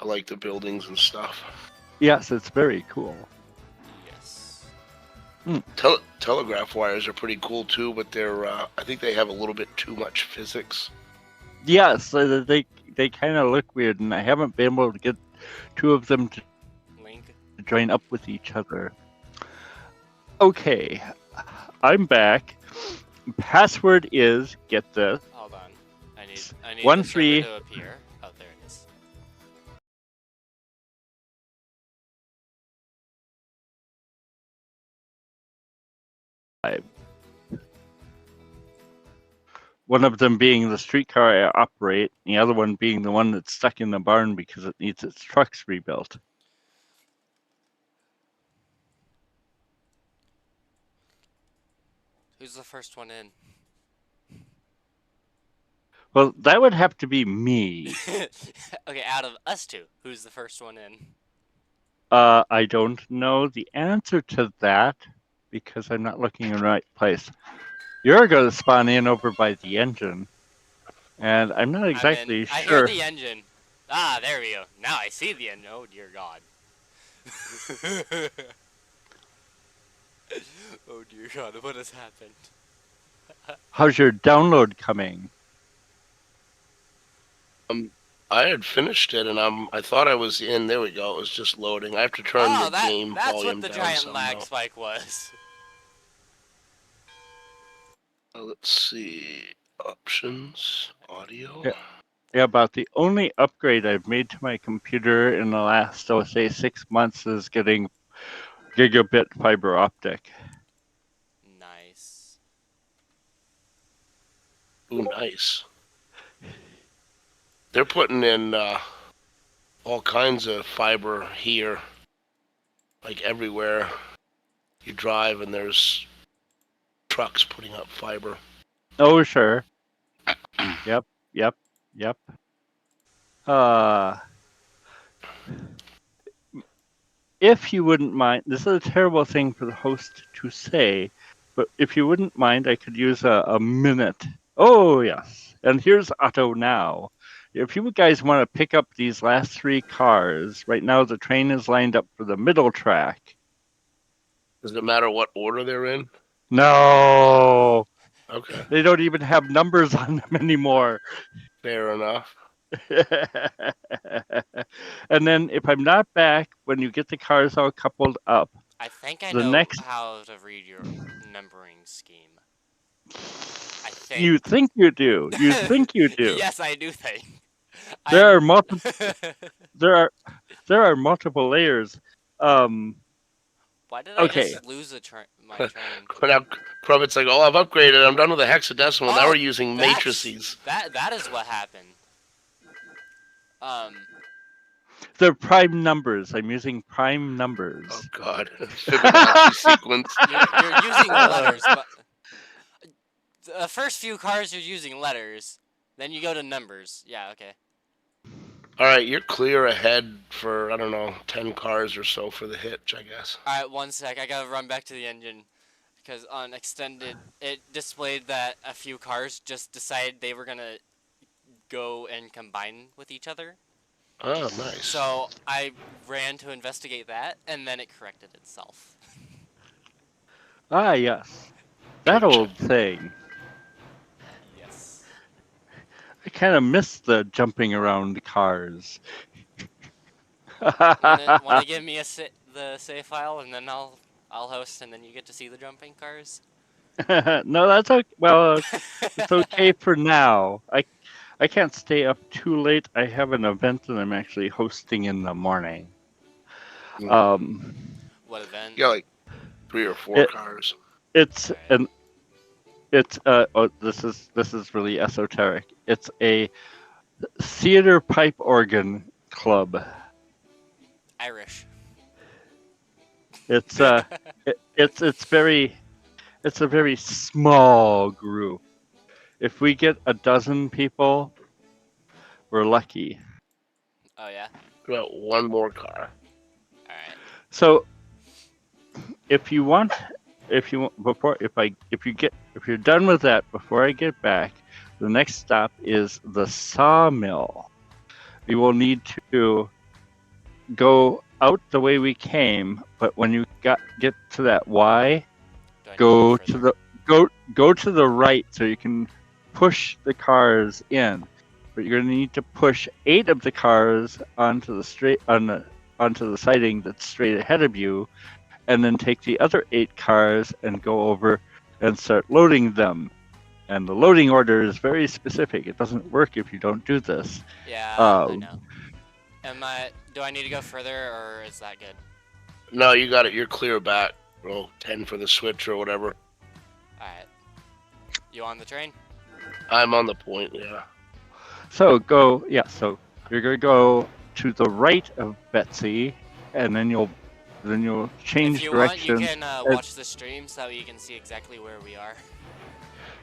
I like the buildings and stuff. Yes, it's very cool. Yes. Telegraph wires are pretty cool too, but they're I think they have a little bit too much physics. Yes, they kind of look weird, and I haven't been able to get two of them to Link. join up with each other. Okay, I'm back. Password is, get this, Hold on. I need 1 the server 3 to appear. Oh, there it is. one of them being the streetcar I operate, the other one being the one that's stuck in the barn because it needs its trucks rebuilt. Who's the first one in? Well, that would have to be me. Okay, out of us two, who's the first one in? I don't know the answer to that because I'm not looking in the right place. You're going to spawn in over by the engine, and I'm not exactly I sure. hear the engine. Ah, there we go. Now I see the engine. Oh, dear God. Oh, dear God. What has happened? How's your download coming? I had finished it, and I thought I was in. There we go. It was just loading. I have to turn the game that's volume what the down giant some, lag though. spike was. Let's see. Options. Audio. Yeah, about the only upgrade I've made to my computer in the last, I would say, 6 months is getting gigabit fiber optic. Nice. Ooh, nice. They're putting in all kinds of fiber here, like everywhere you drive, and there's trucks putting up fiber. Oh, sure. Yep. If you wouldn't mind, this is a terrible thing for the host to say, but if you wouldn't mind, I could use a minute. Oh, yes. And here's Otto now. If you guys want to pick up these last 3 cars, right now the train is lined up for the middle track. Does it matter what order they're in? No. Okay. They don't even have numbers on them anymore. Fair enough. And then if I'm not back, when you get the cars all coupled up, I think I the know next... how to read your numbering scheme. I think. You think you do. You think you do. Yes, I do think. There are multiple. there are multiple layers. Why did I just lose my train? Now, Krumet's like, oh, I've upgraded. I'm done with the hexadecimal. Now we're using matrices. That is what happened. They're prime numbers. I'm using prime numbers. Oh, God. Fibonacci sequence. You're using letters, but the first few cars you're using letters. Then you go to numbers. Yeah, okay. All right, you're clear ahead for, I don't know, 10 cars or so for the hitch, I guess. All right, 1 sec. I gotta run back to the engine. Because on extended, it displayed that a few cars just decided they were gonna go and combine with each other. Oh, nice. So I ran to investigate that, and then it corrected itself. Ah, yes. That old thing. Yes. I kind of miss the jumping around cars. Want to give me the save file, and then I'll host, and then you get to see the jumping cars? No, that's okay. Well, it's okay for now. I can't stay up too late. I have an event that I'm actually hosting in the morning. What event? Yeah, like 3 or 4 cars. It's an. It's this is really esoteric. It's a theater pipe organ club. Irish. It's it's a very small group. If we get a dozen people, we're lucky. Oh yeah. About 1 more car. All right. So if you're done with that before I get back, the next stop is the sawmill. We will need to go out the way we came, but when you get to that Y, Do I need to go further? to the go to the right so you can push the cars in. But you're gonna need to push 8 of the cars onto the siding that's straight ahead of you, and then take the other 8 cars and go over and start loading them. And the loading order is very specific. It doesn't work if you don't do this. Yeah, I Um, know. Do I need to go further, or is that good? No, you got it. You're clear back. Roll 10 for the switch or whatever. Alright. You on the train? I'm on the point, yeah. So you're gonna go to the right of Betsy, and then you'll change If you direction. want, you can watch the stream so you can see exactly where we are.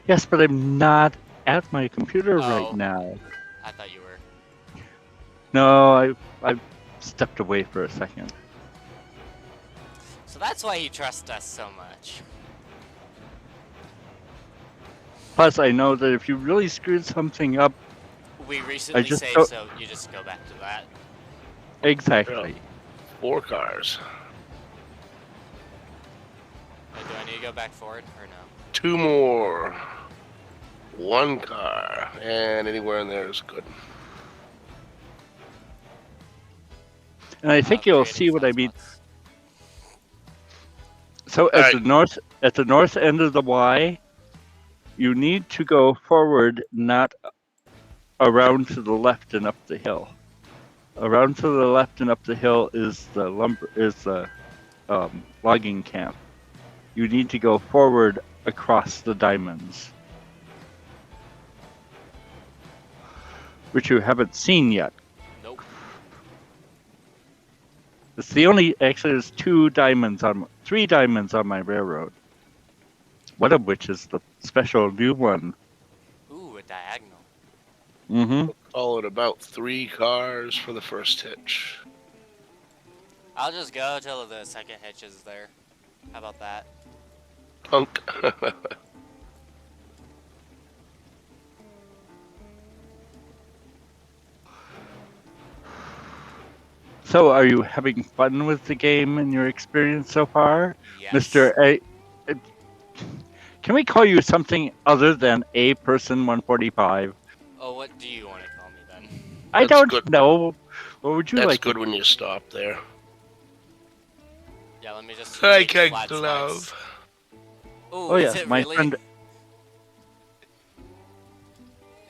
Yes, but I'm not at my computer right Oh. now. I thought you were. No, I stepped away for a second. So that's why he trusts us so much. Plus, I know that if you really screwed something up, We recently just saved, don't- so you just go back to that. exactly. 4 cars. Do I need to go back forward, or no? 2 more. 1 car. And anywhere in there is good. And I think you'll Creating see what I flat mean. spots. So Alright. at the north end of the Y, you need to go forward, not around to the left and up the hill. Around to the left and up the hill is the logging camp. You need to go forward across the diamonds, which you haven't seen yet. Nope. It's actually there's 3 diamonds on my railroad. One of which is the special new one. Ooh, a diagonal. Mm-hmm. Call it about 3 cars for the first hitch. I'll just go till the second hitch is there. How about that? Punk. So, are you having fun with the game and your experience so far, Yes. Mr. A? Can we call you something other than A Person 145? Oh, what do you want to call me then? I That's don't good. know. What would you That's like? good when you stop there. Yeah, let me just. Like make a flat glove. spots. Ooh, Oh is yes, it my really? friend.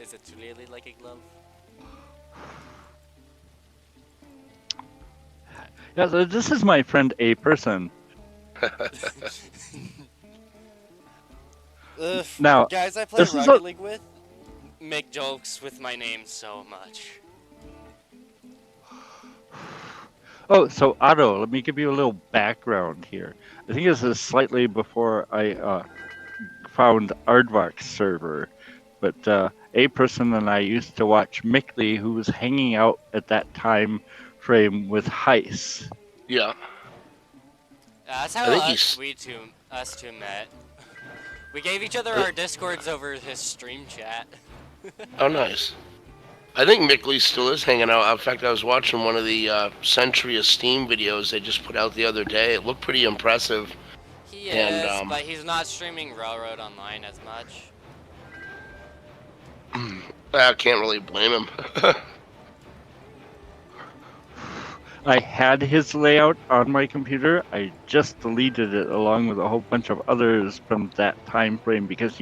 Is it really like a glove? Yeah, this is my friend A Person. Ugh, Now, guys I play this is Rocket League with make jokes with my name so much. Oh, so Otto, let me give you a little background here. I think this is slightly before I found Aardvark's server, but A Person and I used to watch Mickley, who was hanging out at that time frame with Heiss. Yeah. That's I how think us two met. We gave each other our Discords over his stream chat. Oh, nice. I think Mickley still is hanging out. In fact, I was watching one of the Century of Steam videos they just put out the other day. It looked pretty impressive. He And, is, but he's not streaming Railroad Online as much. I can't really blame him. I had his layout on my computer. I just deleted it along with a whole bunch of others from that time frame because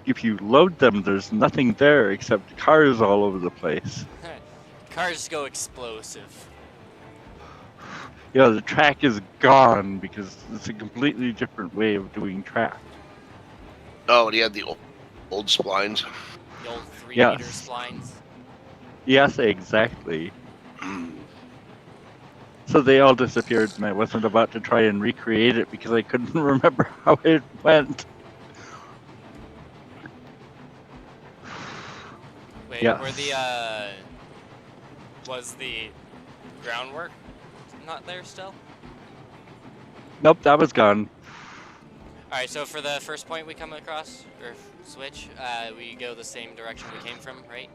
if you load them, there's nothing there except cars all over the place. Cars go explosive. Yeah, the track is gone because it's a completely different way of doing track. Oh, and he had the old splines. The old 3 Yes. meter splines. Yes, exactly. So they all disappeared, and I wasn't about to try and recreate it because I couldn't remember how it went. Wait, Yes. were was the groundwork not there still? Nope, that was gone. Alright, so for the first point we come across, or switch, we go the same direction we came from, right?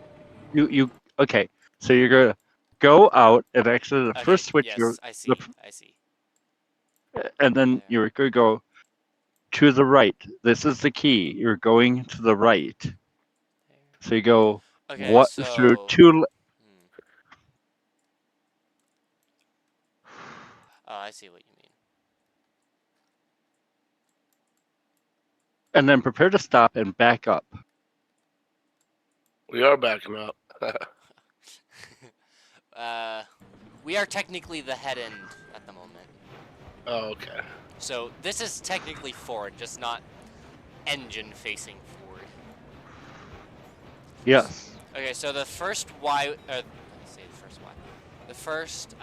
Okay, so you're gonna go out and actually the Okay, first switch, yes, I see. I see. and then There. you're going to go to the right. This is the key. You're going to the right. There. So you go Okay, through so. two, Hmm. Oh, I see what you mean. and then prepare to stop and back up. We are backing up. We are technically the head end at the moment. Oh, okay. So this is technically forward, just not engine facing forward. Yes. Okay, so the first Y, let's say the first Y. The first,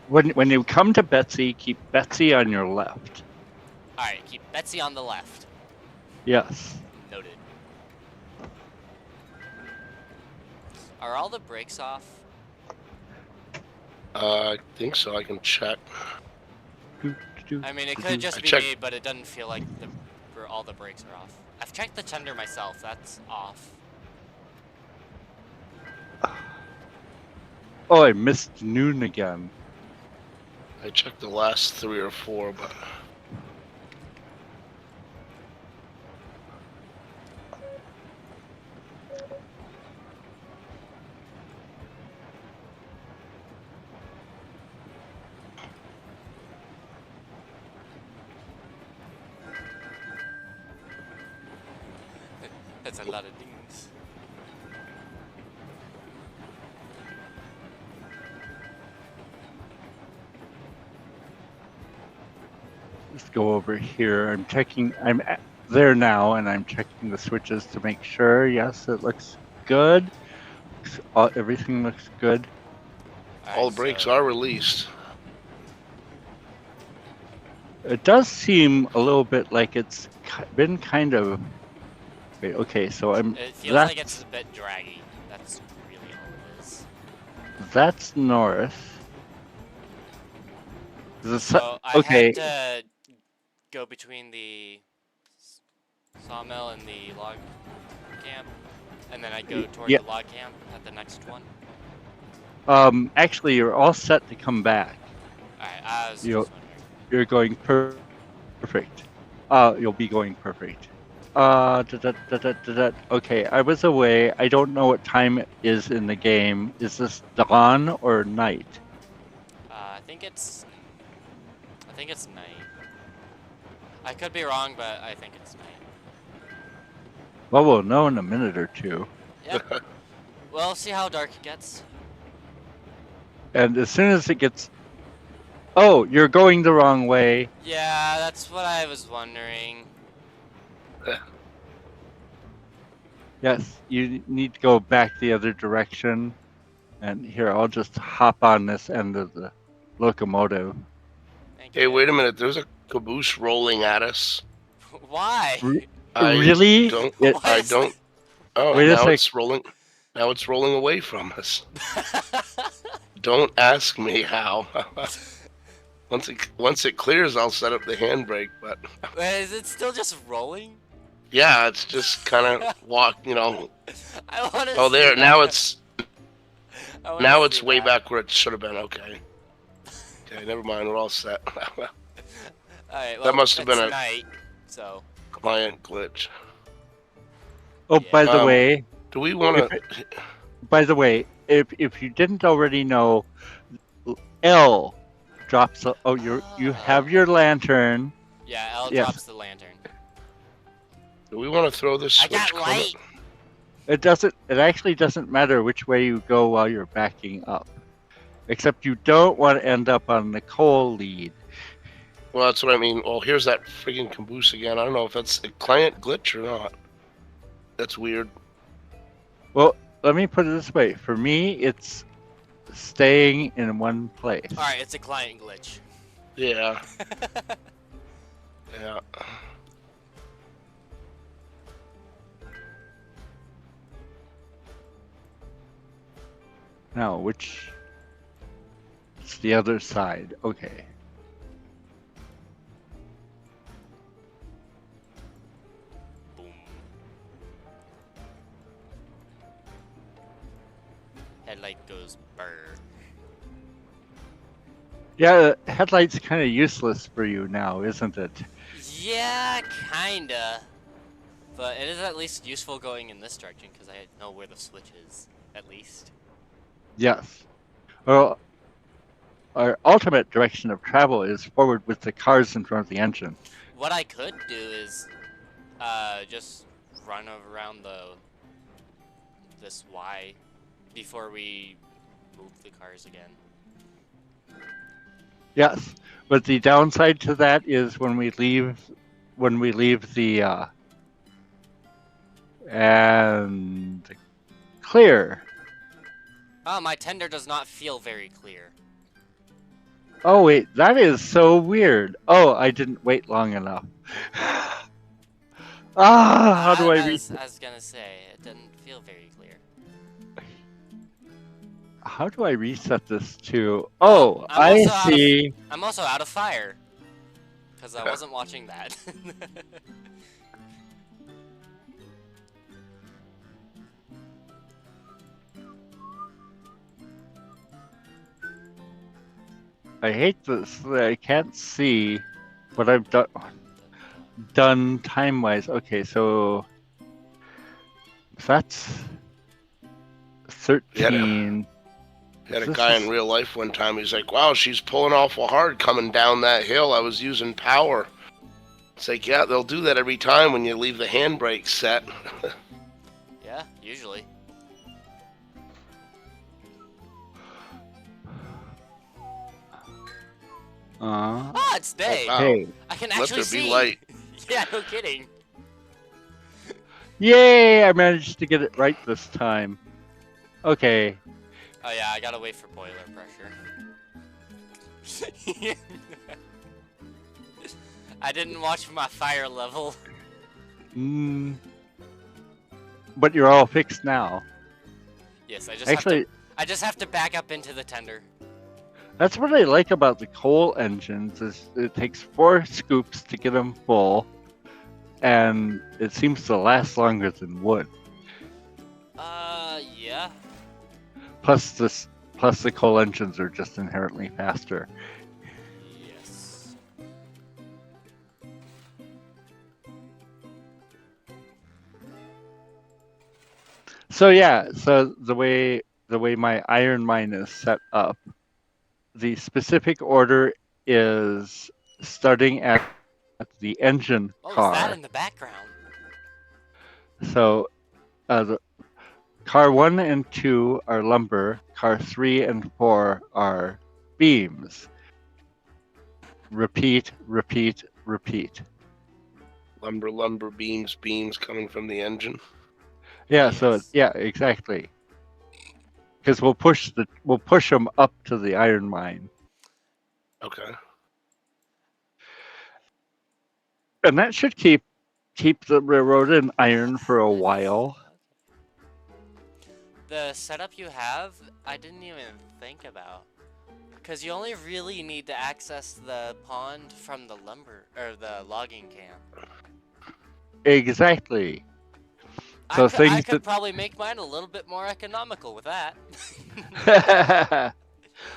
When you come to Betsy, keep Betsy on your left. alright, keep Betsy on the left. Yes. Noted. Are all the brakes off? I think so. I can check. I mean, it could just I be checked. me, but it doesn't feel like all the brakes are off. I've checked the tender myself. That's off. Oh, I missed noon again. I checked the last 3 or 4, but That's a lot of dings. Let's go over here. I'm checking. There now, and I'm checking the switches to make sure. Yes, it looks good. Everything looks good. all the brakes So are released. It does seem a little bit like it's been kind of. Wait, okay, so it feels like it's a bit draggy. That's really all it is. That's north. So I Okay. had to go between the sawmill and the log camp, and then I go toward the log camp at the next one. Actually, you're all set to come back. Alright, I was just wondering. You're going perfect. You'll be going perfect. Okay, I was away. I don't know what time it is in the game. Is this dawn or night? I think it's night. I could be wrong, but I think it's night. Well, we'll know in a minute or two. Yep. We'll see how dark it gets. And as soon as it gets... Oh, you're going the wrong way. Yeah, that's what I was wondering. Yes, you need to go back the other direction. And here, I'll just hop on this end of the locomotive. Thank Hey, you. wait a minute. There's a caboose rolling at us. Why? Really? I don't. Oh, Wait a now sec. it's rolling. Now it's rolling away from us. Don't ask me how. Once it clears, I'll set up the handbrake. But Wait, is it still just rolling? yeah, it's just kind of walk. I want to. Oh, there. That. Now it's way back where it should have been. Okay. Okay, never mind. We're all set. Alright, well, That must have been a night, so. client glitch. Oh, Yeah. by the way, Do we want to? if you didn't already know, L drops. You have your lantern. Yeah, L Yes. drops the lantern. Do we want to throw this switch? I got light. It doesn't. It actually doesn't matter which way you go while you're backing up, except you don't want to end up on the coal lead. Well, that's what I mean. Well, here's that friggin' caboose again. I don't know if that's a client glitch or not. That's weird. Well, let me put it this way. For me, it's staying in one place. Alright, it's a client glitch. Yeah. Yeah. Now, which? It's the other side. Okay. Boom. Headlight goes Yeah, the headlight's kind of useless for you now, isn't it? Yeah, kinda. But it is at least useful going in this direction because I know where the switch is, at least. Yes. Well, our ultimate direction of travel is forward with the cars in front of the engine. What I could do is, just run around this Y before we move the cars again. Yes, but the downside to that is when we leave the and clear. Oh, my tender does not feel very clear. Oh wait, that is so weird. Oh, I didn't wait long enough. How do I read? I was gonna say, it didn't feel very clear. How do I reset this to? Oh, I'm I see. I'm also out of fire. Because I wasn't watching that. I hate this. I can't see what I've done time wise. Okay, so that's 13. Had a guy in real life one time. He's like, "Wow, she's pulling awful hard coming down that hill. I was using power." It's like, yeah, they'll do that every time when you leave the handbrake set. Yeah, usually. Oh, it's day. Okay. I can Let actually there be see. light. Yeah, no kidding. Yay! I managed to get it right this time. Okay. Oh yeah, I gotta wait for boiler pressure. I didn't watch my fire level. But you're all fixed now. Yes, I just have to back up into the tender. That's what I like about the coal engines is it takes 4 scoops to get them full, and it seems to last longer than wood. Yeah. Plus the coal engines are just inherently faster. Yes. So yeah, so the way my iron mine is set up, the specific order is starting at the engine car. Oh, is that in the background? So the car 1 and 2 are lumber, car 3 and 4 are beams. Repeat, repeat, repeat. Lumber, beams coming from the engine. Yeah, Yes. so yeah, exactly. Because we'll push them up to the iron mine. Okay. And that should keep the railroad in iron for a while. The setup you have, I didn't even think about. Because you only really need to access the pond from the lumber, or the logging camp. Exactly. So I could probably make mine a little bit more economical with that.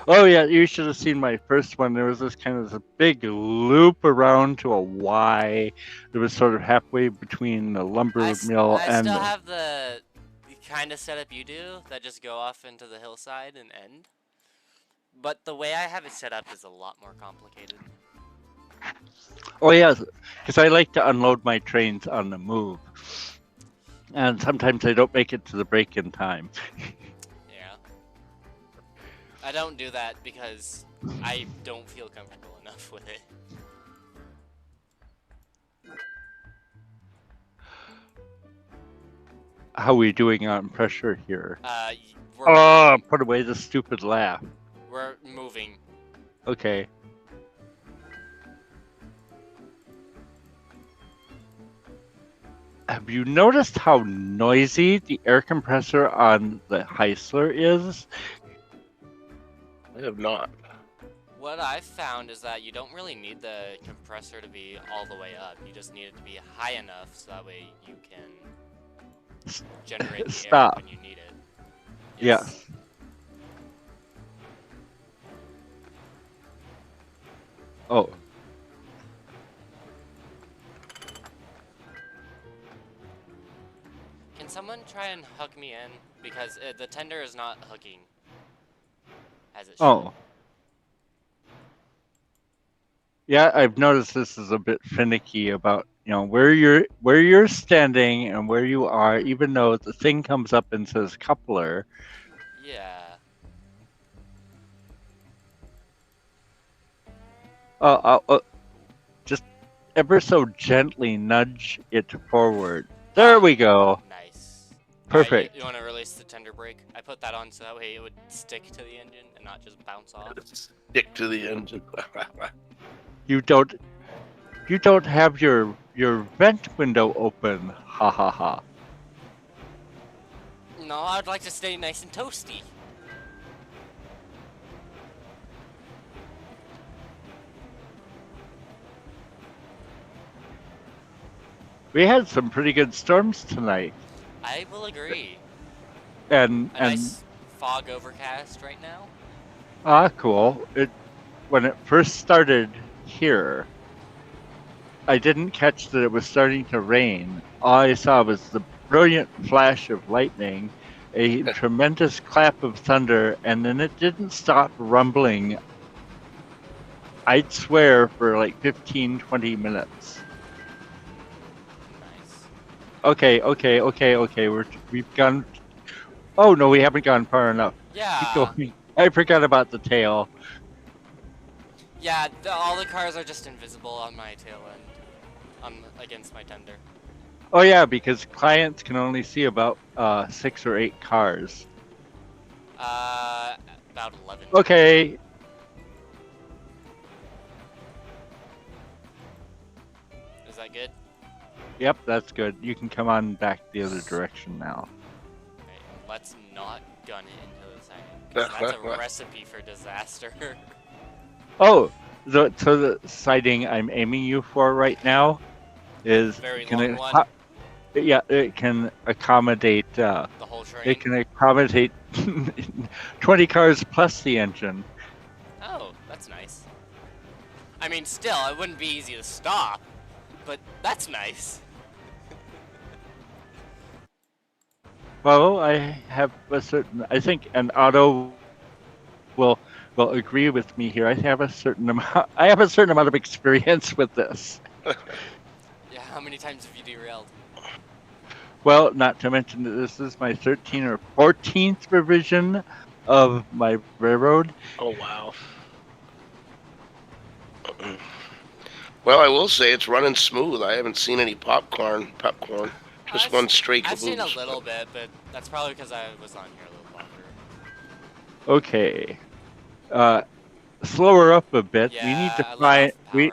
Oh yeah, you should have seen my first one. There was this kind of a big loop around to a Y. It was sort of halfway between the lumber mill I and still have the kind of setup you do that just go off into the hillside and end. But the way I have it set up is a lot more complicated. Oh yeah, because I like to unload my trains on the move. And sometimes I don't make it to the break in time. Yeah. I don't do that because I don't feel comfortable enough with it. How are we doing on pressure here? We're Put away the stupid laugh. We're moving. Okay. Have you noticed how noisy the air compressor on the Heisler is? I have not. What I've found is that you don't really need the compressor to be all the way up. You just need it to be high enough so that way you can generate the air when you need it. Yes. Oh. Can someone try and hook me in? Because the tender is not hooking as it should. Oh. Yeah, I've noticed this is a bit finicky about, where you're standing and where you are, even though the thing comes up and says coupler. Yeah. Just ever so gently nudge it forward. There we go. Nice. Perfect. Right, you want to release the tender brake? I put that on so that way it would stick to the engine and not just bounce off. Stick to the engine. You don't have your vent window open. Ha ha ha. No, I'd like to stay nice and toasty. We had some pretty good storms tonight. I will agree. And Nice fog overcast right now. Cool. When it first started here, I didn't catch that it was starting to rain. All I saw was the brilliant flash of lightning, a tremendous clap of thunder, and then it didn't stop rumbling. I'd swear for like 15, 20 minutes. Nice. Okay. We've gone. Oh no, we haven't gone far enough. Yeah. Keep going. I forgot about the tail. Yeah, all the cars are just invisible on my tail end, against my tender. Oh yeah, because clients can only see about 6 or 8 cars. About 11. Okay. Is that good? Yep, that's good. You can come on back the other direction now. Okay, let's not gun it into the siding. 'Cause that's a recipe for disaster. Oh, so the siding I'm aiming you for right now is Very long one. Yeah, it can accommodate. The whole train. It can accommodate 20 cars plus the engine. Oh, that's nice. I mean, still, it wouldn't be easy to stop, but that's nice. Well, I have I think an Otto will agree with me here. I have a certain amount of experience with this. Yeah, how many times have you derailed? Well, not to mention that this is my 13th or 14th revision of my railroad. Oh wow. Well, I will say it's running smooth. I haven't seen any popcorn. Just one stray caboose. I've seen a little bit, but that's probably because I was on here a little longer. Okay. Slower up a bit. Yeah, We need to I let find off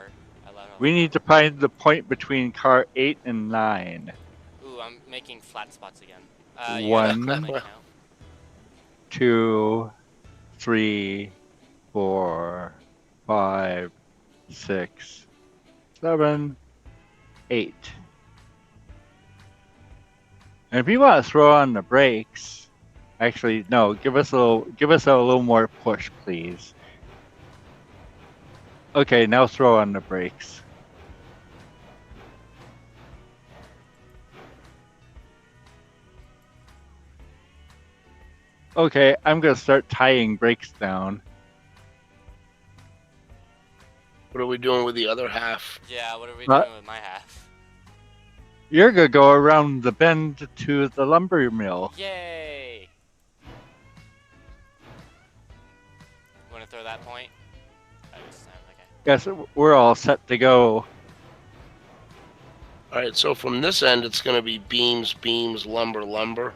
power. we need to find the point between car 8 and 9. Ooh, I'm making flat spots again. 1, 2, 3, 4, 5, 6, 7, 8. And if you want to throw on the brakes, actually no, give us a little more push, please. Okay, now throw on the brakes. Okay, I'm gonna start tying brakes down. What are we doing with the other half? Yeah, what are we doing with my half? You're gonna go around the bend to the lumber mill. Yay! Want to throw that point? Okay. Yes, we're all set to go. All right, so from this end, it's going to be beams, lumber.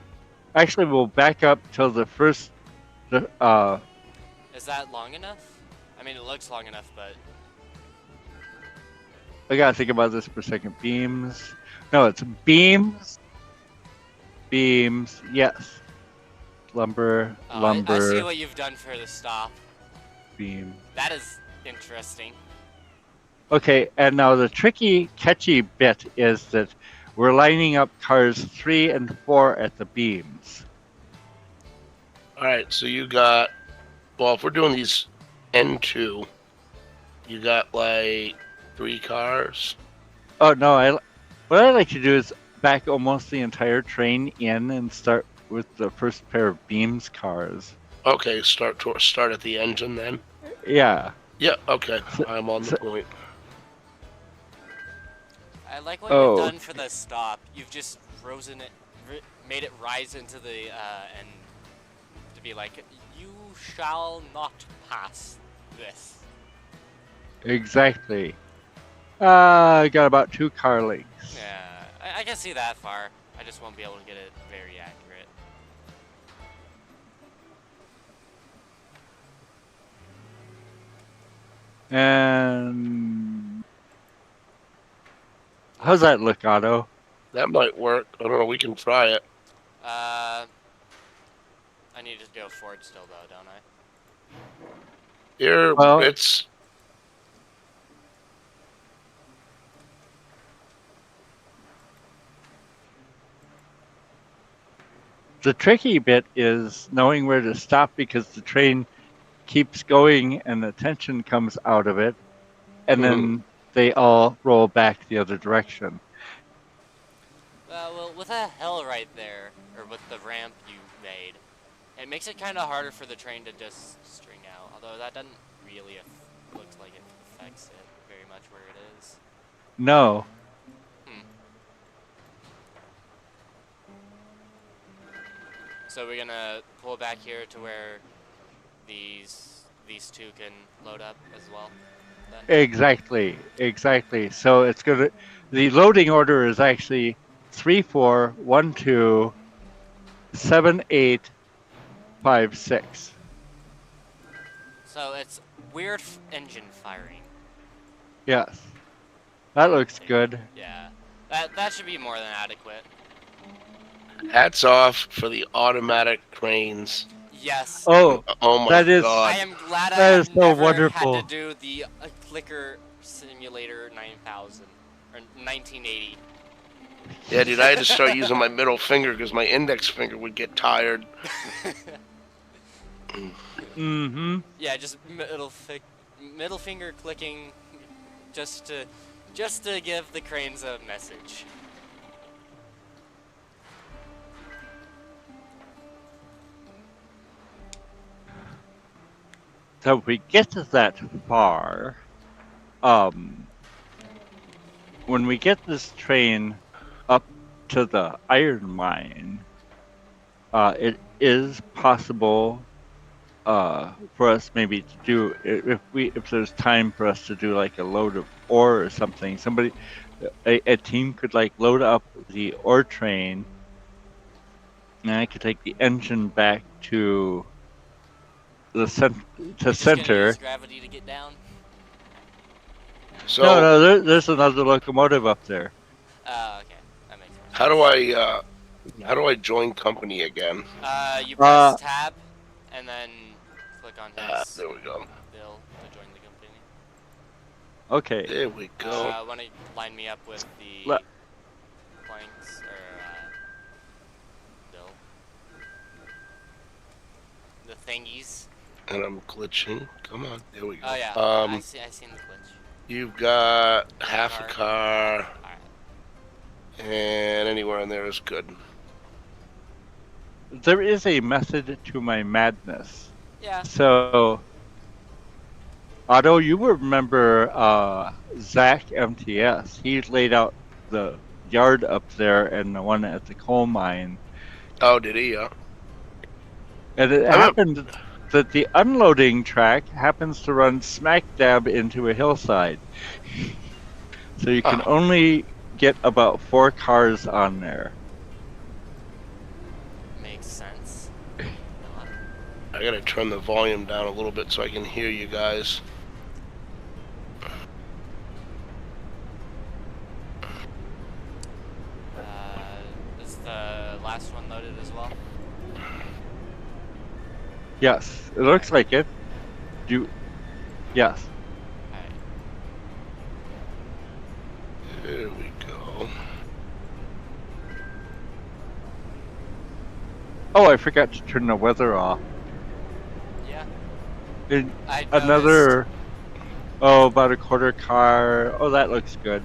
Actually, we'll back up till the first. Is that long enough? I mean, it looks long enough, but I gotta think about this for a second. Beams. No, it's beams. Beams. Yes. Lumber. Lumber. I see what you've done for the stop. Beam. That is interesting. Okay, and now the tricky, catchy bit is that we're lining up cars 3 and 4 at the beams. All right, so you got. Well, if we're doing these N2, You got like 3 cars. Oh no, what I like to do is back almost the entire train in and start with the first pair of beams cars. Okay, start at the engine then. Yeah. Yeah. Okay, So, I'm on the so, point. I like what you've Oh. done for the stop. You've just frozen it, made it rise into the and to be like, you shall not pass this. exactly. I got about 2 car lengths. Yeah, I can see that far. I just won't be able to get it very accurate. And how's that look, Otto? That might work. I don't know. We can try it. I need to go forward still though, don't I? Here, Well- it's. The tricky bit is knowing where to stop because the train keeps going and the tension comes out of it, and then they all roll back the other direction. Well, with a hill right there, or with the ramp you made, it makes it kind of harder for the train to just string out. Although that doesn't really looks like it affects it very much where it is. No. So we're gonna pull back here to where these two can load up as well. Then? Exactly. So it's gonna. The loading order is actually 3, 4, 1, 2, 7, 8, 5, 6. So it's weird engine firing. Yes. That looks good. Yeah, that should be more than adequate. Hats off for the automatic cranes. Yes. Oh, Oh my that is- god. I am glad I that have is so never wonderful. had to do the Clicker Simulator 9000 or 1980. Yeah, dude, I had to start using my middle finger because my index finger would get tired. Mm-hmm. Yeah, just middle finger clicking, just to give the cranes a message. So if we get that far, when we get this train up to the iron mine, it is possible for us maybe to do if there's time for us to do like a load of ore or something. A team could like load up the ore train, and I could take the engine back to the Just gonna center. use gravity to get down. So No, there's another locomotive up there. Okay, that makes sense. how do I join company again? You press tab, and then click on his There we go. bill to join the company. Okay. There we go. Want to line me up with the Le- planks or bill? The thingies. And I'm glitching. Come on. There we go. Oh yeah. I seen the glitch. You've got half a car, Alright. and anywhere in there is good. There is a method to my madness. Yeah. So, Otto, you remember Zach MTS. He laid out the yard up there and the one at the coal mine. Oh, did he? Yeah. And it happened that the unloading track happens to run smack dab into a hillside. So you can only get about 4 cars on there. Makes sense. I gotta turn the volume down a little bit so I can hear you guys. Is the last one loaded as well? Yes, it looks like it. Yes. Alright. There we go. Oh, I forgot to turn the weather off. Yeah. And I another Oh, about a quarter car. Oh, that looks good.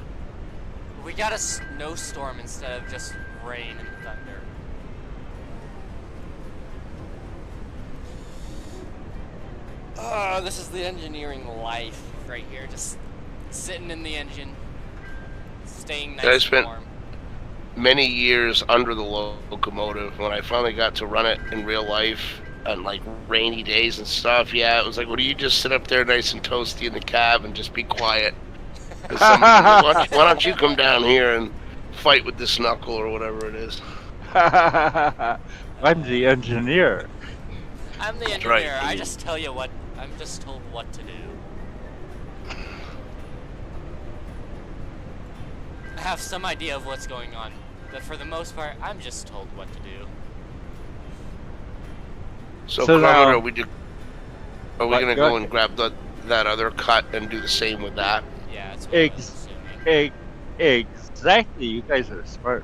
We got a snowstorm instead of just rain and thunder. Oh, this is the engineering life right here. Just sitting in the engine, staying nice I and spent warm. many years under the locomotive. When I finally got to run it in real life on like rainy days and stuff, yeah, it was like, well, do you just sit up there nice and toasty in the cab and just be quiet? And somebody was like, why don't you come down here and fight with this knuckle or whatever it is? I'm the engineer. I'm the That's right. engineer. I just tell you what. I'm just told what to do. I have some idea of what's going on, but for the most part, I'm just told what to do. So, So Krumet, now- are we What, gonna go go and grab that other cut and do the same with that? Yeah, that's what I was assuming. Exactly. You guys are smart.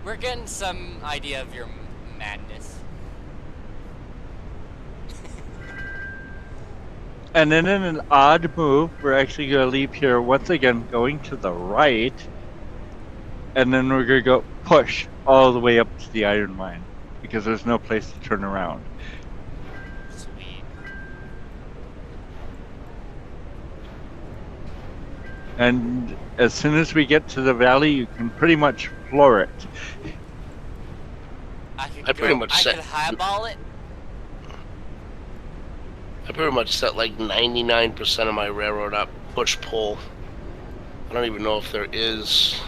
We're getting some idea of your madness. And then in an odd move, we're actually going to leave here once again, going to the right. And then we're going to go push all the way up to the iron mine because there's no place to turn around. Sweet. And as soon as we get to the valley, you can pretty much floor it. I could I highball it. I pretty much set like 99% of my railroad up push-pull. I don't even know if there is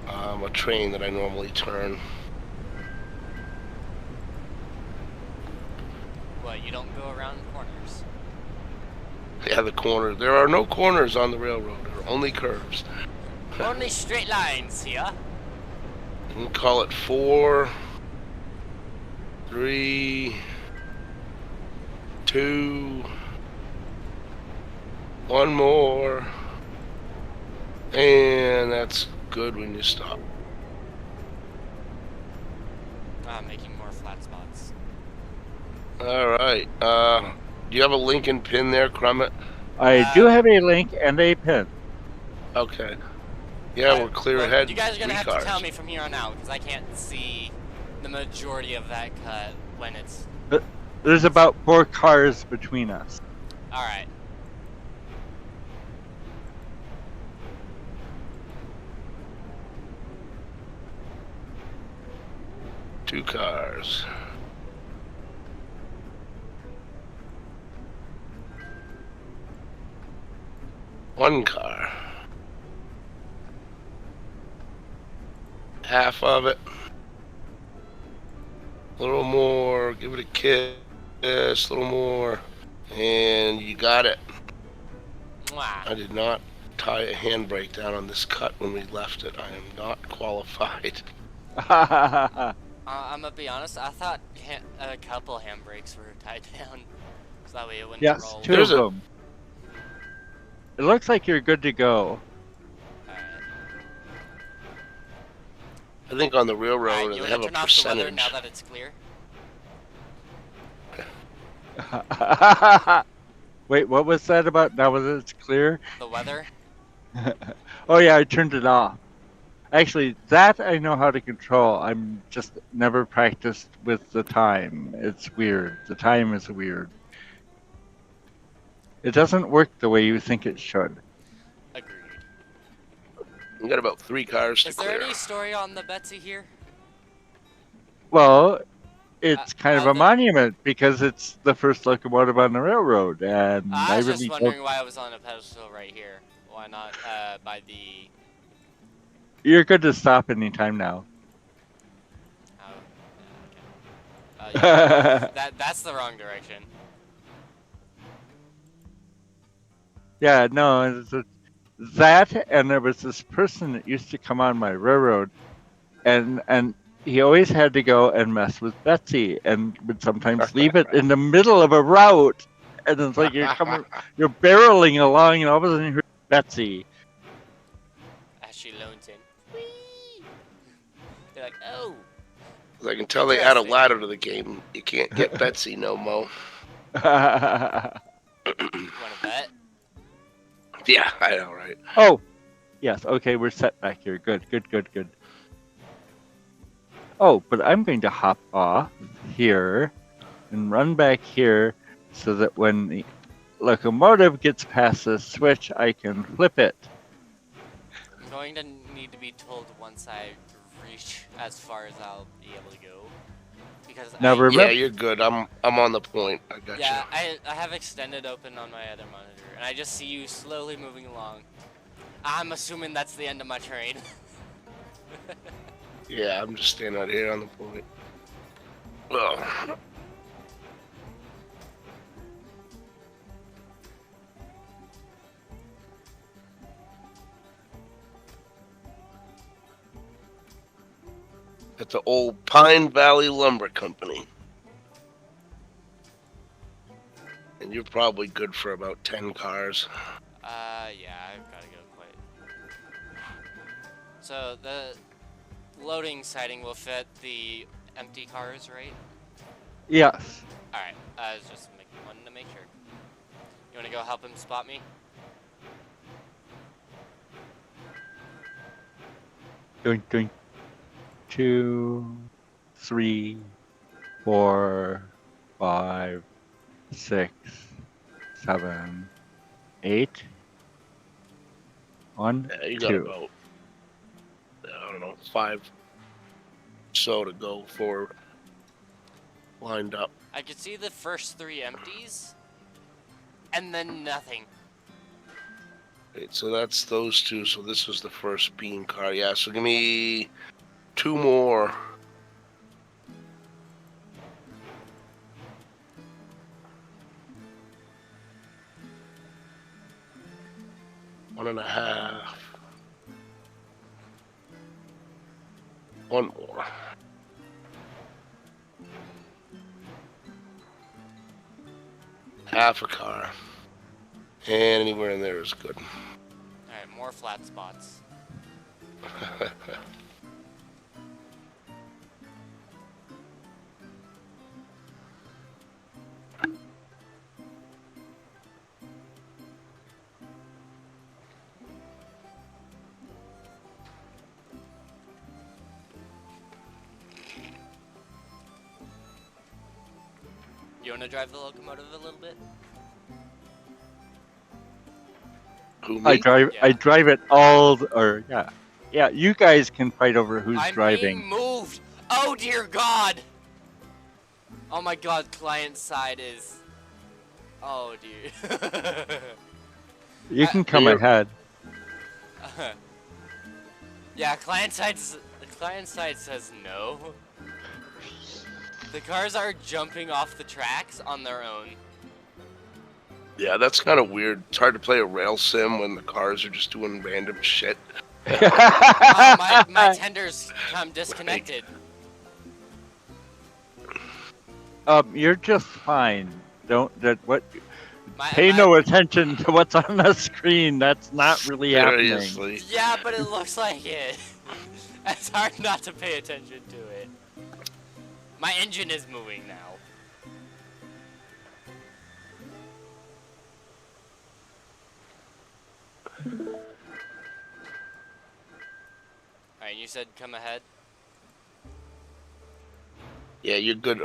a train that I normally turn. What, you don't go around corners? Yeah, the corner. There are no corners on the railroad. There are only curves. Only straight lines here. We'll call it 4, 3, 2, 1 more, and that's good when you stop. Making more flat spots. All right. Do you have a link and pin there, Krumet? I do have a link and a pin. Okay. Yeah, we're clear Look, ahead. You guys are gonna 3 have cars. to tell me from here on out because I can't see the majority of that cut when it's. There's about 4 cars between us. All right. Two cars. One car. Half of it. A little more. Give it a kiss. A little more. And you got it. Mwah. I did not tie a handbrake down on this cut when we left it. I am not qualified. I'm gonna be honest. I thought a couple handbrakes were tied down, so that way it wouldn't Yes, roll. 2 of them. It looks like you're good to go. Alright. I think on the railroad Alright, you they wanna have a turn off the weather percentage. now that it's clear? Wait, what was that about? Now that it's clear? The weather? Oh yeah, I turned it off. Actually, that I know how to control. I'm just never practiced with the time. It's weird. The time is weird. It doesn't work the way you think it should. Agreed. We got about 3 cars to Is there clear. any story on the Betsy here? Well, it's kind of a the- monument because it's the first locomotive on the railroad, and I was really just don't- wondering why it was on a pedestal right here. Why not by the... You're good to stop anytime now. Oh, okay. Yeah, that's the wrong direction. Yeah, no, that, and there was this person that used to come on my railroad, and he always had to go and mess with Betsy, and would sometimes leave it in the middle of a route, and it's like you're barreling along, and all of a sudden you hear Betsy. As she loans in. Whee! They're like, oh! I can tell they add a ladder to the game. You can't get Betsy no mo. Yeah, I know, right? Oh, yes. Okay, we're set back here. Good, good, good, good. Oh, but I'm going to hop off here and run back here so that when the locomotive gets past the switch, I can flip it. I'm going to need to be told once I reach as far as I'll be able to go. Because Now Yeah, remember, you're good. I'm on the point. I got yeah, you. I have extended open on my other monitor, and I just see you slowly moving along. I'm assuming that's the end of my train. Yeah, I'm just standing out here on the point. Well, at the old Pine Valley Lumber Company. And you're probably good for about 10 cars. Yeah, I've got to go quite. So the loading siding will fit the empty cars, right? yes. Alright, I was just wanting to make sure. You want to go help him spot me? Doing 2, 3, 4, 5, 6, 7, 8. 1, Yeah, you got 2. about, I don't know, 5 so to go forward. Lined up. I could see the first 3 empties, and then nothing. Wait, so that's those 2. So this was the first bean car. Yeah, so give me 2 more. One and a half. 1 more. Half a car. And anywhere in there is good. Alright, more flat spots. You want to drive the locomotive a little bit? Who, I me? Yeah. drive it all, yeah. You guys can fight over who's I'm driving. being moved! Oh dear God! Oh my God, client side is... Oh dear. You can come Yeah. ahead. Yeah, client side says no. The cars are jumping off the tracks on their own. Yeah, that's kind of weird. It's hard to play a rail sim when the cars are just doing random shit. Oh, my tender's disconnected. You're just fine. What? My, Pay my, no attention to what's on the screen. That's not really happening. Seriously. Yeah, but it looks like it. It's hard not to pay attention to it. My engine is moving now. Alright, you said come ahead? Yeah, you're good.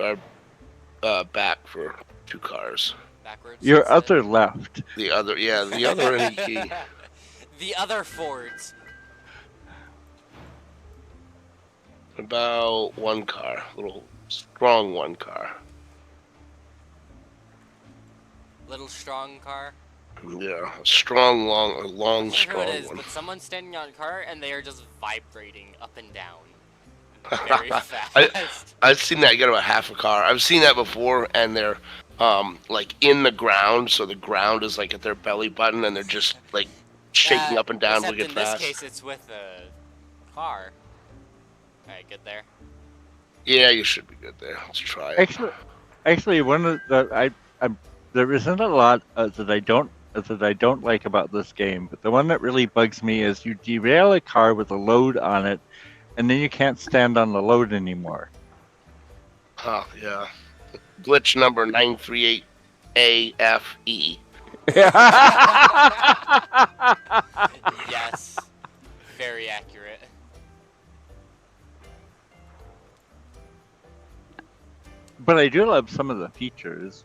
Back for 2 cars. Backwards? Your instead? other left. The other NEK. The other Fords. About 1 car. Little strong 1 car. Little strong car. Yeah, a strong, long, I'm not sure who strong it is, one. but someone's standing on a car and they are just vibrating up and down. Very fast. I've seen that. You got about half a car. I've seen that before, and they're like in the ground, so the ground is like at their belly button, and they're just like shaking up and down except wicked in fast. this case, it's with a car. Alright, good there. Yeah, you should be good there. Let's try it. Actually, one of the there isn't a lot that I don't like about this game, but the one that really bugs me is you derail a car with a load on it, and then you can't stand on the load anymore. Oh, yeah. Glitch number 938AFE. Yes. Very accurate. But I do love some of the features.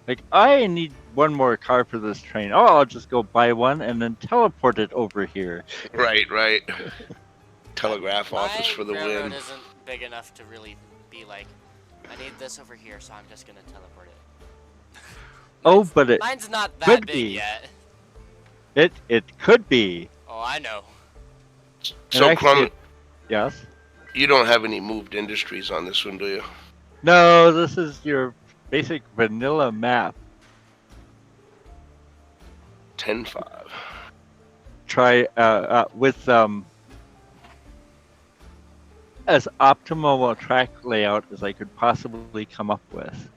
Like, I need one more car for this train. Oh, I'll just go buy one and then teleport it over here. Right, right. Telegraph office My for the railroad win. isn't big enough to really be like, I need this over here, so I'm just gonna teleport it. Oh, but it Mine's not that could big be. yet. It could be. Oh, I know. And So, actually, Crumb, yes. you don't have any moved industries on this one, do you? No, this is your basic vanilla map. 10-5. Try with as optimal a track layout as I could possibly come up with.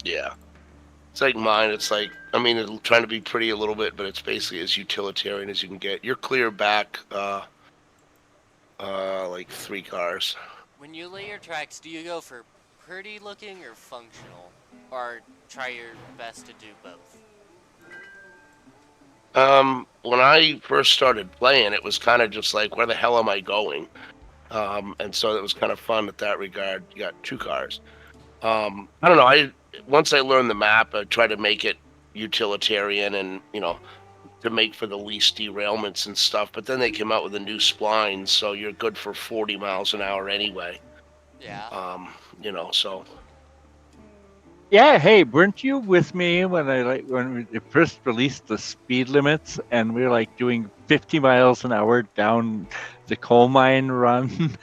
Yeah. It's like mine. It's like, I mean, it's trying to be pretty a little bit, but it's basically as utilitarian as you can get. You're clear back, like 3 cars. When you lay your tracks, do you go for pretty looking or functional? Or try your best to do both? When I first started playing, it was kind of just like, where the hell am I going? And so it was kind of fun at that regard. You got 2 cars. I don't know. Once I learned the map, I tried to make it utilitarian and, to make for the least derailments and stuff. But then they came out with a new spline, so you're good for 40 miles an hour anyway. Yeah. So. Yeah, hey, weren't you with me when we first released the speed limits and we were like doing 50 miles an hour down the coal mine run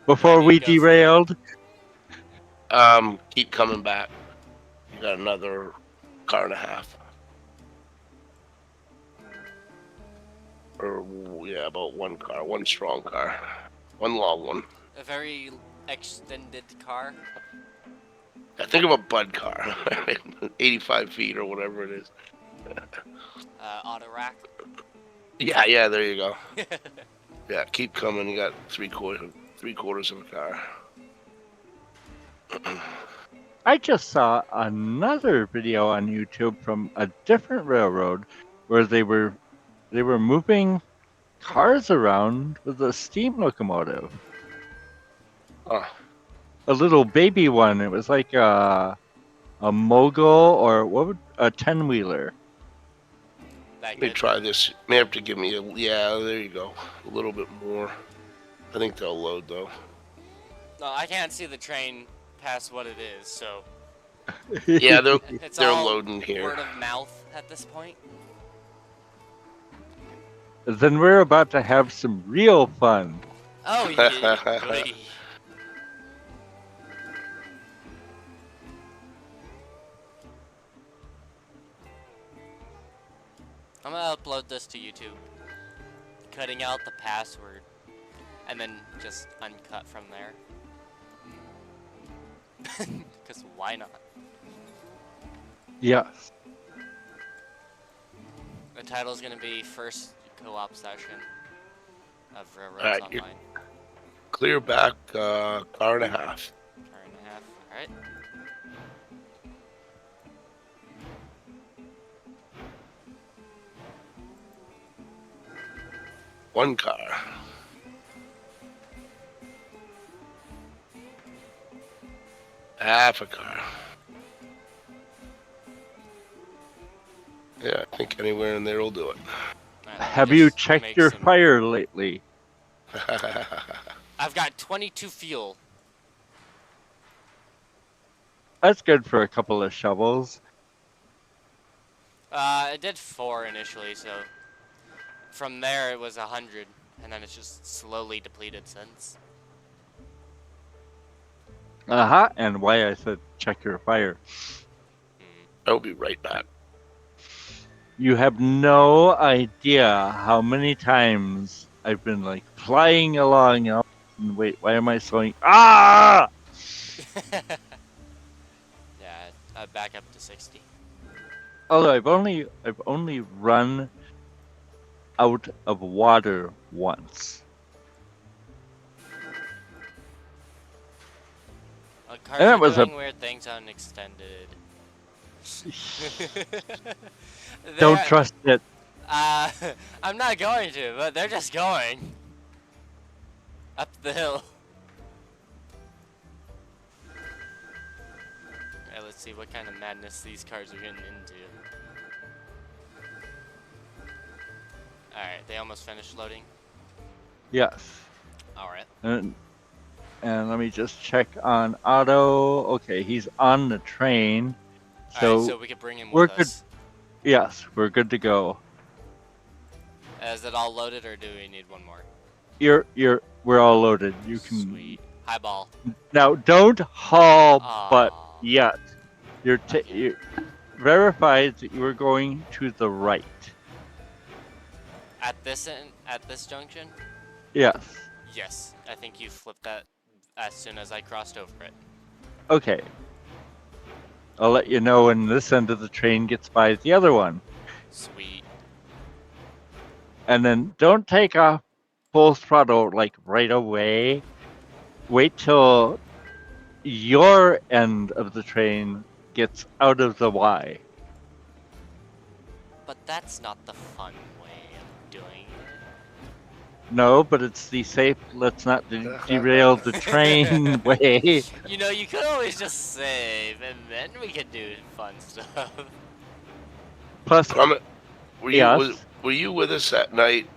before we derailed? Keep coming back. You got another car and a half. Or, yeah, about 1 car. 1 strong car. 1 long one. A very extended car. I think of a Bud car. 85 feet or whatever it is. Auto rack. Yeah, there you go. Yeah, keep coming. You got 3/4 of a car. I just saw another video on YouTube from a different railroad where they were moving cars around with a steam locomotive. Oh. A little baby one. It was like a mogul or a 10-wheeler. Let me try this. May have to give me yeah, there you go. A little bit more. I think they'll load though. No, I can't see the train past what it is, so. Yeah, they're all loading here. Word of mouth at this point. Then we're about to have some real fun. Oh, yeah, goody. I'm gonna upload this to YouTube, cutting out the password, and then just uncut from there. Because why not? Yes. The title's gonna be First Co-op Session of RailRoads Alright, Online. Clear back, car and a half. Car and a half, alright. One car. Half a car. Yeah, I think anywhere in there will do it. Have you checked your fire lately? I've got 22 fuel. That's good for a couple of shovels. I did 4 initially, so from there it was 100, and then it's just slowly depleted since. And why I said check your fire. I'll be right back. You have no idea how many times I've been like flying along and wait, why am I slowing? Ah! Yeah, I back up to 60. Although I've only run out of water once. Cars And that are was doing weird things on extended. Don't trust it. I'm not going to, but they're just going up the hill. Alright, let's see what kind of madness these cars are getting into. Alright, they almost finished loading. Yes. Alright. And let me just check on Otto. Okay, he's on the train. Alright, so we could bring him we're with good. us. Yes, we're good to go. Is it all loaded, or do we need one more? We're all loaded. You can. Sweet. Highball. Now, don't haul, but Aw. yet. You verified that you were going to the right. At this junction? Yes. Yes, I think you flipped that as soon as I crossed over it. Okay. I'll let you know when this end of the train gets by the other one. Sweet. And then don't take off full throttle like right away. Wait till your end of the train gets out of the Y. But that's not the fun way of doing it. No, but it's the safe, let's not derail the train way. You know, you could always just save, and then we could do fun stuff. Plus, were you with us that night?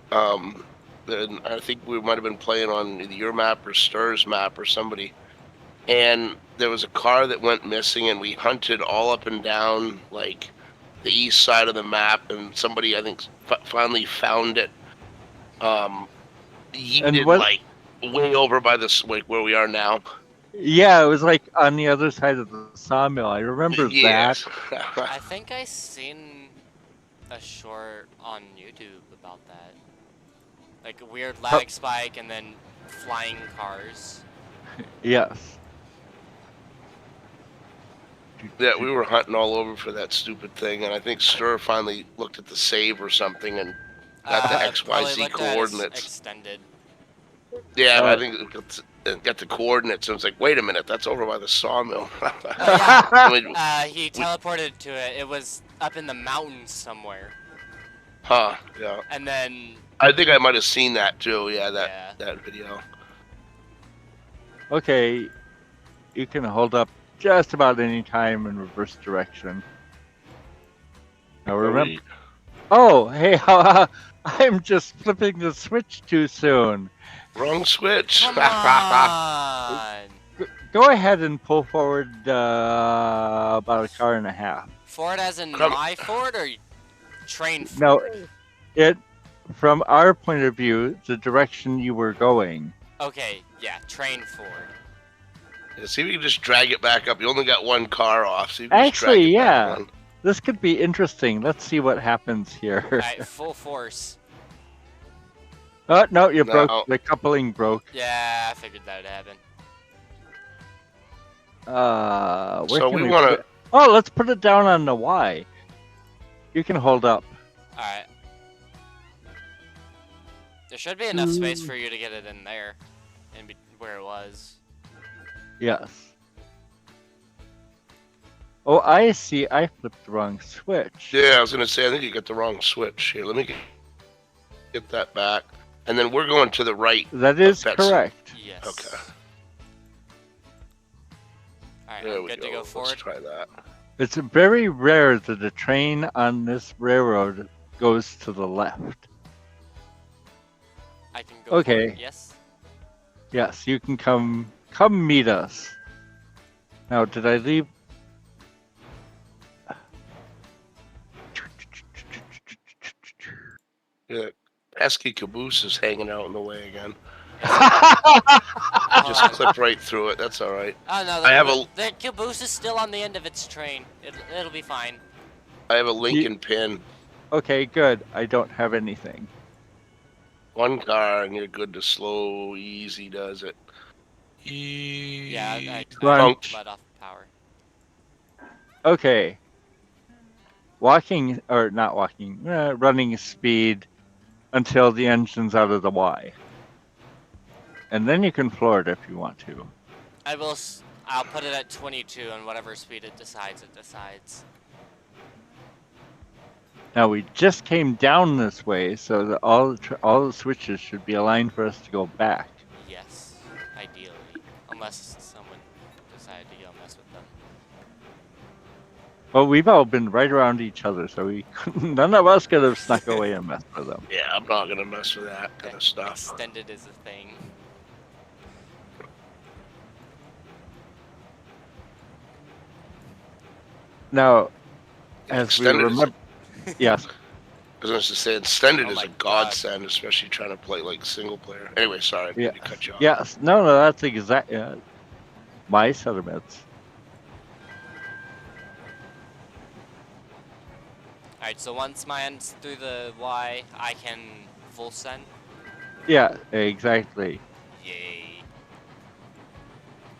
Then I think we might have been playing on either your map or Stir's map or somebody. And there was a car that went missing, and we hunted all up and down, like, the east side of the map, and somebody, I think, finally found it. Yeeted, like, way over by this, like, where we are now. Yeah, it was, like, on the other side of the sawmill. I remember that. I think I seen a short on YouTube about that. Like a weird lag spike and then flying cars. Yes. Yeah, we were hunting all over for that stupid thing, and I think Stir finally looked at the save or something and got the XYZ coordinates. Extended. Yeah, I think it got the coordinates, and it's like, wait a minute, that's over by the sawmill. He teleported to it. It was up in the mountains somewhere. Huh, yeah. And then... I think I might have seen that, too, that video. Okay, you can hold up just about any time in reverse direction. Now remember... Oh, hey, I'm just flipping the switch too soon. Wrong switch. Come on. Go ahead and pull forward about a car and a half. Forward as in my Ford or train forward? No, from our point of view, the direction you were going. Okay, yeah, train forward. Yeah, see if you can just drag it back up. You only got one car off. So you can actually, just drag it back on. This could be interesting. Let's see what happens here. Alright, full force. Oh, no, you broke. The coupling broke. Yeah, I figured that would happen. So we want to... Oh, let's put it down on the Y. You can hold up. Alright. There should be enough space for you to get it in there. Where it was. Yes. Oh, I see. I flipped the wrong switch. Yeah, I was going to say, I think you got the wrong switch. Here, let me get that back. And then we're going to the right. That is correct. Yes. Okay. Alright, there I'm good to go forward. Let's try that. It's very rare that a train on this railroad goes to the left. I can go forward, yes? Yes, you can come meet us. Now, did I leave? Yeah, pesky caboose is hanging out in the way again. Just clip right through it. That's all right. Oh no, the caboose is still on the end of its train. It'll be fine. I have a Lincoln pin. Okay, good. I don't have anything. One car, and you're good to slow, easy does it. Yeah, I let off power. Okay. Walking, or not walking, running speed until the engine's out of the Y. And then you can floor it if you want to. I'll put it at 22, and whatever speed it decides, it decides. Now we just came down this way, so that all the switches should be aligned for us to go back. Yes, ideally. Unless someone decided to go mess with them. Well, we've all been right around each other, so none of us could have snuck away and messed with them. Yeah, I'm not gonna mess with that kind of stuff. Extended is a thing. Now, as Extended we remember, yes. I was going to say, extended Oh is my a godsend, especially trying to play like single player. Anyway, sorry, I didn't mean to cut you off. Yes, no, that's exactly my sentiments. Alright, so once mine's through the Y, I can full send. Yeah, exactly. Yay.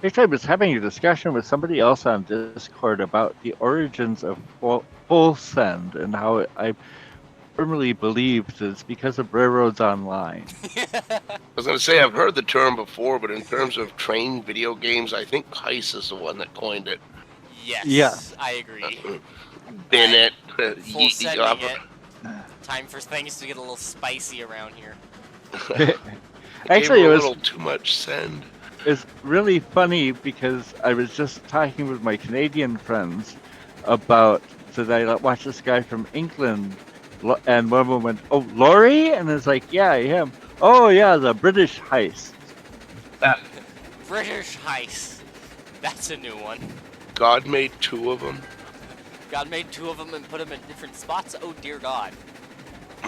Actually, I was having a discussion with somebody else on Discord about the origins of full send and how I firmly believe that it's because of RailRoads Online. I was going to say, I've heard the term before, but in terms of train video games, I think Heist is the one that coined it. Yes, Yeah. I agree. Bennett, Full sending it. Time for things to get a little spicy around here. Actually, it it was was a little too much send. It's really funny because I was just talking with my Canadian friends about that I watched this guy from England, and one of them went, "Oh, Laurie," and it's like, "Yeah, him." Oh, yeah, the British heist. British heist. That's a new one. God made two of them. God made two of them and put them in different spots. Oh dear God.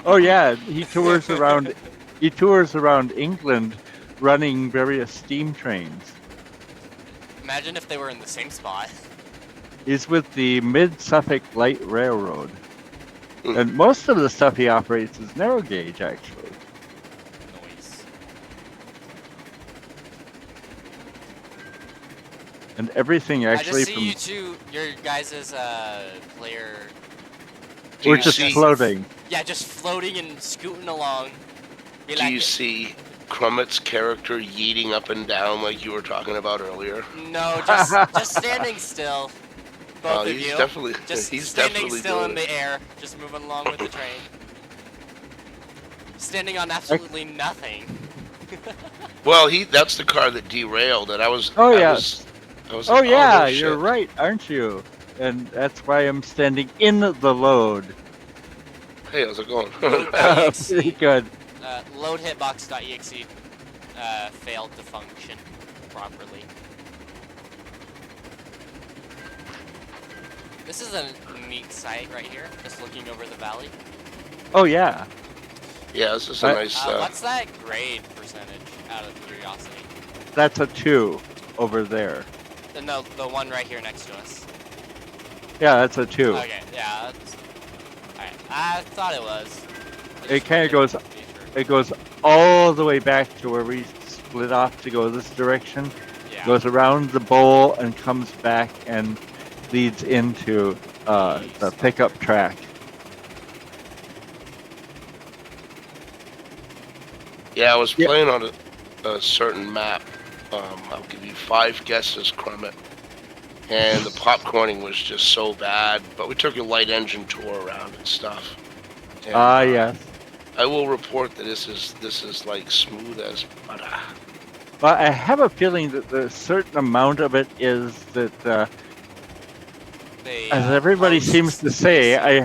Oh yeah, he tours around. He tours around England, running various steam trains. Imagine if they were in the same spot. He's with the Mid-Suffolk Light Railroad. And most of the stuff he operates is narrow gauge, actually. Noise. And everything actually I just see you two, your guys' player. We're just floating. Yeah, just floating and scooting along. Do you see Krumet's character yeeting up and down like you were talking about earlier? No, just standing still. Both of he's you. Definitely, Just he's standing definitely still doing in it. the air, just moving along with the train. Standing on absolutely nothing. Well, that's the car that derailed, and I was. Oh, I yeah. was Oh like, yeah, no you're shit. right, aren't you? And that's why I'm standing in the load. Hey, how's it going? Pretty good. Load hitbox.exe failed to function properly. This is a neat site right here, just looking over the valley. Oh yeah. Yeah, this is a nice. What's that grade percentage, out of curiosity? That's a 2 over there. No, the one right here next to us. Yeah, that's a 2. Okay, yeah, that's... Alright, I thought it was. It kind of goes. It goes all the way back to where we split off to go this direction. Yeah. Goes around the bowl and comes back and leads into the pickup track. Yeah, I was playing on a certain map. I'll give you 5 guesses, Krumet. And the popcorning was just so bad, but we took a light engine tour around and stuff. And, Yes. I will report that this is like smooth as butter. Well, I have a feeling that a certain amount of it is that, as everybody seems to say, I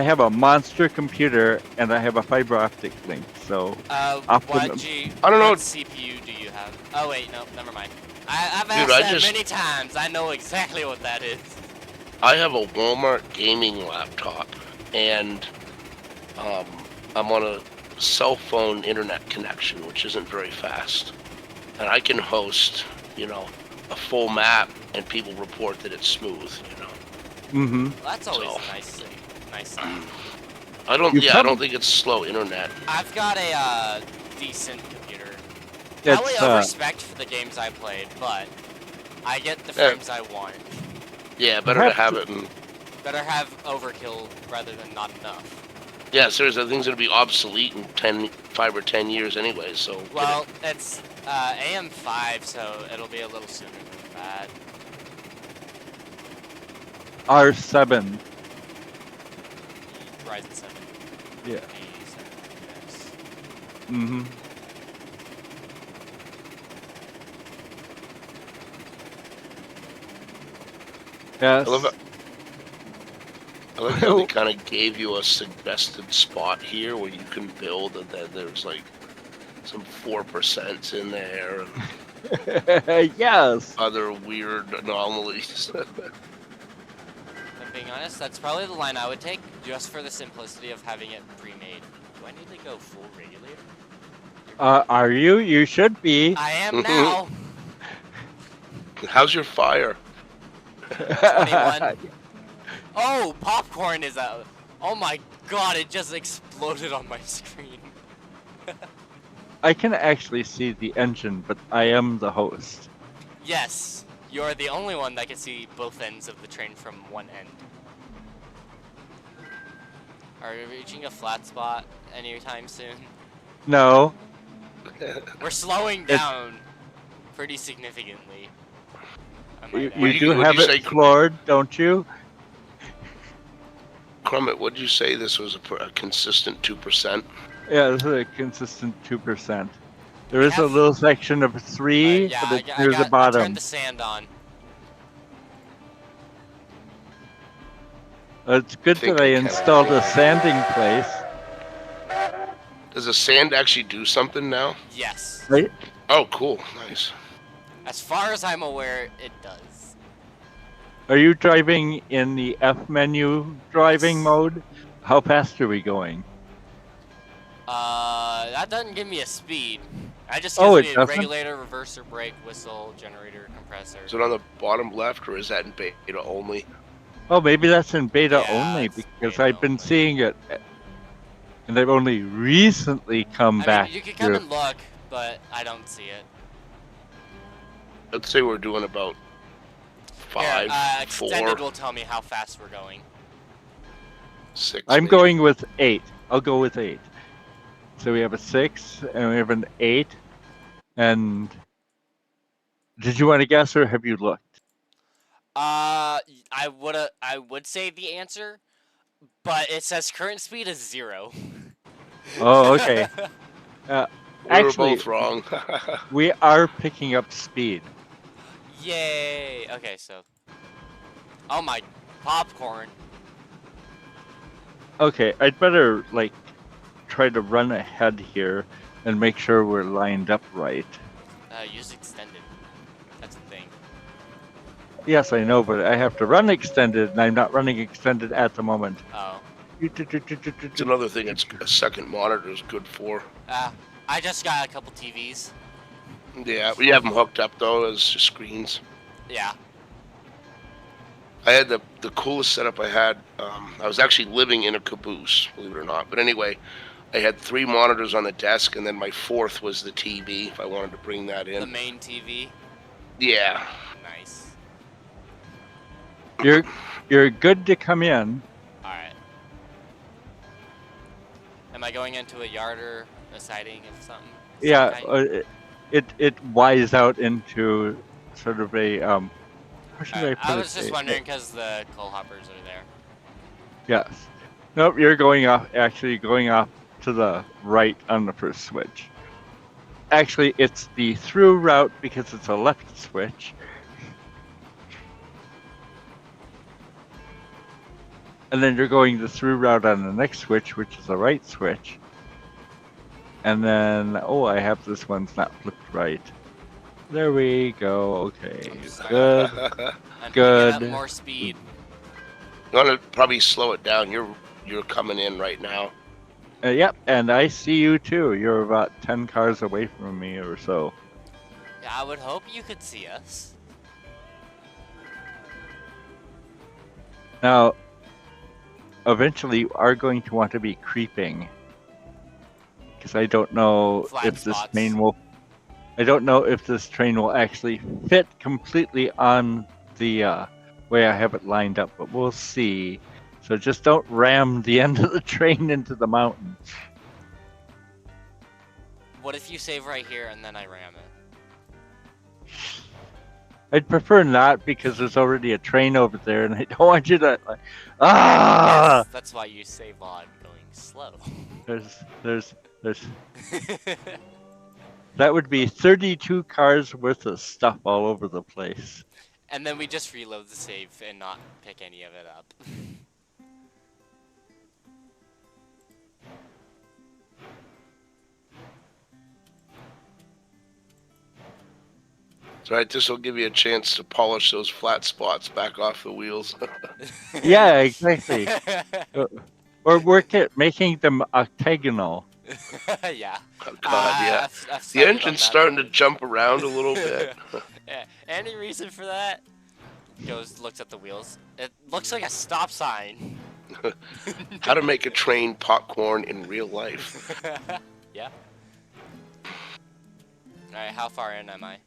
have a monster computer and I have a fiber optic link. So I don't know. What CPU do you have? Oh wait, no, never mind. I've asked that many times. I know exactly what that is. I have a Walmart gaming laptop, and I'm on a cell phone internet connection, which isn't very fast. And I can host, a full map, and people report that it's smooth, Mm-hmm. Well, that's always a nice thing. Nice thing. I don't think it's slow internet. I've got a decent computer. It's, Probably over spec for the games I played, but I get the frames I want. Yeah, better to have it. Better have overkill rather than not enough. Yeah, seriously, the thing's gonna be obsolete in 5 or 10 years anyway. So. Well, it's AM5, so it'll be a little sooner than that. R7. Yeah. The center index. Mm-hmm. Yes. I love it. I like how they kind of gave you a suggested spot here where you can build, and then there's like some 4% in there and Yes. other weird anomalies. If I'm being honest, that's probably the line I would take, just for the simplicity of having it pre-made. Do I need to go full regulator? Are you? You should be. I am now! How's your fire? 21. Oh, popcorn is out. Oh my god, it just exploded on my screen. I can actually see the engine, but I am the host. Yes, you're the only one that can see both ends of the train from one end. Are we reaching a flat spot anytime soon? No. We're slowing down pretty significantly. You do What'd have you say? it floored, don't you? Krumet, would you say this was a consistent 2%? Yeah, this is a consistent 2%. There is a have- little section of 3, yeah, but it's I near the turned bottom. the sand on. It's good think that I I can. installed a sanding place. Does the sand actually do something now? Yes. Right? Oh, cool. Nice. As far as I'm aware, it does. Are you driving in the F menu driving Yes. mode? How fast are we going? That doesn't give me a speed. I just Oh, gives it me a doesn't? regulator, reverser, brake, whistle, generator, compressor. Is it on the bottom left, or is that in beta only? Oh, maybe that's in beta Yeah, only it's because beta I've been only. seeing it, and I've only recently come I back. mean, you could come and look, but I don't see it. Let's say we're doing about 5, Here, 4, extended will tell me how fast we're going. 6. I'm maybe. going with 8. I'll go with 8. So we have a 6 and we have an 8. And did you want to guess or have you looked? I would say the answer, but it says current speed is 0. Oh, okay. We were Actually, both wrong. we are picking up speed. Yay! Okay, so. Oh my, popcorn. Okay, I'd better try to run ahead here and make sure we're lined up right. Use extended. That's the thing. Yes, I know, but I have to run extended, and I'm not running extended at the moment. Oh. It's another thing it's a second monitor is good for. I just got a couple TVs. Yeah, we have them hooked up, though, as screens. Yeah. I had the coolest setup I had. I was actually living in a caboose, believe it or not. But anyway, I had 3 monitors on the desk, and then my 4th was the TV, if I wanted to bring that in. The main TV. Yeah. Nice. You're good to come in. Alright. Am I going into a yard or a siding of something? Yeah, Some kind? it wise out into sort of a how should I put I it? was just wondering because the coal hoppers are there. Yes. Nope, you're going off. Actually, going off to the right on the first switch. Actually, it's the through route because it's a left switch. And then you're going the through route on the next switch, which is a right switch. And then, oh, I have this one's not flipped right. There we go. Okay, good. I'm Good. picking up more speed. You want to probably slow it down. You're coming in right now. Yep, and I see you too. You're about 10 cars away from me or so. Yeah, I would hope you could see us. Now, eventually you are going to want to be creeping. Because I don't know Flat if this spots. train will... I don't know if this train will actually fit completely on the way I have it lined up, but we'll see. So just don't ram the end of the train into the mountain. What if you save right here and then I ram it? I'd prefer not because there's already a train over there and I don't want you to... Ah! Yes, that's why you save on going slow. There's that would be 32 cars worth of stuff all over the place. And then we just reload the save and not pick any of it up. That's right. This will give you a chance to polish those flat spots back off the wheels. Yeah, exactly. Or work at making them octagonal. Yeah. Oh God, yeah. I've The settled on engine's that starting to mode. jump around a little bit. Yeah, any reason for that? Looks at the wheels. It looks like a stop sign. How to make a train popcorn in real life. Yeah. Alright, how far in am I?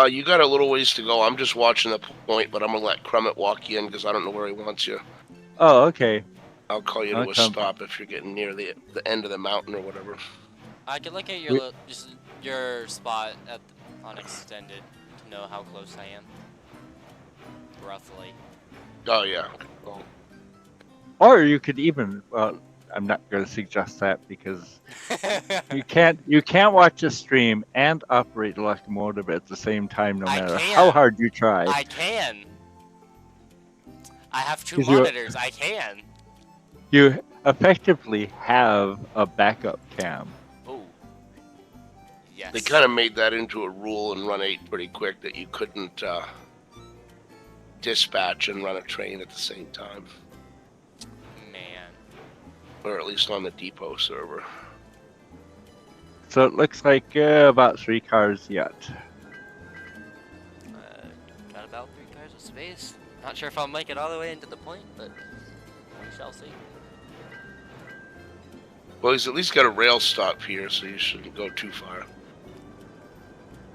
You got a little ways to go. I'm just watching the point, but I'm gonna let Krumet walk you in because I don't know where he wants you. Oh, okay. I'll call you to I'll a come. stop if you're getting near the end of the mountain or whatever. I could look at We- just your spot on extended to know how close I am. Roughly. Oh yeah. Well, Or you could even. Well, I'm not going to suggest that because you can't watch a stream and operate the locomotive at the same time, no I matter can. how hard you try. I can. I have 2 'Cause you- monitors. I can. You effectively have a backup cam. Oh. Yes. they kind of made that into a rule in Run 8 pretty quick that you couldn't dispatch and run a train at the same time, Man. or at least on the depot server. So it looks like about 3 cars yet. Got about 3 cars of space. Not sure if I'll make it all the way into the point, but we shall see. Well, he's at least got a rail stop here, so you shouldn't go too far.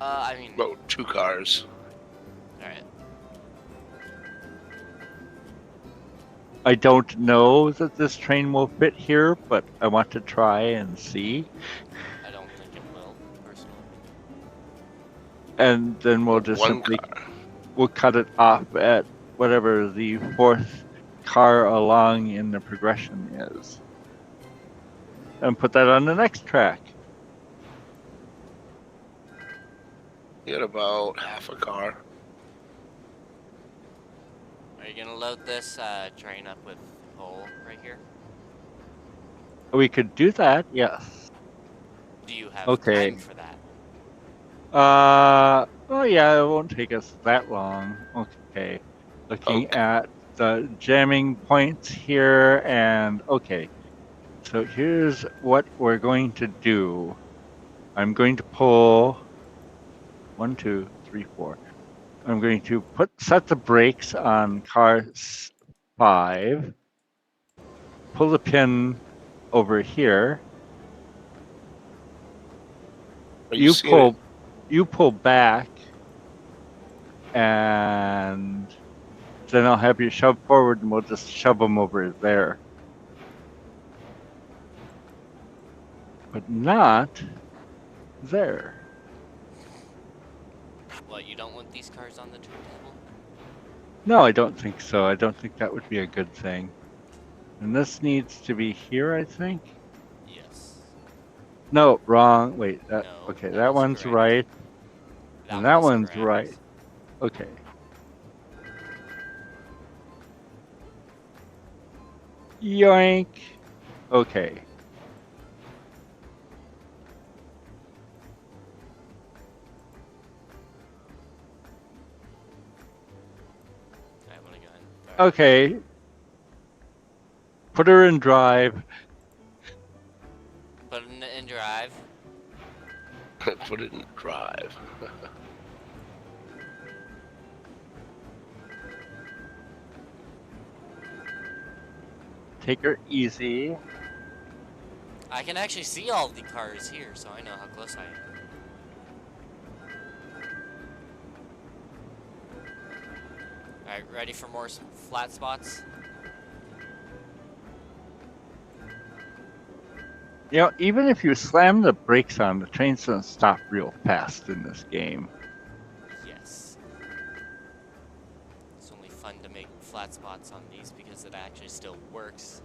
I mean. No, 2 cars. Alright. I don't know that this train will fit here, but I want to try and see. I don't think it will, personally. And then we'll just 1 simply car. we'll cut it off at whatever the 4th car along in the progression is. And put that on the next track. You got about half a car. Are you gonna load this train up with coal right here? We could do that, yes. Do you have Okay. time for that? Oh yeah, it won't take us that long. Okay. Looking Okay. at the jamming points here, and okay. So here's what we're going to do. I'm going to pull 1, 2, 3, 4. I'm going to set the brakes on car 5. Pull the pin over here. Are you seeing it? You pull back, and then I'll have you shove forward, and we'll just shove them over there. But not there. What, you don't want these cars on the turntable? No, I don't think so. I don't think that would be a good thing. And this needs to be here, I think. Yes. No, wrong. Wait, No, okay, that that is one's correct. right. And that is one's correct. right. Okay. Yoink. Okay. I wanna go ahead. Okay. Put her in drive. Put it in drive. Put it in drive. Take her easy. I can actually see all the cars here, so I know how close I am. Alright, ready for more flat spots? You know, even if you slam the brakes on, the train's gonna stop real fast in this game. Yes. It's only fun to make flat spots on these because it actually still works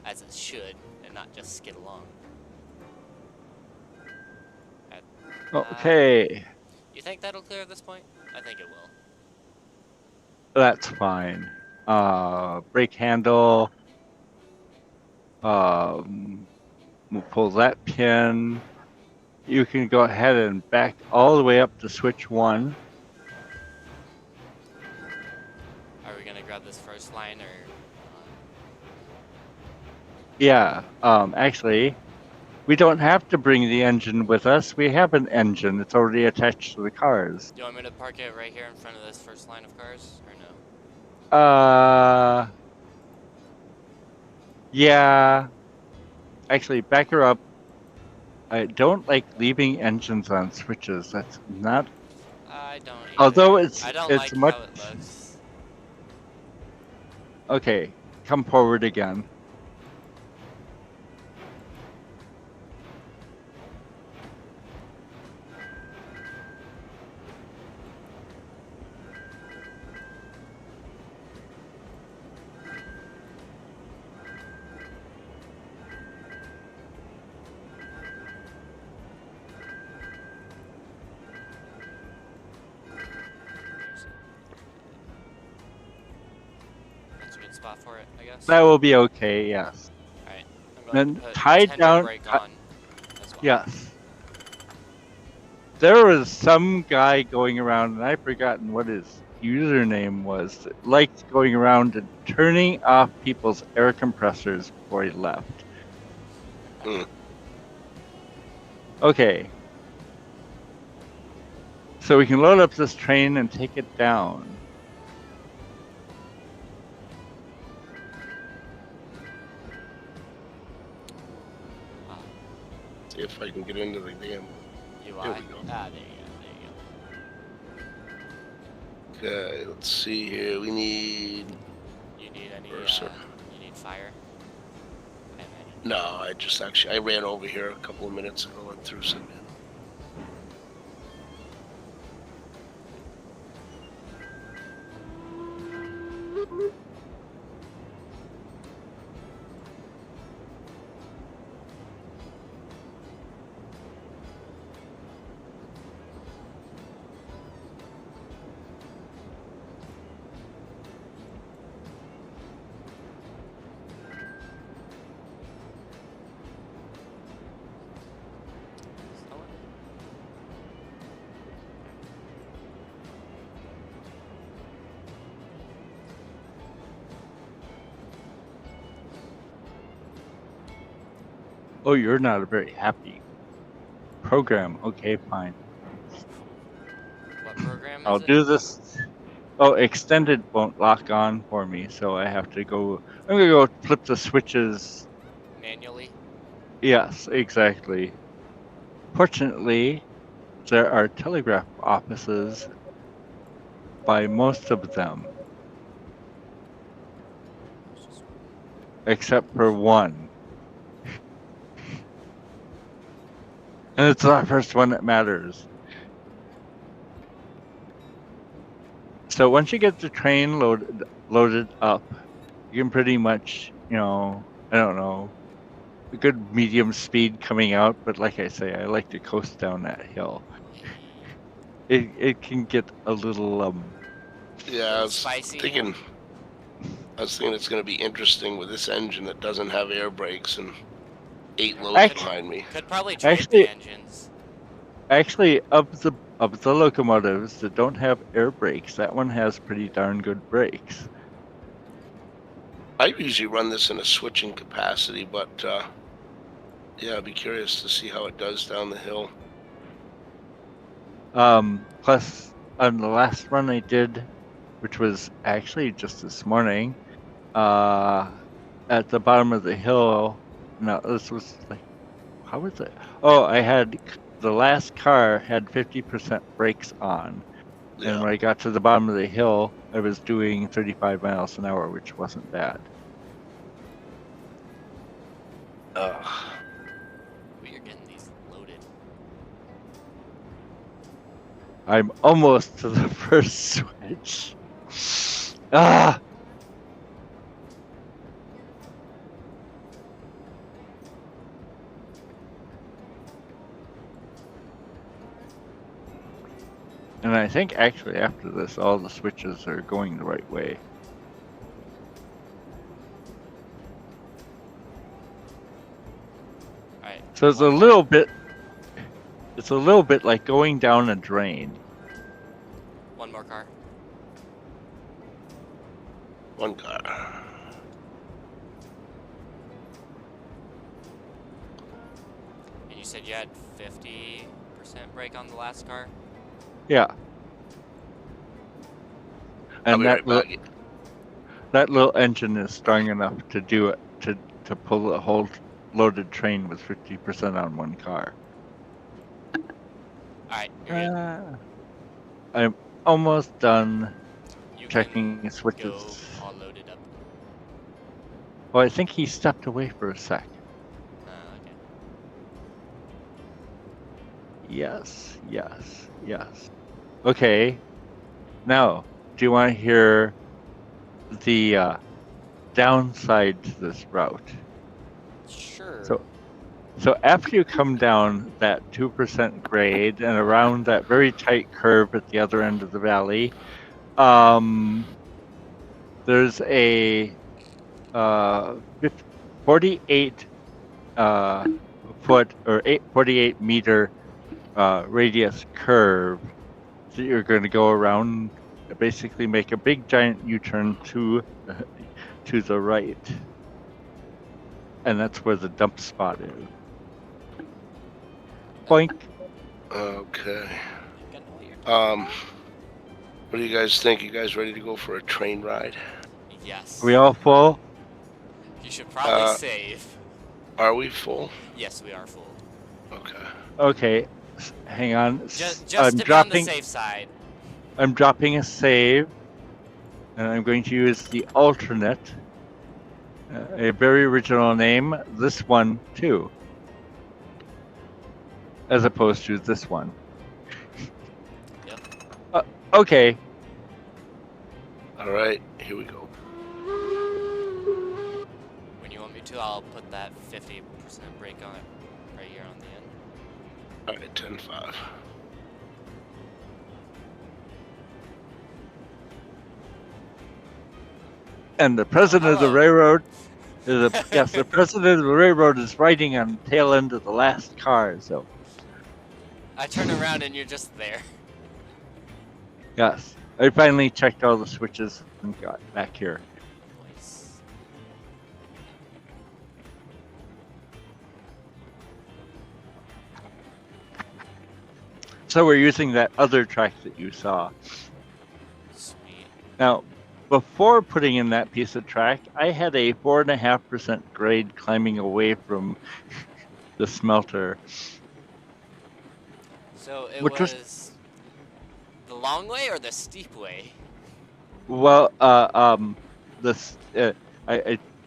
as it should, and not just skid along. Okay, You think that'll clear at this point? I think it will. that's fine. Brake handle. We'll pull that pin. You can go ahead and back all the way up to switch 1. Are we gonna grab this first line or? Yeah, actually, we don't have to bring the engine with us. We have an engine. It's already attached to the cars. Do you want me to park it right here in front of this first line of cars, or no? Yeah. Actually, back her up. I don't like leaving engines on switches. That's not. I don't either. Although I don't it's like much. how it looks. Okay, come forward again. That's a good spot for it, I guess. That will be okay. Yes. Alright. I'm going Then to put tied tender down. brake on as well. Yes. There was some guy going around, and I've forgotten what his username was, that liked going around and turning off people's air compressors before he left. Okay. So we can load up this train and take it down. See if I can get into the damn. UI. There we go. Ah, there you go. Okay, let's see here. We need. You need any? Cursor. You need fire? I imagine. No, I ran over here a couple of minutes ago and threw some in. Oh, you're not a very happy program. Okay, fine. What program is I'll it? do this. Oh, extended won't lock on for me, so I have to go. I'm gonna go flip the switches. Manually? Yes, exactly. Fortunately, there are telegraph offices by most of them, except for one. And it's the first one that matters. So once you get the train loaded up, you can pretty much, I don't know, a good medium speed coming out. But like I say, I like to coast down that hill. It can get a little Yeah, I was spicy. thinking it's going to be interesting with this engine that doesn't have air brakes and 8 loads behind me. Could probably trade the engines. Actually, of the locomotives that don't have air brakes, that one has pretty darn good brakes. I usually run this in a switching capacity, but yeah, I'd be curious to see how it does down the hill. Plus, on the last run I did, which was actually just this morning, at the bottom of the hill. No, this was like, how was it? Oh, I had the last car had 50% brakes on, and when I got to the bottom of the hill, I was doing 35 miles an hour, which wasn't bad. But you're getting these loaded. I'm almost to the first switch. Ah! I think actually after this, all the switches are going the right way. Alright. So it's a little bit. It's a little bit like going down a drain. One more car. One car. And you said you had 50% brake on the last car? Yeah. I'll And be right back. that little engine is strong enough to do it to pull a whole loaded train with 50% on one car. Alright, you're good. I'm almost done You checking can switches. go all loaded up. Well, I think he stepped away for a sec. Okay. Yes, yes, yes. Okay. Now, do you want to hear the downside to this route? Sure. So after you come down that 2% grade and around that very tight curve at the other end of the valley, there's a 48 foot or 48 meter radius curve that you're going to go around, basically make a big giant U-turn to the right, and that's where the dump spot is. Boink. Okay. I know what you're talking What do you guys think? You guys ready to go for a train ride? about. Yes. Are we all full? You should probably save. Are we full? Yes, we are full. Okay. Okay, hang on. Just I'm to be on the dropping. safe side. I'm dropping a save, and I'm going to use the alternate. A very original name. This one too, as opposed to this one. Yep. Okay. All right. Here we go. When you want me to, I'll put that 50% brake on it right here on the end. All right. 10-5. And the president of the hello. railroad is yes, the president of the railroad is riding on the tail end of the last car. So I turn around and you're just there. yes, I finally checked all the switches and got back here. Nice. So we're using that other track that you saw. Sweet. Now, before putting in that piece of track, I had a 4.5% grade climbing away from the smelter. So it Which was the long way or the steep way? Well, I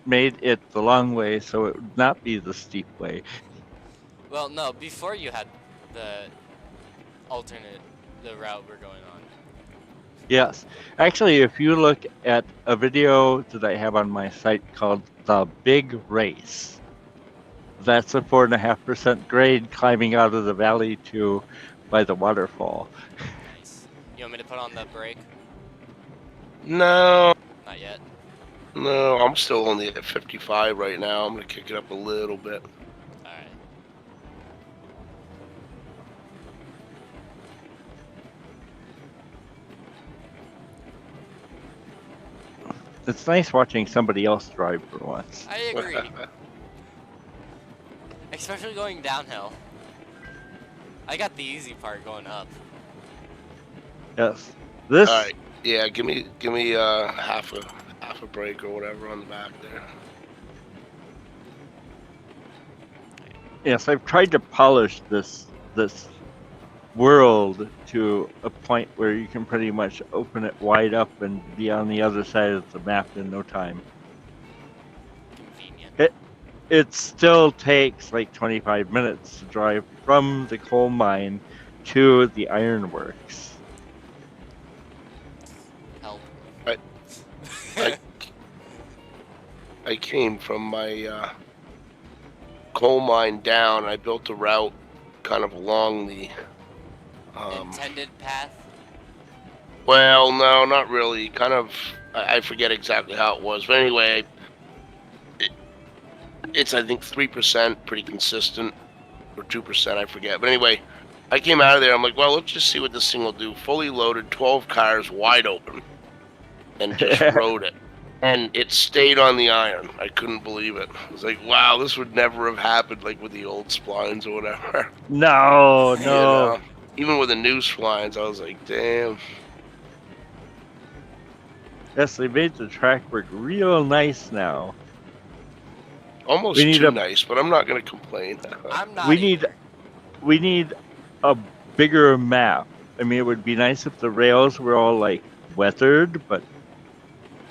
made it the long way, so it would not be the steep way. Well, no, before you had the alternate, the route we're going on. Yes. Actually, if you look at a video that I have on my site called The Big Race, that's a 4.5% grade climbing out of the valley to by the waterfall. Nice. You want me to put on the brake? No. Not yet. No. I'm still only at 55 right now. I'm gonna kick it up a little bit. Alright. It's nice watching somebody else drive for once. I agree. Especially going downhill. I got the easy part going up. Yes. This. All right. Yeah. Give me half a break or whatever on the back there. Yes, I've tried to polish this world to a point where you can pretty much open it wide up and be on the other side of the map in no time. Convenient. It still takes like 25 minutes to drive from the coal mine to the ironworks. Help. I came from my coal mine down. I built a route kind of along the Intended path? Well, no, not really. Kind of, I forget exactly how it was, but anyway, it's I think 3%, pretty consistent, or 2%, I forget. But anyway, I came out of there. I'm like, well, let's just see what this thing will do. Fully loaded, 12 cars, wide open, and just rode it. And it stayed on the iron. I couldn't believe it. I was like, wow, this would never have happened like with the old splines or whatever. No, You no. know? Even with the new splines, I was like, damn. Yes, they made the track work real nice now. Almost We need too a- nice, but I'm not going to complain. I'm not. We need a bigger map. I mean, it would be nice if the rails were all like weathered, but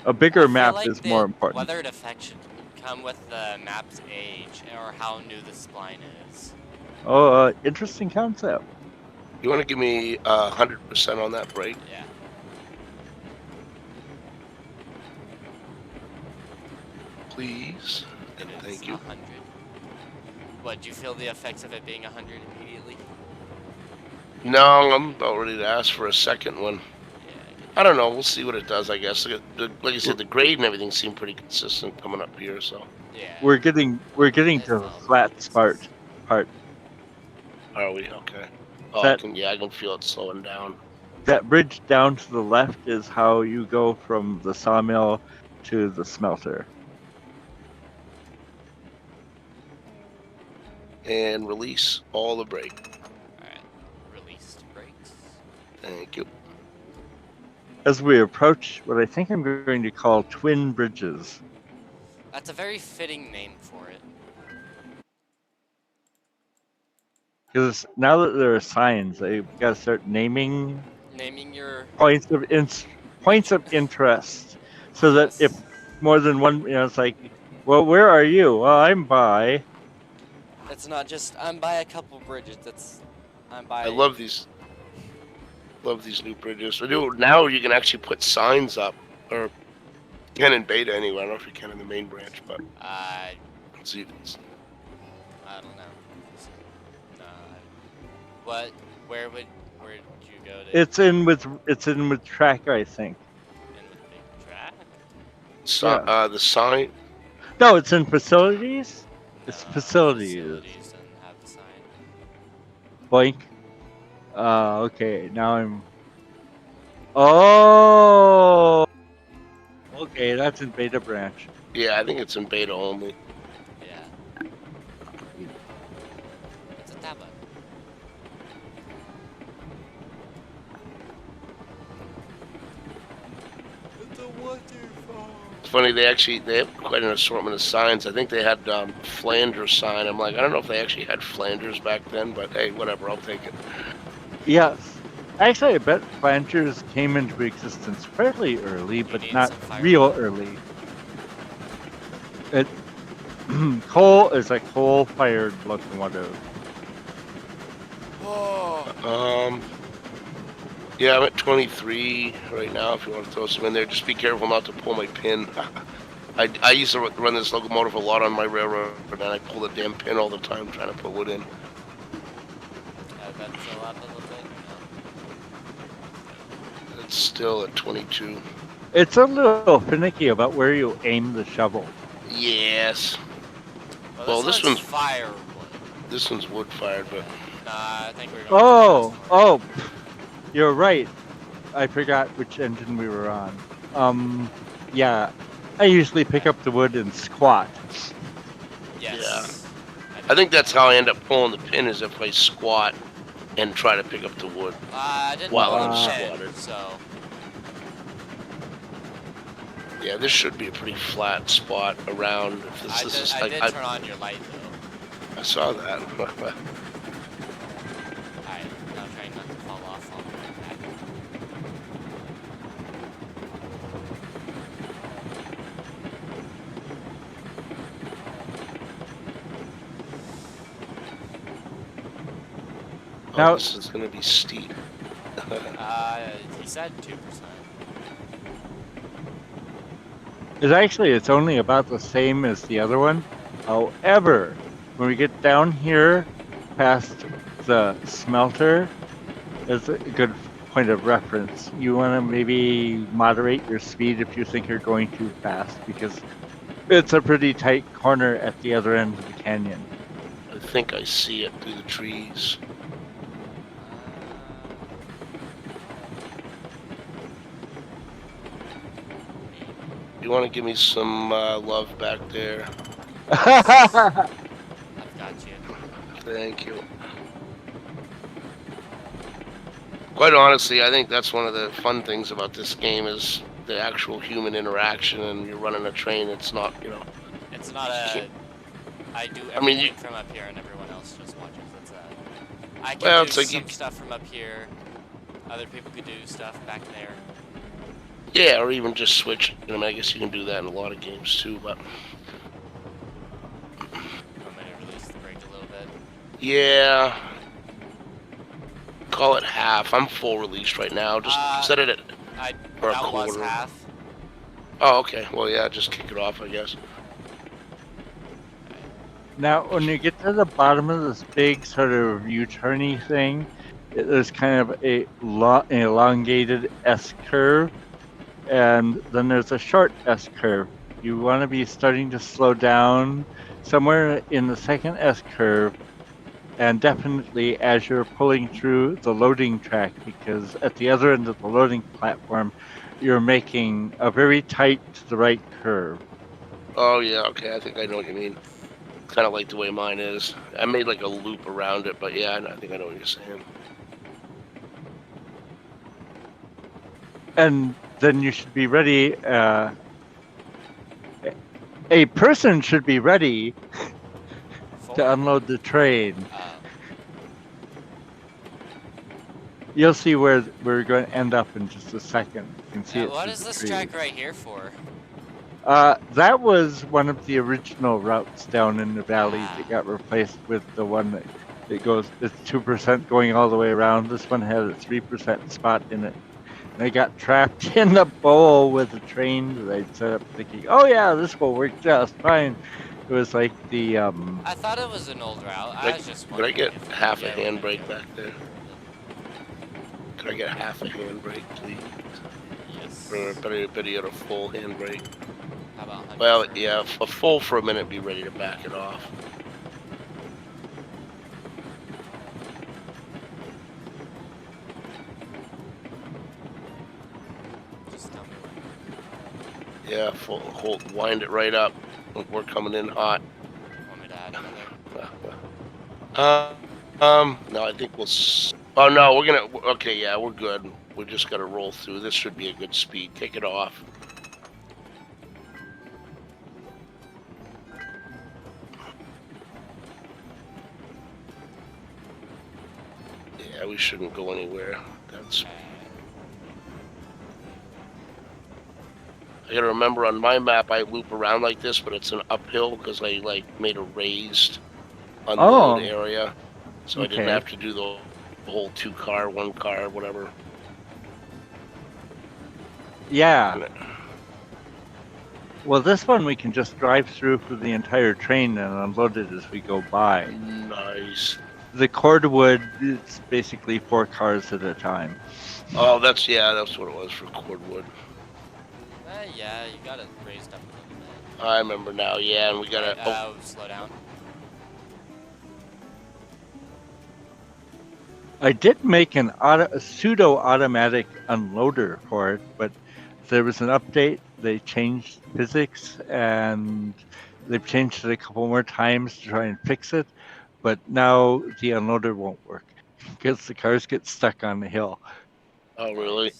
a bigger map like is more important. Weathered effect should come with the map's age or how new the spline is. Oh, interesting concept. You want to give me 100% on that brake? Yeah. Please. And It is thank you. 100. What, do you feel the effects of it being 100 immediately? No, I'm about ready to ask for a second one. Yeah. I don't know. We'll see what it does, I guess. Like I said, the grade and everything seemed pretty consistent coming up here, so. Yeah. We're getting to the flat part. Are we? Okay. Oh, That- I can feel it slowing down. That bridge down to the left is how you go from the sawmill to the smelter. And release all the brake. Alright. Released brakes. Thank you. As we approach what I think I'm going to call twin bridges. That's a very fitting name for it. Because now that there are signs, I gotta start naming Naming your... points of interest, so that if more than one, it's like, well, where are you? Well, I'm by. It's not just, I'm by a couple bridges, I'm by... I love these new bridges. Now you can actually put signs up, or you can in beta anyway. I don't know if you can in the main branch, but let's see. I don't know. Where would you go to? It's in with track, I think. In with big track? The sign. No, it's in facilities. It's facilities. Facilities and have the sign. Blank. Okay, now I'm. Oh. Okay, that's in beta branch. Yeah, I think it's in beta only. Yeah. It's a tablet. It's a waterfall. It's funny, they have quite an assortment of signs. I think they had Flanders sign. I'm like, I don't know if they actually had Flanders back then, but hey, whatever, I'll take it. Yes. Actually, I bet Flanders came into existence fairly early, but need not some fire. real early. It coal is a coal-fired locomotive. Oh. Yeah, I'm at 23 right now. If you want to throw some in there, just be careful not to pull my pin. I used to run this locomotive a lot on my railroad, and I pull the damn pin all the time trying to put wood in. That's a lot, a little bit. It's still at 22. It's a little finicky about where you aim the shovel. Yes. Well, Well, this one's firewood. This one's wood fired, but Nah, I think we're going to the last one. You're right. I forgot which engine we were on. Yeah. I usually pick up the wood and squat. Yes. I think that's how I end up pulling the pin, is if I squat and try to pick up the wood. I didn't While pull I'm the pin, squatted. so Yeah, this should be a pretty flat spot around. If this is I like, did turn on your light though. I saw that. Alright, now trying not to fall off on my back. Now- This is going to be steep. He said 2%. It's only about the same as the other one. However, when we get down here past the smelter, there's a good point of reference. You want to maybe moderate your speed if you think you're going too fast, because it's a pretty tight corner at the other end of the canyon. I think I see it through the trees. You want to give me some love back there? I've got you. Thank you. Quite honestly, I think that's one of the fun things about this game is the actual human interaction, and you're running a train. It's not, you know. It's not a. I do I mean, everything from up here, and everyone else just watches. It's a. I can Well, do it's like some stuff from up here. Other people could do stuff back there. Yeah, or even just switch. I mean, I guess you can do that in a lot of games too, but I'm gonna release the brake a little bit. yeah. Call it half. I'm full released right now. Just set it at or a that was quarter. half. Oh, okay. Well, yeah, just kick it off, I guess. Now, when you get to the bottom of this big sort of U-turny thing, there's kind of a elongated S curve, and then there's a short S curve. You want to be starting to slow down somewhere in the second S curve, and definitely as you're pulling through the loading track, because at the other end of the loading platform, you're making a very tight to the right curve. Oh, yeah, okay. I think I know what you mean. Kind of like the way mine is. I made like a loop around it, but yeah, I think I know what you're saying. And then you should be ready. A person should be ready to unload the train. You'll see where we're going to end up in just a second. You can see it. What is this track right here for? That was one of the original routes down in the valley that got replaced with the one that goes, it's 2% going all the way around. This one had a 3% spot in it. And I got trapped in the bowl with the train that I'd set up thinking, oh yeah, this will work just fine. It was like the, I thought it was an old route. I was just Could I get half a yeah, handbrake back there? Could I get half a handbrake, please? Yes. Or better yet, a full handbrake. How about 100%? Well, yeah, a full for a minute, be ready to back it off. Just tell me when. Yeah, hold, wind it right up. We're coming in hot. Want me to add another? No, I think we'll. Oh no, we're gonna. Okay, yeah, we're good. We just gotta roll through. This should be a good speed. Take it off. Yeah, we shouldn't go anywhere. That's. I gotta remember on my map I loop around like this, but it's an uphill because I like made a raised unload area, so I didn't have to do the whole 2-car, 1-car, whatever. Yeah. Well, this one we can just drive through for the entire train and unload it as we go by. Nice. The cordwood is basically 4 cars at a time. Oh, that's what it was for cordwood. Yeah, you got it raised up a little bit. I remember now. Yeah, and we gotta. Slow down. I did make a pseudo-automatic unloader for it, but there was an update. They changed physics, and they've changed it a couple more times to try and fix it. But now the unloader won't work because the cars get stuck on the hill. Oh, really?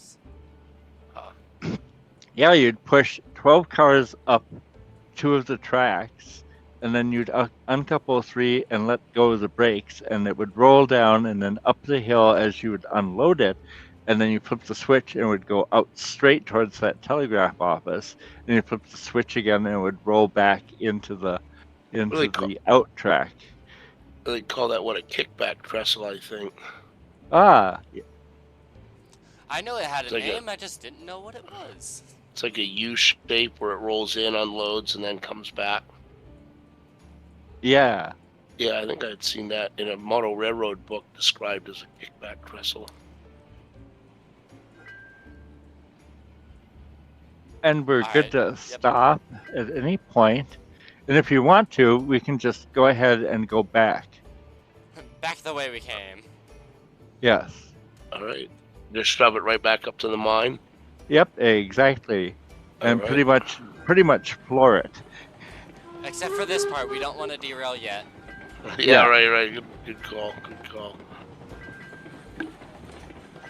Yeah, you'd push 12 cars up 2 of the tracks, and then you'd uncouple 3 and let go of the brakes, and it would roll down and then up the hill as you would unload it, and then you flip the switch and it would go out straight towards that telegraph office, and you flip the switch again and it would roll back into the out track. They call that, what, a kickback trestle, I think. Ah. Yeah. I know it had a name, I just didn't know what it was. It's like a U shape where it rolls in, unloads, and then comes back. Yeah. Yeah, I think I had seen that in a model railroad book described as a kickback trestle. And we're All good right. to Yep. stop at any point. And if you want to, we can just go ahead and go back. Back the way we came. Yes. All right. Just shove it right back up to the mine. Yep, exactly. And All pretty much floor it. Except for this part, we don't want to derail yet. Yeah, right. Good call. Good call.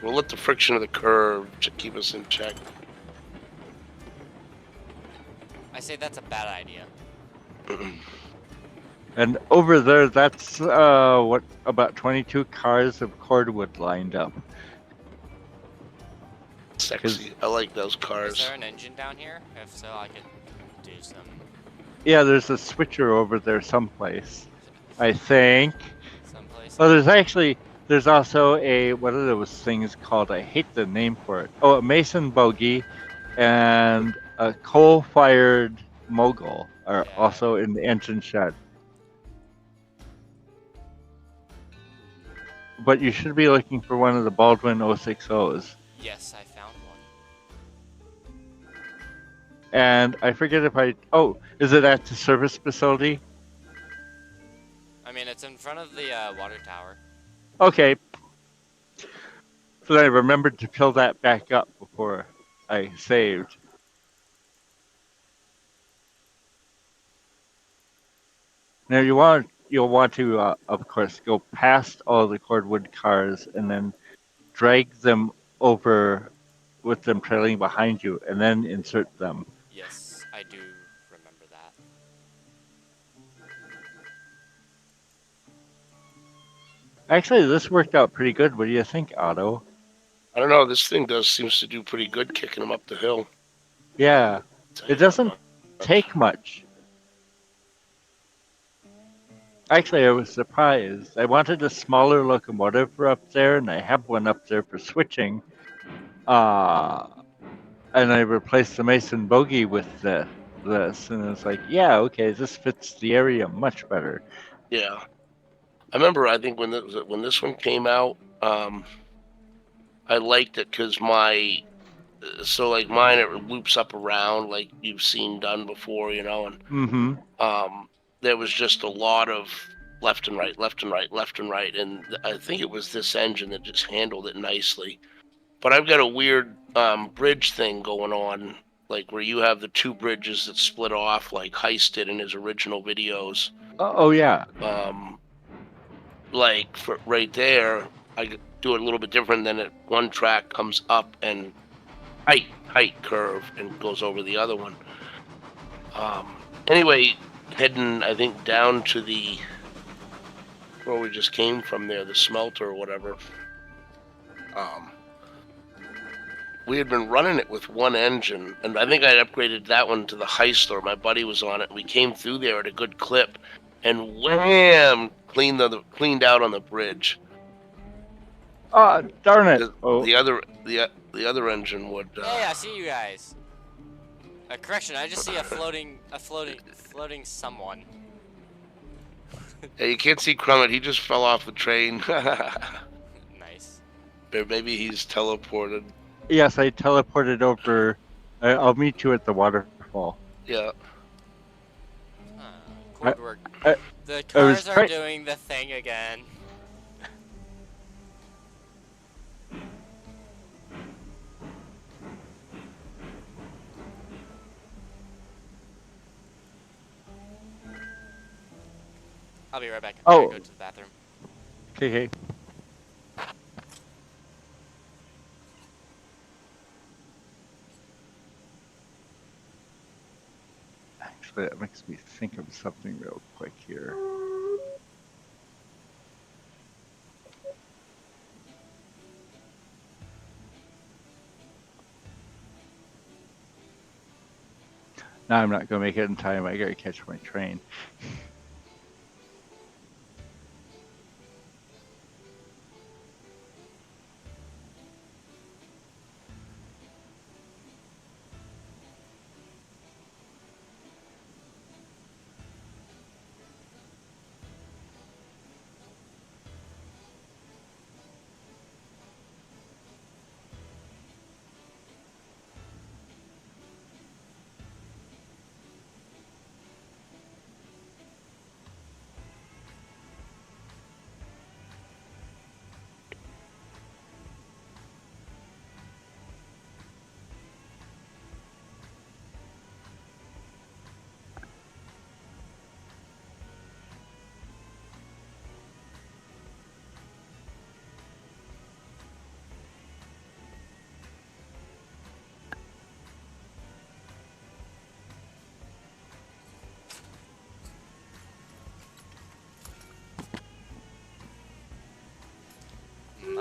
We'll let the friction of the curve to keep us in check. I say that's a bad idea. And over there, that's what, about 22 cars of cordwood lined up. Sexy. I like those Is cars. there an engine down here? If so, I could do some. Yeah, there's a switcher over there someplace, I think. Someplace. Oh, there's also a, what are those things called? I hate the name for it. Oh, a Mason bogie and a coal-fired mogul are Yeah. also in the engine shed. But you should be looking for one of the Baldwin 060s. Yes, I found one. And I forget if is it at the service facility? I mean, it's in front of the water tower. Okay. So then I remembered to fill that back up before I saved. Now you'll want to, of course, go past all the cordwood cars and then drag them over with them trailing behind you, and then insert them. Yes, I do remember that. Actually, this worked out pretty good. What do you think, Otto? I don't know. This thing seems to do pretty good kicking them up the hill. Yeah, it doesn't take much. Actually, I was surprised. I wanted a smaller locomotive for up there, and I have one up there for switching. And I replaced the Mason bogie with this, and it's like, yeah, okay, this fits the area much better. Yeah. I remember. I think when this one came out, I liked it because like mine, it loops up around like you've seen done before, and Mm-hmm. there was just a lot of left and right, left and right, left and right, and I think it was this engine that just handled it nicely. But I've got a weird bridge thing going on, like where you have the two bridges that split off, like Heist did in his original videos. Oh yeah. Like for right there, I do it a little bit different than it. One track comes up and height curve and goes over the other one. Anyway, heading I think down to the where we just came from there, the smelter or whatever. We had been running it with one engine, and I think I'd upgraded that one to the Heistler. My buddy was on it. We came through there at a good clip, and wham! Cleaned out on the bridge. Oh, darn it! The other engine would. Hey, I see you guys. Correction, I just see a floating someone. Yeah, you can't see Krumet. He just fell off the train. Nice. Or maybe he's teleported. Yes, I teleported over. I'll meet you at the waterfall. Yeah. Cool work. The cars are doing the thing again. I'll be right back. I gotta go to the bathroom. Okay. Actually, that makes me think of something real quick here. No, I'm not going to make it in time. I got to catch my train.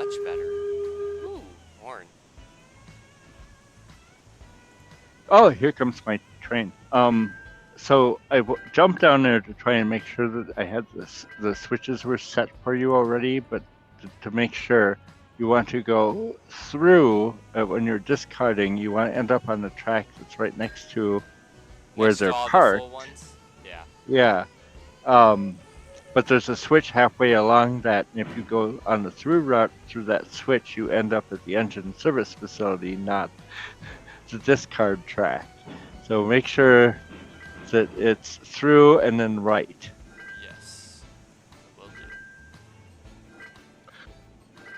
much better. Ooh, horn. Oh, here comes my train. So I jumped down there to try and make sure that I had the switches were set for you already, but to make sure, you want to go through when you're discarding. You want to end up on the track that's right next to where Next to they're all the parked. full ones? Yeah. Yeah. But there's a switch halfway along that, and if you go on the through route through that switch, you end up at the engine service facility, not the discard track. So make sure that it's through and then right. Yes. Will do.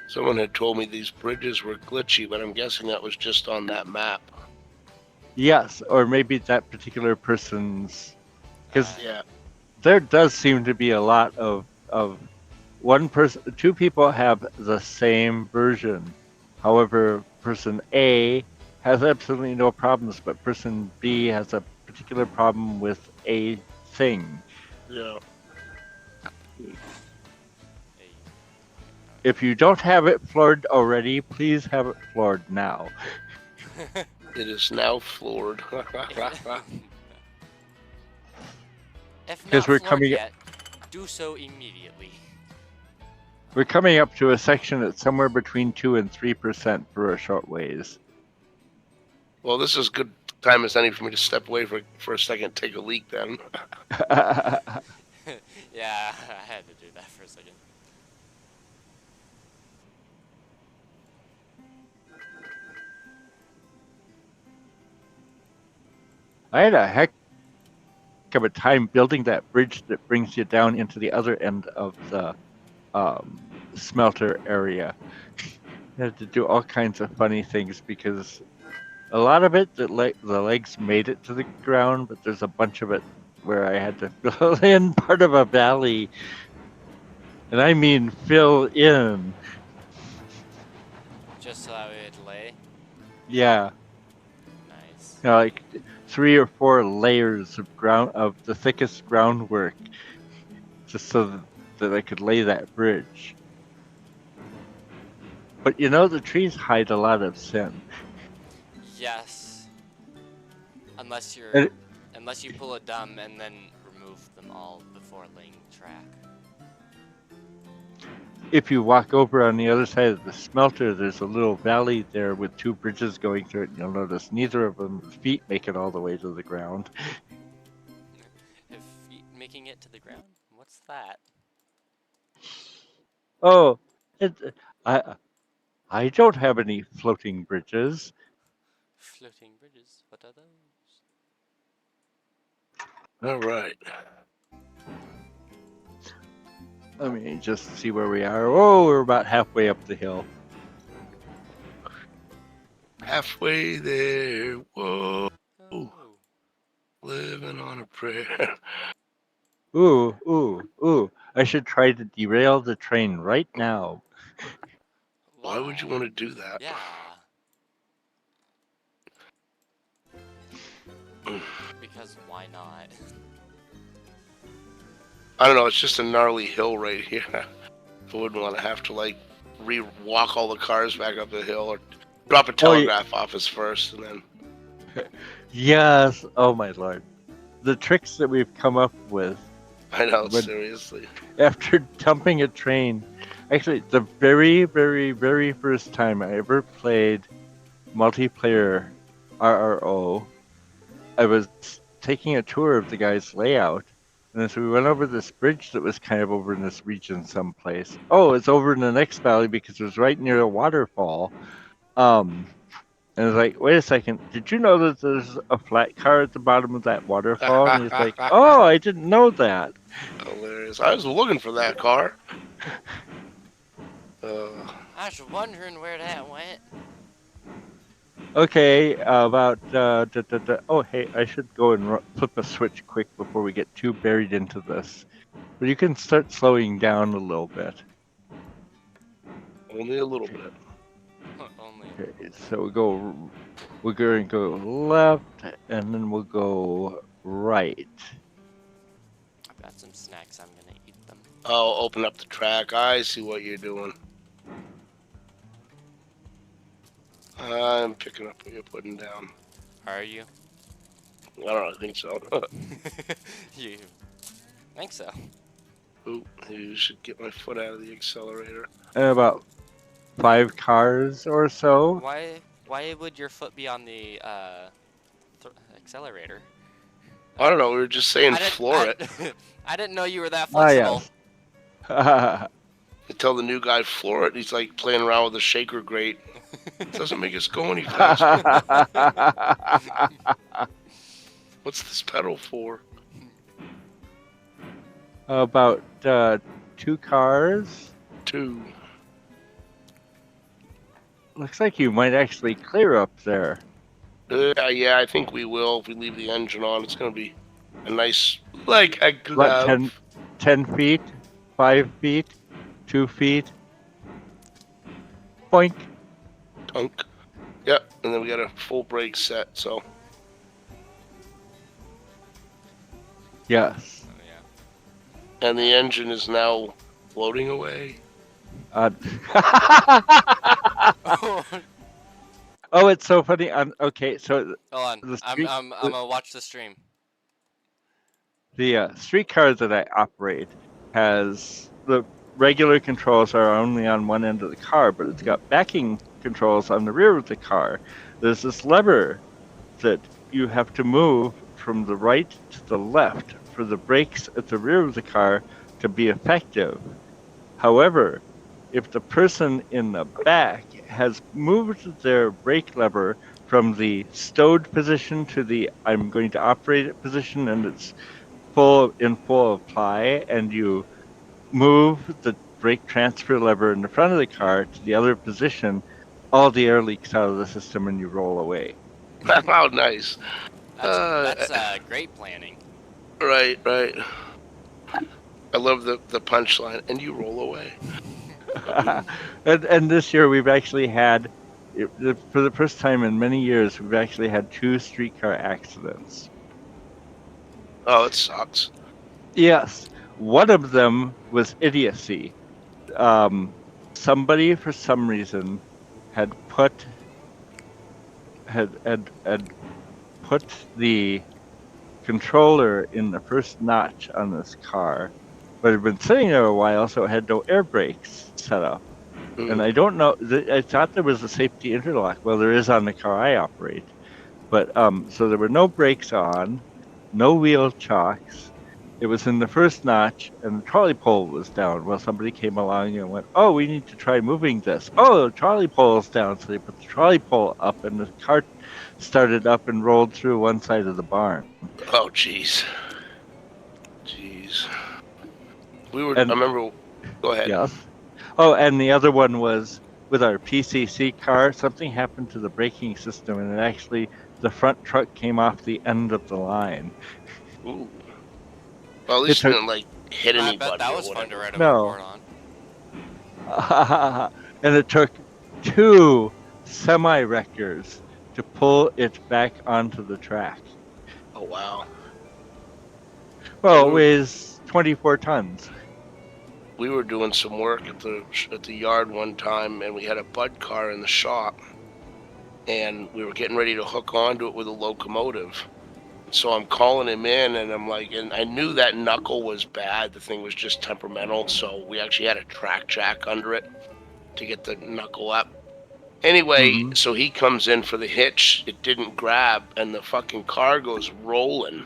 Someone had told me these bridges were glitchy, but I'm guessing that was just on that map. Yes, or maybe that particular person's, because Yeah. there does seem to be a lot of one person, two people have the same version. However, person A has absolutely no problems, but person B has a particular problem with a thing. Yeah. Hey. If you don't have it floored already, please have it floored now. It is now floored. If Because not we're floored coming- yet, do so immediately. We're coming up to a section that's somewhere between 2 and 3% for a short ways. Well, this is good time as any for me to step away for a second, take a leak then. Yeah, I had to do that for a second. I had a heck of a time building that bridge that brings you down into the other end of the smelter area. I had to do all kinds of funny things because a lot of it, the legs made it to the ground, but there's a bunch of it where I had to fill in part of a valley. And I mean fill in. Just so that we would lay. Yeah. Nice. You know, like 3 or 4 layers of the thickest groundwork, just so that I could lay that bridge. But you know, the trees hide a lot of sin. Yes. Unless you pull a dumb and then remove them all before laying track. If you walk over on the other side of the smelter, there's a little valley there with 2 bridges going through it. And you'll notice neither of them's feet make it all the way to the ground. If making it to the ground? What's that? Oh, I don't have any floating bridges. Floating bridges. What are those? All right. Let me just see where we are. Oh, we're about halfway up the hill. Halfway there. Whoa. Oh. Living on a prayer. Ooh. I should try to derail the train right now. Why would you want to do that? Yeah. Because why not? I don't know. It's just a gnarly hill right here. I wouldn't want to have to like walk all the cars back up the hill or drop a telegraph office first and then. Yes. Oh my lord. The tricks that we've come up with. I know, seriously. After dumping a train. Actually, the very, very, very first time I ever played multiplayer RRO, I was taking a tour of the guy's layout. And so we went over this bridge that was kind of over in this region someplace. Oh, it's over in the next valley because it was right near a waterfall. And I was like, wait a second, did you know that there's a flat car at the bottom of that waterfall? And he's like, oh, I didn't know that. Hilarious. I was looking for that car. I was wondering where that went. Okay, oh, hey, I should go and flip a switch quick before we get too buried into this. But you can start slowing down a little bit. Only a little bit. Only. Okay, so we're going to go left, and then we'll go right. I've got some snacks. I'm gonna eat them. Oh, open up the track. I see what you're doing. I'm picking up what you're putting down. Are you? I don't know, I think so. You think so? Ooh, you should get my foot out of the accelerator. About 5 cars or so. Why would your foot be on the accelerator? I don't know, we were just saying floor it. I didn't know you were that Ah, flexible. yes. I tell the new guy floor it, he's like playing around with a shaker grate. It doesn't make us go any faster. What's this pedal for? About 2 cars. 2. Looks like you might actually clear up there. Yeah, I think we will if we leave the engine on. It's gonna be a nice, like a What, glove. 10 feet? 5 feet? 2 feet? Boink. Tunk. Yep, and then we got a full brake set, so. Yes. Oh, yeah. And the engine is now floating away. Oh, it's so funny. Okay, so Hold on. I'm gonna watch the stream. the streetcar that I operate has the regular controls are only on one end of the car, but it's got backing controls on the rear of the car. There's this lever that you have to move from the right to the left for the brakes at the rear of the car to be effective. However, if the person in the back has moved their brake lever from the stowed position to the I'm going to operate it position, and it's full apply, and you move the brake transfer lever in the front of the car to the other position, all the air leaks out of the system and you roll away. How nice. That's great planning. Right. I love the punchline, and you roll away. and this year we've actually had, for the first time in many years, we've actually had 2 streetcar accidents. Oh, it sucks. Yes, one of them was idiocy. Somebody, for some reason, had put the controller in the first notch on this car, but it had been sitting there a while, so it had no air brakes set up. And I don't know. I thought there was a safety interlock. Well, there is on the car I operate, but so there were no brakes on, no wheel chocks. It was in the first notch, and the trolley pole was down. Well, somebody came along and went, "Oh, we need to try moving this." Oh, the trolley pole's down, so they put the trolley pole up, and the cart started up and rolled through one side of the barn. Oh, jeez. I remember. Go ahead. Yes. Oh, and the other one was with our PCC car. Something happened to the braking system, and it actually, the front truck came off the end of the line. Ooh. Well, at least it didn't hit anybody. I bet that was fun to write a No. report on. And it took 2 semi-wreckers to pull it back onto the track. Oh, wow. Well, it weighs 24 tons. We were doing some work at the yard one time, and we had a Bud car in the shop, and we were getting ready to hook onto it with a locomotive. So I'm calling him in, and I'm like, and I knew that knuckle was bad. The thing was just temperamental, so we actually had a track jack under it to get the knuckle up. Anyway, so he comes in for the hitch. It didn't grab, and the fucking car goes rolling.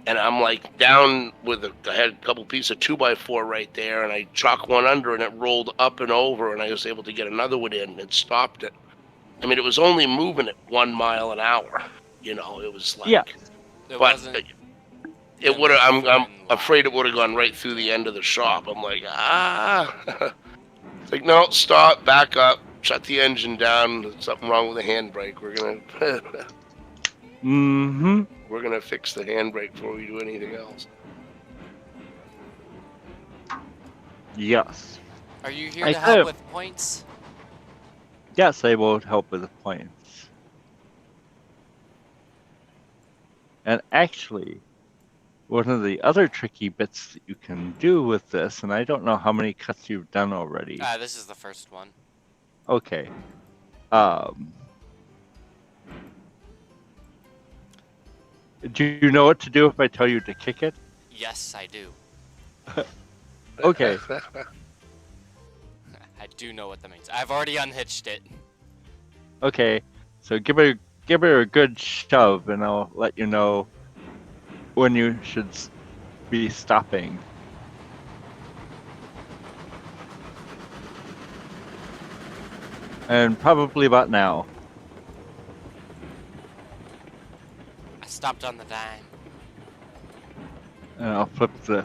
And I'm like down I had a couple pieces of 2x4 right there, and I chalked one under, and it rolled up and over, and I was able to get another one in and stopped it. I mean, it was only moving at 1 mile an hour. You know, it was like. Yeah. It would have. I'm afraid it would have gone right through the end of the shop. I'm like, It's like, no, stop, back up, shut the engine down. There's something wrong with the handbrake. We're gonna fix the handbrake before we do anything else. Yes. Are you here to help with points? Yes, I will help with the points. And actually, one of the other tricky bits that you can do with this, and I don't know how many cuts you've done already. This is the first one. Okay. Do you know what to do if I tell you to kick it? Yes, I do. Okay. I do know what that means. I've already unhitched it. Okay. So give her a good shove, and I'll let you know when you should be stopping. And probably about now. I stopped on the dime. And I'll flip the.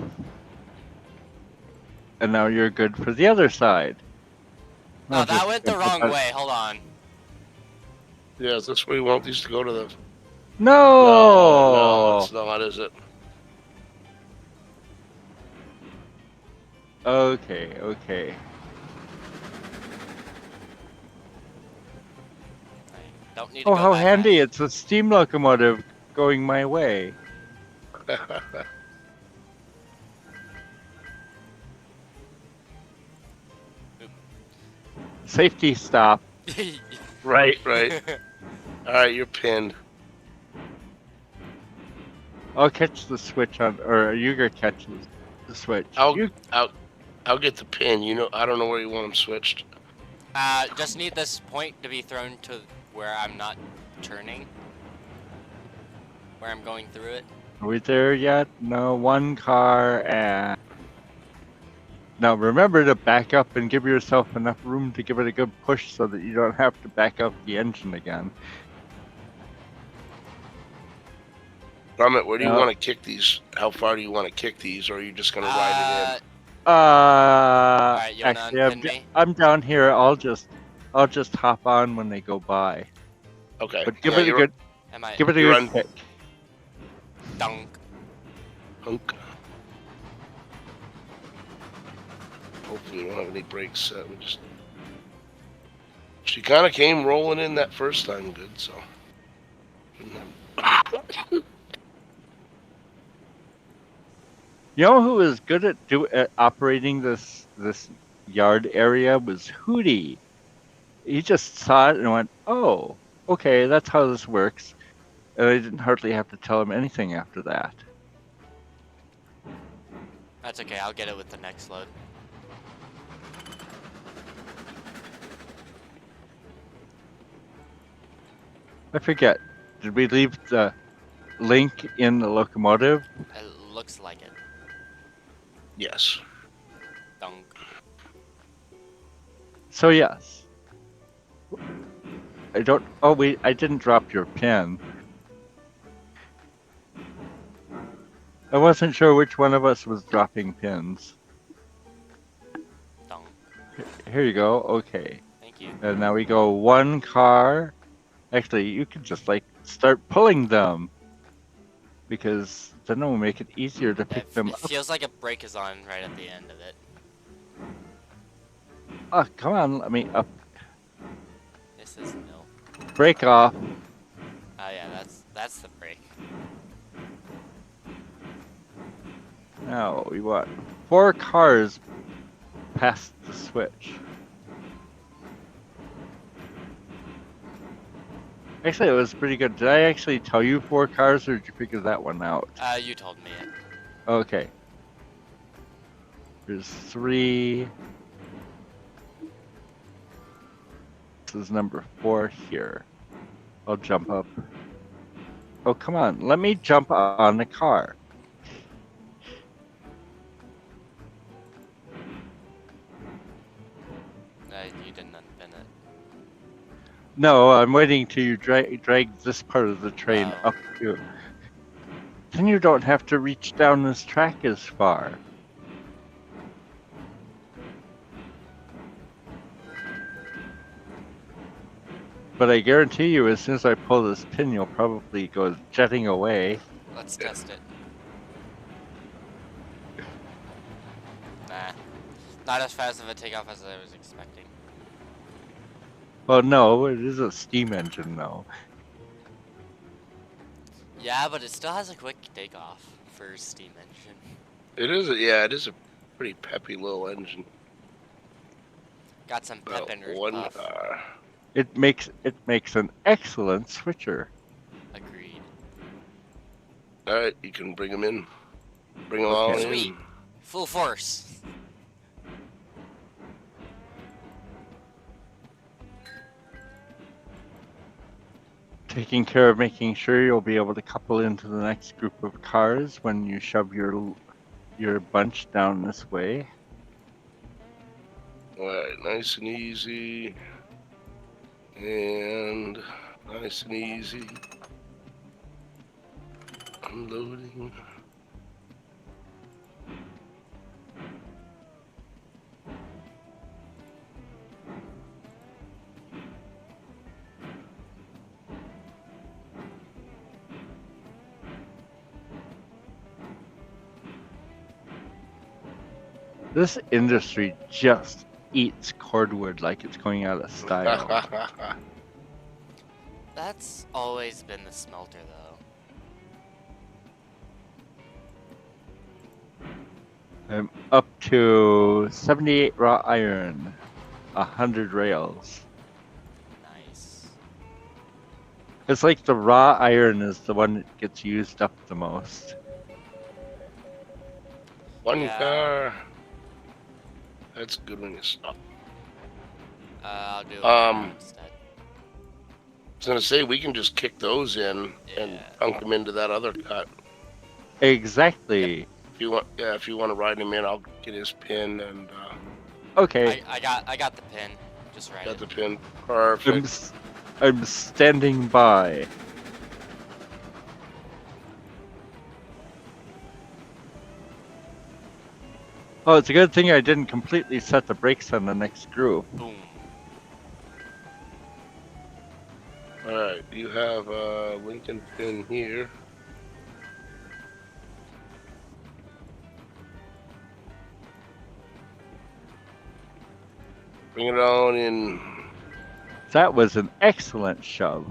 And now you're good for the other side. No, I'll that just went the jump up wrong on- way. Hold on. Yeah, is this where you want these to go to the... No! No, it's not, is it? Okay, okay. I don't need to Oh, go how that handy! fast. It's a steam locomotive going my way. Safety stop. right. All right, you're pinned. I'll catch the switch on, or you gonna catch the switch. I'll get the pin. You know, I don't know where you want them switched. Just need this point to be thrown to where I'm not turning. Where I'm going through it. Are we there yet? No, one car and... Now remember to back up and give yourself enough room to give it a good push so that you don't have to back up the engine again. Gromit, where do you No. want to kick these? How far do you want to kick these, or are you just going to ride it in? Alright, you wanna Actually, unpin me? I'm down here. I'll just hop on when they go by. Okay. But give Yeah, it a good you're kick. Dunk. Hunk. Hopefully we don't have any brakes set. We just... She kind of came rolling in that first time good, so... You know who was good at operating this yard area was Hootie. He just saw it and went, "Oh, okay, that's how this works." And I didn't hardly have to tell him anything after that. That's okay, I'll get it with the next load. I forget. Did we leave the link in the locomotive? It looks like it. Yes. Dunk. So yes. I don't. Oh, I didn't drop your pin. I wasn't sure which one of us was dropping pins. Dunk. Here you go. Okay. Thank you. And now we go one car. Actually, you could just start pulling them, because then it will make it easier to pick them It up. feels like a brake is on right at the end of it. Oh, come on, let me up. This is no. Break off. Oh yeah, that's the brake. Now we want 4 cars past the switch. Actually, it was pretty good. Did I actually tell you 4 cars, or did you figure that one out? You told me it. Okay. There's 3. This is number 4 here. I'll jump up. Oh, come on. Let me jump on the car. You didn't unpin it. No, I'm waiting till you drag this part of the train Oh. up to. Then you don't have to reach down this track as far. But I guarantee you, as soon as I pull this pin, you'll probably go jetting away. Let's test it. Nah. Not as fast of a takeoff as I was expecting. Well, no, it is a steam engine, though. Yeah, but it still has a quick takeoff for steam engine. It is a pretty peppy little engine. Got some pep About in her 1 puff. car. It makes an excellent switcher. Agreed. All right, you can bring them in. Bring them Okay. all Sweet. in. Full force. Taking care of making sure you'll be able to couple into the next group of cars when you shove your bunch down this way. All right, nice and easy. And nice and easy. Unloading. This industry just eats cordwood like it's going out of style. That's always been the smelter, though. I'm up to 78 raw iron, 100 rails. Nice. It's like the raw iron is the one that gets used up the most. One Yeah. car. That's a good one to stop. I'll do it instead. I was gonna say we can just kick those in and punk them into that other cut. Exactly. If you want, yeah, if you want to ride him in, I'll get his pin and Okay. I got the pin. Just right. got the pin. Perfect. I'm standing by. Oh, it's a good thing I didn't completely set the brakes on the next group. Boom. All right, you have a Lincoln pin here. Bring it on in. That was an excellent shove.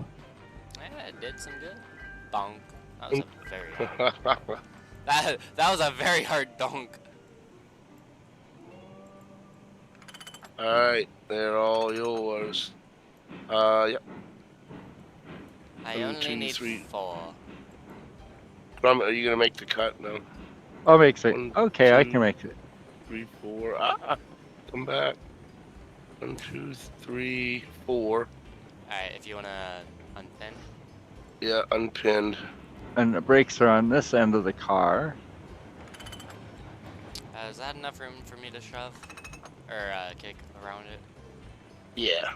Yeah, it did some good. Donk. That was a very hard. that was a very hard donk. All right, they're all yours. Yep. I 1, only 2, need 3. 4. Are you gonna make the cut? No. I'll make it. 1, Okay, 2, I can make it. 3, 4. Ah, come back. 1, 2, 3, 4. Alright, if you wanna unpin. Yeah, unpinned. And the brakes are on this end of the car. Is that enough room for me to shove? Or kick around it? Yeah,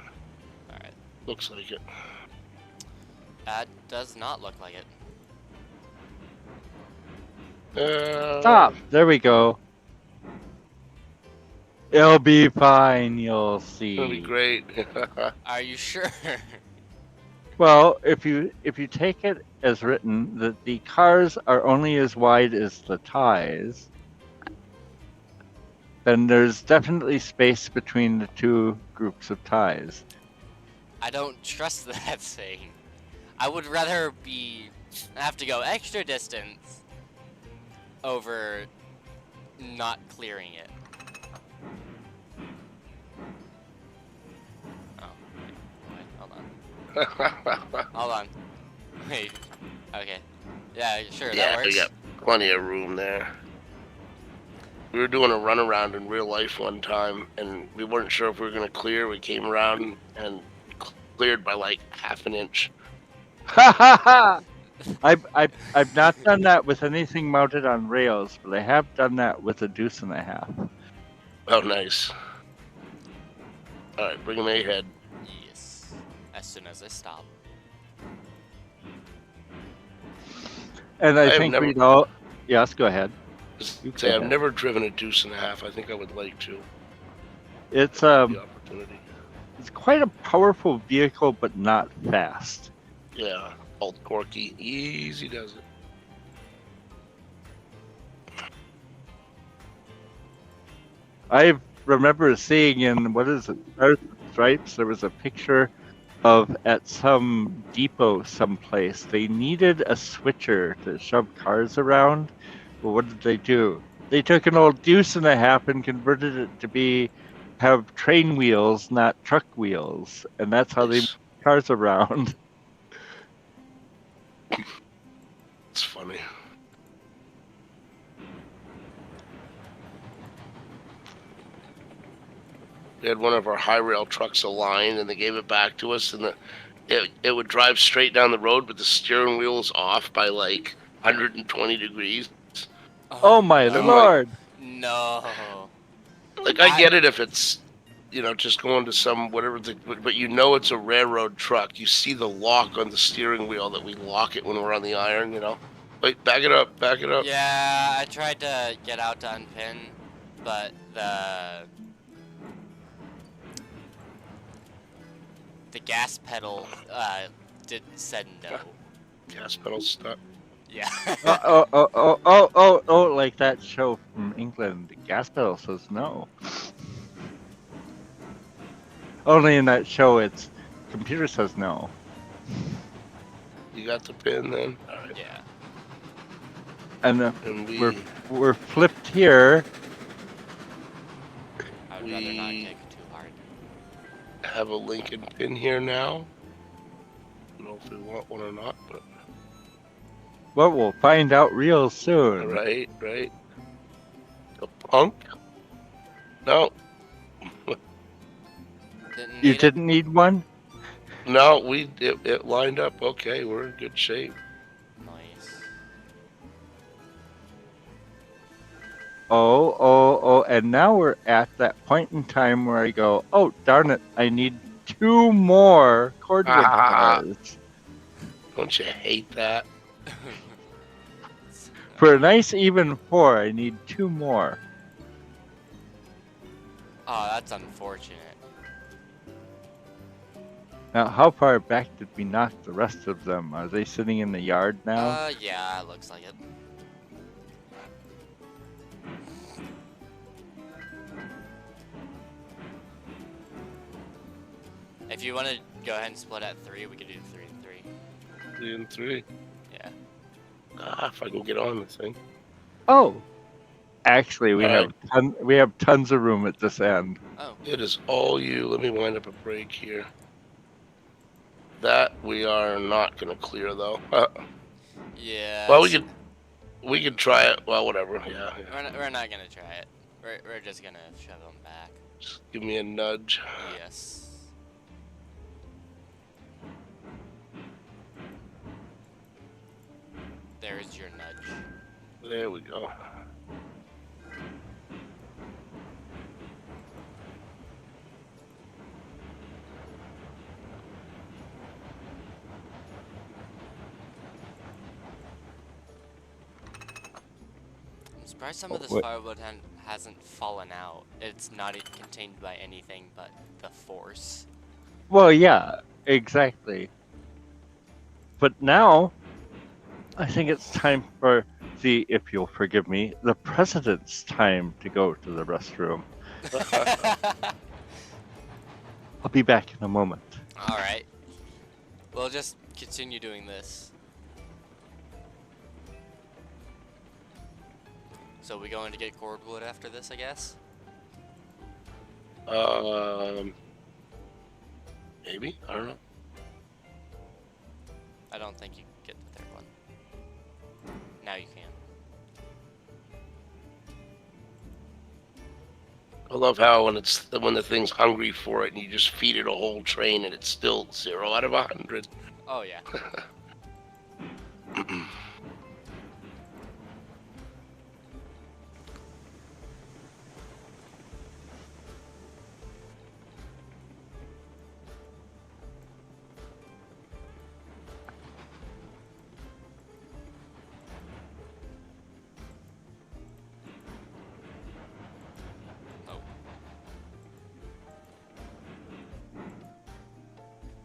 Alright. looks like it. That does not look like it. Stop! There we go. It'll be fine, you'll see. It'll be great. Are you sure? Well, if you take it as written that the cars are only as wide as the ties, then there's definitely space between the two groups of ties. I don't trust that saying. I would rather have to go extra distance over not clearing it. Oh, wait, hold on. Wait. Okay. Yeah, sure, that Yeah, works. we got plenty of room there. We were doing a runaround in real life one time, and we weren't sure if we were going to clear. We came around and cleared by like half an inch. Ha ha ha! I've not done that with anything mounted on rails, but I have done that with a deuce and a half. Oh, nice. All right, bring him ahead. Yes. As soon as I stop. And I have think never- we'd all. Yes, go ahead. Say, go I've ahead. never driven a deuce and a half. I think I would like to. It's The opportunity. it's quite a powerful vehicle, but not fast. Yeah, old Corky, easy does it. I remember seeing in what is it, Stars and Stripes, there was a picture of at some depot someplace. They needed a switcher to shove cars around. Well, what did they do? They took an old deuce and a half and converted it to have train wheels, not truck wheels, and that's how they Nice. move cars around. It's funny. we had one of our high rail trucks aligned, and they gave it back to us, and it would drive straight down the road, but the steering wheel was off by like 120 degrees. Oh Oh my I'm like, no. lord! No. I I get it if it's, just going to some whatever, but it's a railroad truck. You see the lock on the steering wheel that we lock it when we're on the iron. Wait, back it up, back it up. Yeah, I tried to get out to unpin, but the gas pedal said no. Gas pedal stuck. Yeah. Oh, like that show from England. The gas pedal says no. Only in that show, it's computer says no. You got the pin then? All right. Yeah. And And we're flipped here. I would rather not kick too hard. have a Lincoln pin here now. I don't know if we want one or not, but Well, we'll find out real soon. right. The punk? No, Didn't You need didn't need one? no, it lined up okay. We're in good shape. it? Nice. Oh, and now we're at that point in time where I go, oh, darn it, I need 2 more cordwood bars. Don't you hate that? For a nice even 4, I need 2 more. Oh, that's unfortunate. Now, how far back did we knock the rest of them? Are they sitting in the yard now? Yeah, it looks like it. If you want to go ahead and split at 3, we could do 3 and 3. 3 and 3. Yeah. If I can get on the thing. Oh, actually, we All have tons of room at this end. Oh. It is all you. Let me wind up a break here. That we are not going to clear though. Yeah. Well, we can try it. Well, whatever. Yeah. We're not gonna try it. We're just gonna shove them back. Just give me a nudge. Yes. There's your nudge. There we go. I'm surprised some of this What? firewood hasn't fallen out. It's not contained by anything but the force. Well, yeah, exactly. But now, I think it's time for if you'll forgive me, the president's time to go to the restroom. I'll be back in a moment. Alright. We'll just continue doing this. So we going to get cordwood after this, I guess? Maybe. I don't know. I don't think you can get the third one. Now you can. I love how when the thing's hungry for it and you just feed it a whole train and it's still 0 out of 100. Oh yeah. Oh.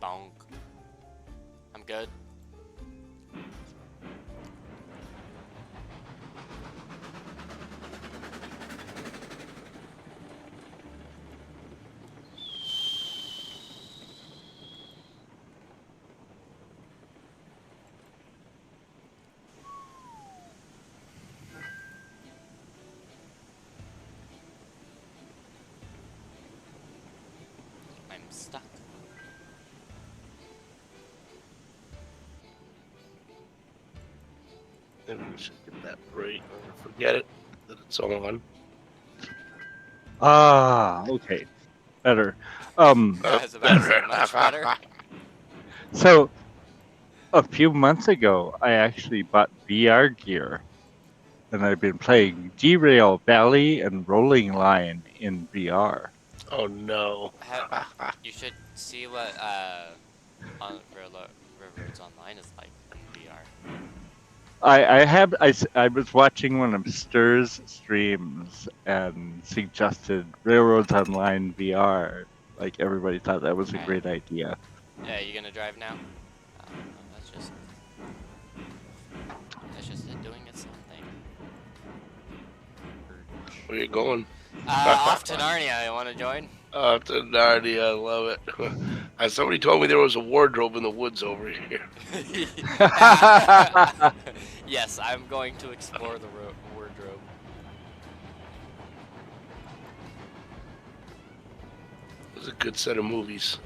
Bonk. I'm good. I'm stuck. Maybe we should get that break. Forget it that it's on. Ah, okay. Better. I was about to say much better. So a few months ago, I actually bought VR gear, and I've been playing Derail Valley and Rolling Line in VR. Oh no. You should see what on Railroads Online is like in VR. I was watching one of Stir's streams and suggested Railroads Online VR. Like everybody thought that was a Alright. great idea. Yeah, you gonna drive now? No, that's just it doing its own thing. Where you going? Off to Narnia. You want to join? To Narnia, I love it. Somebody told me there was a wardrobe in the woods over here. Yes, I'm going to explore the wardrobe. It was a good set of movies.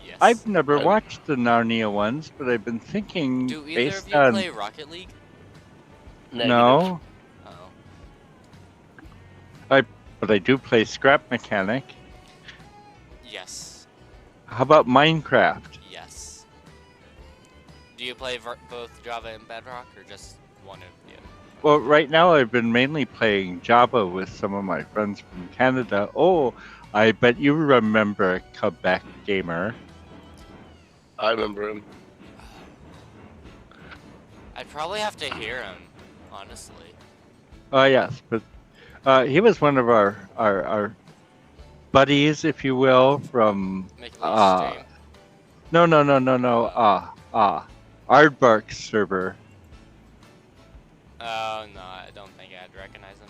Yes. I've never watched the Narnia ones, but I've been thinking Do either based of you on play Rocket League? Negative. no, Oh. but I do play Scrap Mechanic. Yes. How about Minecraft? Yes. Do you play both Java and Bedrock, or just one of the other? Well, right now I've been mainly playing Java with some of my friends from Canada. Oh, I bet you remember Quebec Gamer. I remember him. I'd probably have to hear him, honestly. Oh yes, but he was one of our buddies, if you will, from Make a little stream. no Aardvark server. Oh no, I don't think I'd recognize him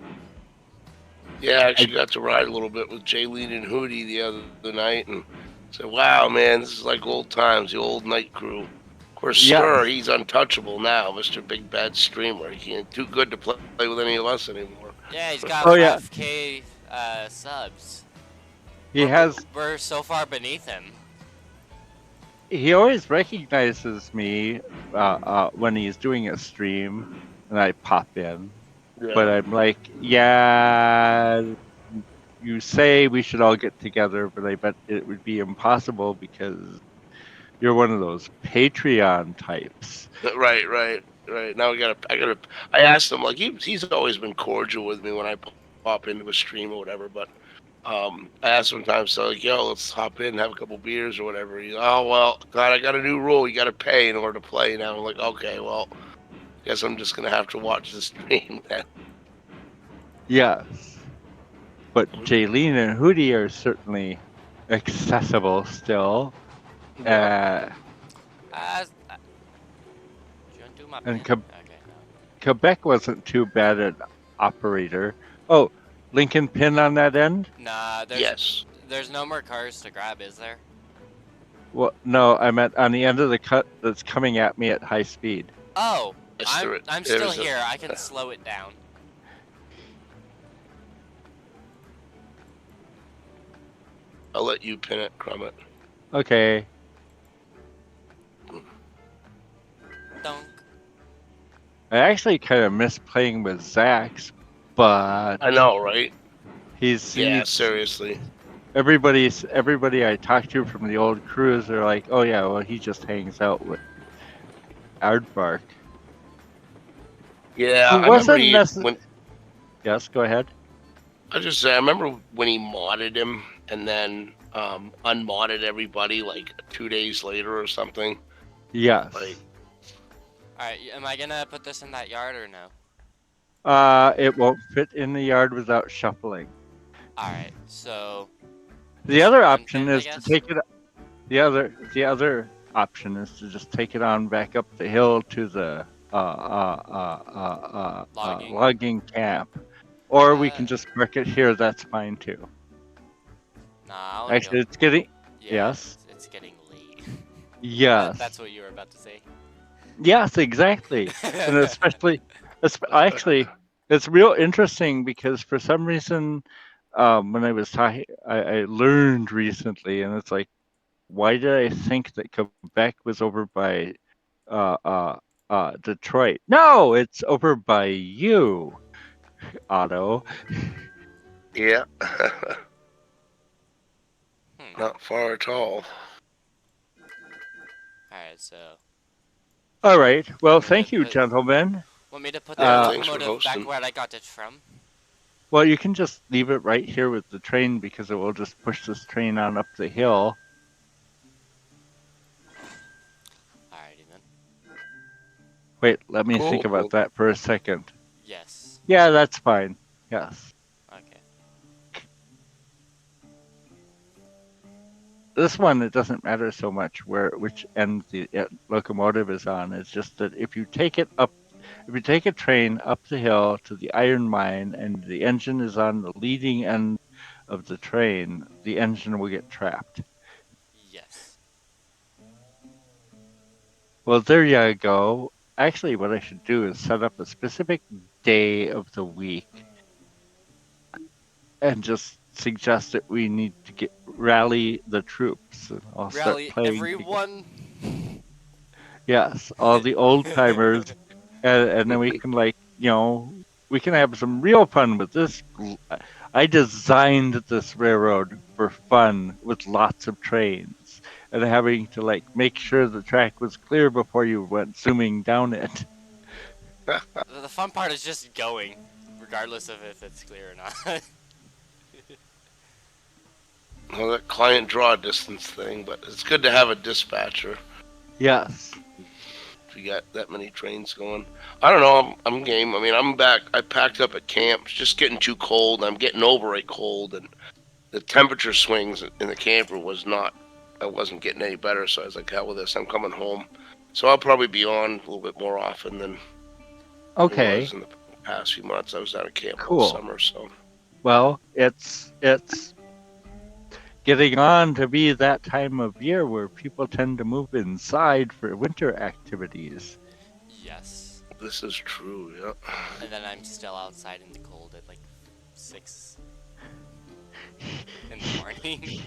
then. Yeah, I actually got to ride a little bit with Jaylene and Hootie the other night, and said, "Wow, man, this is like old times, the old night crew." Of course, Yeah. Stir, he's untouchable now, Mr. Big Bad Streamer. He can't too good to play with any of us anymore. Yeah, he's got Oh, yeah. 5K subs. We're so far beneath him. He always recognizes me when he's doing a stream, and I pop in. Yeah. But I'm like, yeah, you say we should all get together, but I bet it would be impossible because you're one of those Patreon types. Right. Now I asked him, like, he's always been cordial with me when I pop into a stream or whatever, but I asked him sometimes, so like, yo, let's hop in and have a couple beers or whatever. He's, oh, well, God, I got a new rule. You got to pay in order to play now. I'm like, okay, well, guess I'm just going to have to watch the stream then. Yes. But Jaylene and Hootie are certainly accessible still. Do you want to do my And pin? Okay, no. Quebec wasn't too bad at operator. Oh, Lincoln pin on that end? Nah, there's no more cars to grab, is there? Well, no, I meant on the end of the cut that's coming at me at high speed. Oh, Yes, I'm still here. I can slow it down. I'll let you pin it, Krumet. Okay. Dunk. I actually kind of miss playing with Zax, but I know, right? he's Seriously. everybody I talk to from the old crews are like, oh yeah, well he just hangs out with Aardvark. Yeah, Who I wasn't remember when Yes, go ahead. I just say I remember when he modded him and then unmodded everybody like 2 days later or something. Yes. Like, Alright, am I gonna put this in that yard or no? It won't fit in the yard without shuffling. Alright, so The other one option pin, I is to guess? take it. The other option is to just take it on back up the hill to the logging camp, or we can just park it here. That's fine too. Nah, I wanna Actually, go. it's getting Yeah, yes. It's getting late. Yes. That's what you were about to say. Yes, exactly. And especially, actually, it's real interesting because for some reason, when I was talking, I learned recently, and it's like, why did I think that Quebec was over by Detroit. No, it's over by you, Otto. Yeah. Hmm. Not far at all. Alright, so... All right. Well, Want me to thank you, put- gentlemen. Want me to put the Yeah, thanks for locomotive back hosting. where I got it from? Well, you can just leave it right here with the train because it will just push this train on up the hill. Alrighty then. Wait, let me think Cool. about that for a second. Yes. Yeah, that's fine. Yes. Okay. This one, it doesn't matter so much which end the locomotive is on. It's just that if you take a train up the hill to the iron mine and the engine is on the leading end of the train, the engine will get trapped. Yes. Well, there you go. Actually, what I should do is set up a specific day of the week and just suggest that we need to rally the troops. And I'll start Rally playing. everyone! Yes, all the old timers, and then we can we can have some real fun with this. I designed this railroad for fun with lots of trains and having to make sure the track was clear before you went zooming down it. The fun part is just going, regardless of if it's clear or not. Well, that client draw distance thing, but it's good to have a dispatcher Yes. if you got that many trains going. I don't know. I'm game. I mean, I'm back. I packed up at camp. It's just getting too cold. I'm getting over it cold, and the temperature swings in the camper was not. I wasn't getting any better, so I was like, hell with this. I'm coming home. So I'll probably be on a little bit more often than I Okay. was in the past few months. I was out of camp all Cool. summer, so. Well, it's getting on to be that time of year where people tend to move inside for winter activities. Yes. This is true, yeah. And then I'm still outside in the cold at like 6 in the morning.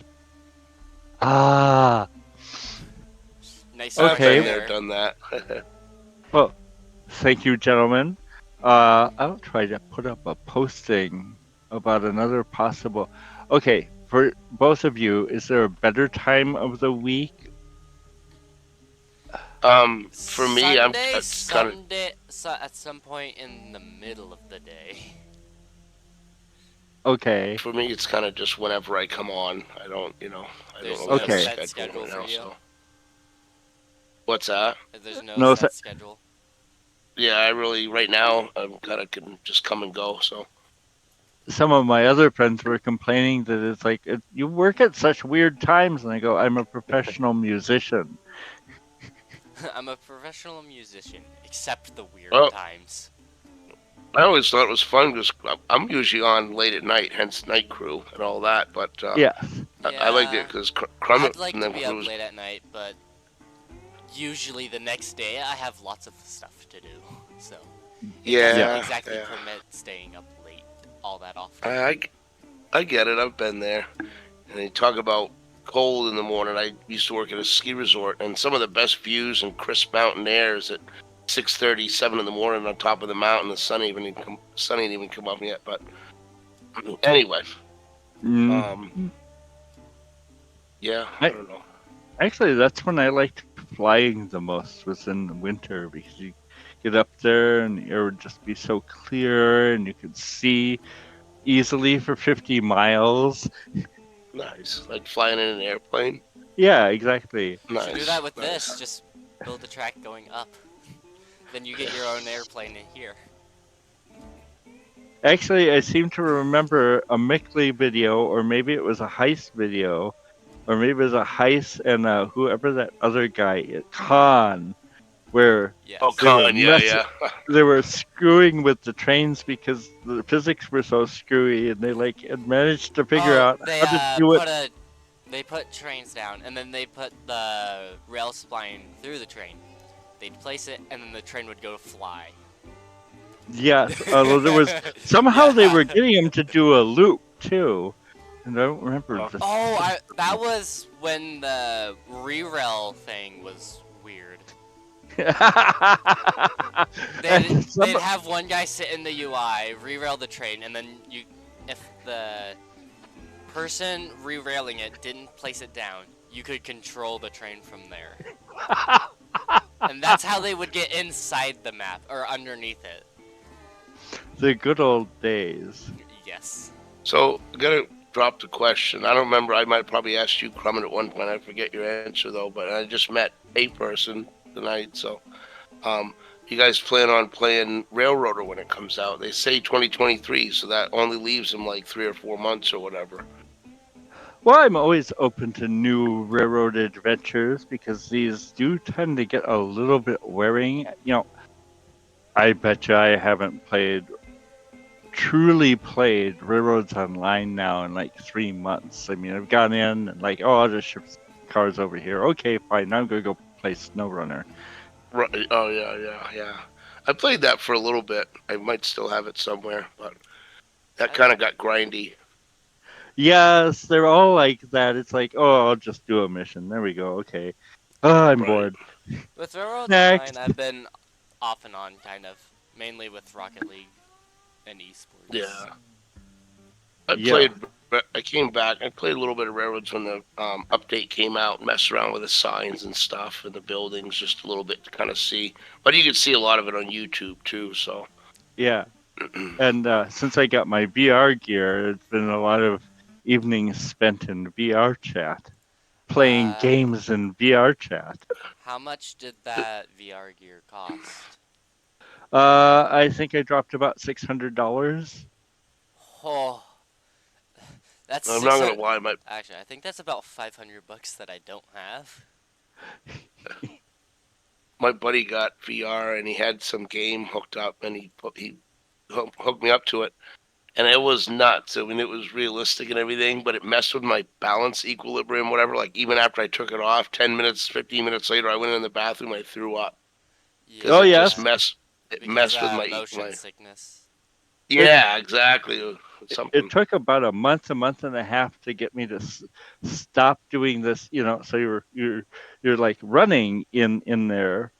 Ah. Nice Okay. I've fresh been there, air. done that. Well, thank you, gentlemen. I'll try to put up a posting about another possible. Okay, for both of you, is there a better time of the week? For me, I'm Sunday, kind of. Sunday, at some point in the middle of the day. Okay. For me, it's kind of just whenever I come on. I don't There's really no have a set schedule right for now. you. So, what's that? There's no, No set set- schedule. Yeah, I really right now I'm kind of can just come and go. So Some of my other friends were complaining that it's like you work at such weird times, and I go, I'm a professional musician. I'm a professional musician, except the weird Oh. times. I always thought it was fun because I'm usually on late at night, hence night crew and all that. But Yes. I liked it because Krumet I'd like and to them be up crews. late at night, but usually the next day I have lots of stuff to do, so it Yeah, doesn't exactly yeah. permit staying up late all that often. I get it. I've been there. And you talk about cold in the morning. I used to work at a ski resort, and some of the best views and crisp mountain air is at 6:30, 7 in the morning on top of the mountain. The sun ain't even come up yet. But anyway, Mm. yeah, I don't know. Actually, that's when I liked flying the most, was in the winter, because you get up there and the air would just be so clear and you could see easily for 50 miles. Nice, like flying in an airplane. Yeah, exactly. You should do Nice, that with nice. this. Just build a track going up. Then you get your own airplane in here. Actually, I seem to remember a Mickley video, or maybe it was a Heist video, or maybe it was a Heist and whoever that other guy is, Khan, where Yes. Oh, They were Con, yeah. they were screwing with the trains because the physics were so screwy, and they had managed to figure out they how to do it. they put trains down, and then they put the rail spline through the train. They'd place it, and then the train would go fly. Yes, although there was somehow they Yeah. were getting him to do a loop too, and I don't remember. Oh. That was when the re-rail thing was weird. They'd have one guy sit in the UI, re-rail the train, and then if the person re-railing it didn't place it down, you could control the train from there. And that's how they would get inside the map, or underneath it. The good old days. Yes. So, I'm gonna drop the question. I don't remember. I might probably asked you, Crumet, at one point. I forget your answer though. But I just met a person tonight. So, you guys plan on playing Railroader when it comes out? They say 2023, so that only leaves them like 3 or 4 months or whatever. Well, I'm always open to new railroad adventures because these do tend to get a little bit wearing. I bet you I haven't truly played Railroads Online now in like 3 months. I mean, I've gone in and like, oh, I'll just ship cars over here. Okay, fine. Now I'm going to go play SnowRunner. Right. Oh, yeah. I played that for a little bit. I might still have it somewhere, but that kind of got grindy. Yes, they're all like that. It's like, oh, I'll just do a mission. There we go. Okay. Oh, I'm bored. With Railroads Next. Online, I've been off and on, kind of. Mainly with Rocket League and esports. Yeah. I came back. I played a little bit of Railroads when the update came out, messed around with the signs and stuff and the buildings just a little bit to kind of see. But you can see a lot of it on YouTube too, so. Yeah. And since I got my VR gear, it's been a lot of evenings spent in VR chat, playing games in VR chat. How much did that VR gear cost? I think I dropped about $600. Oh, that's. I'm not gonna lie, actually, I think that's about $500 that I don't have. My buddy got VR and he had some game hooked up and he hooked me up to it, and it was nuts. I mean, it was realistic and everything, but it messed with my balance equilibrium, whatever. Like even after I took it off, 10 minutes, 15 minutes later, I went in the bathroom, I threw up. Yeah. Oh, yes. It messed with my motion sickness. Yeah, exactly. It took about a month and a half to get me to stop doing this. So you're like running in there,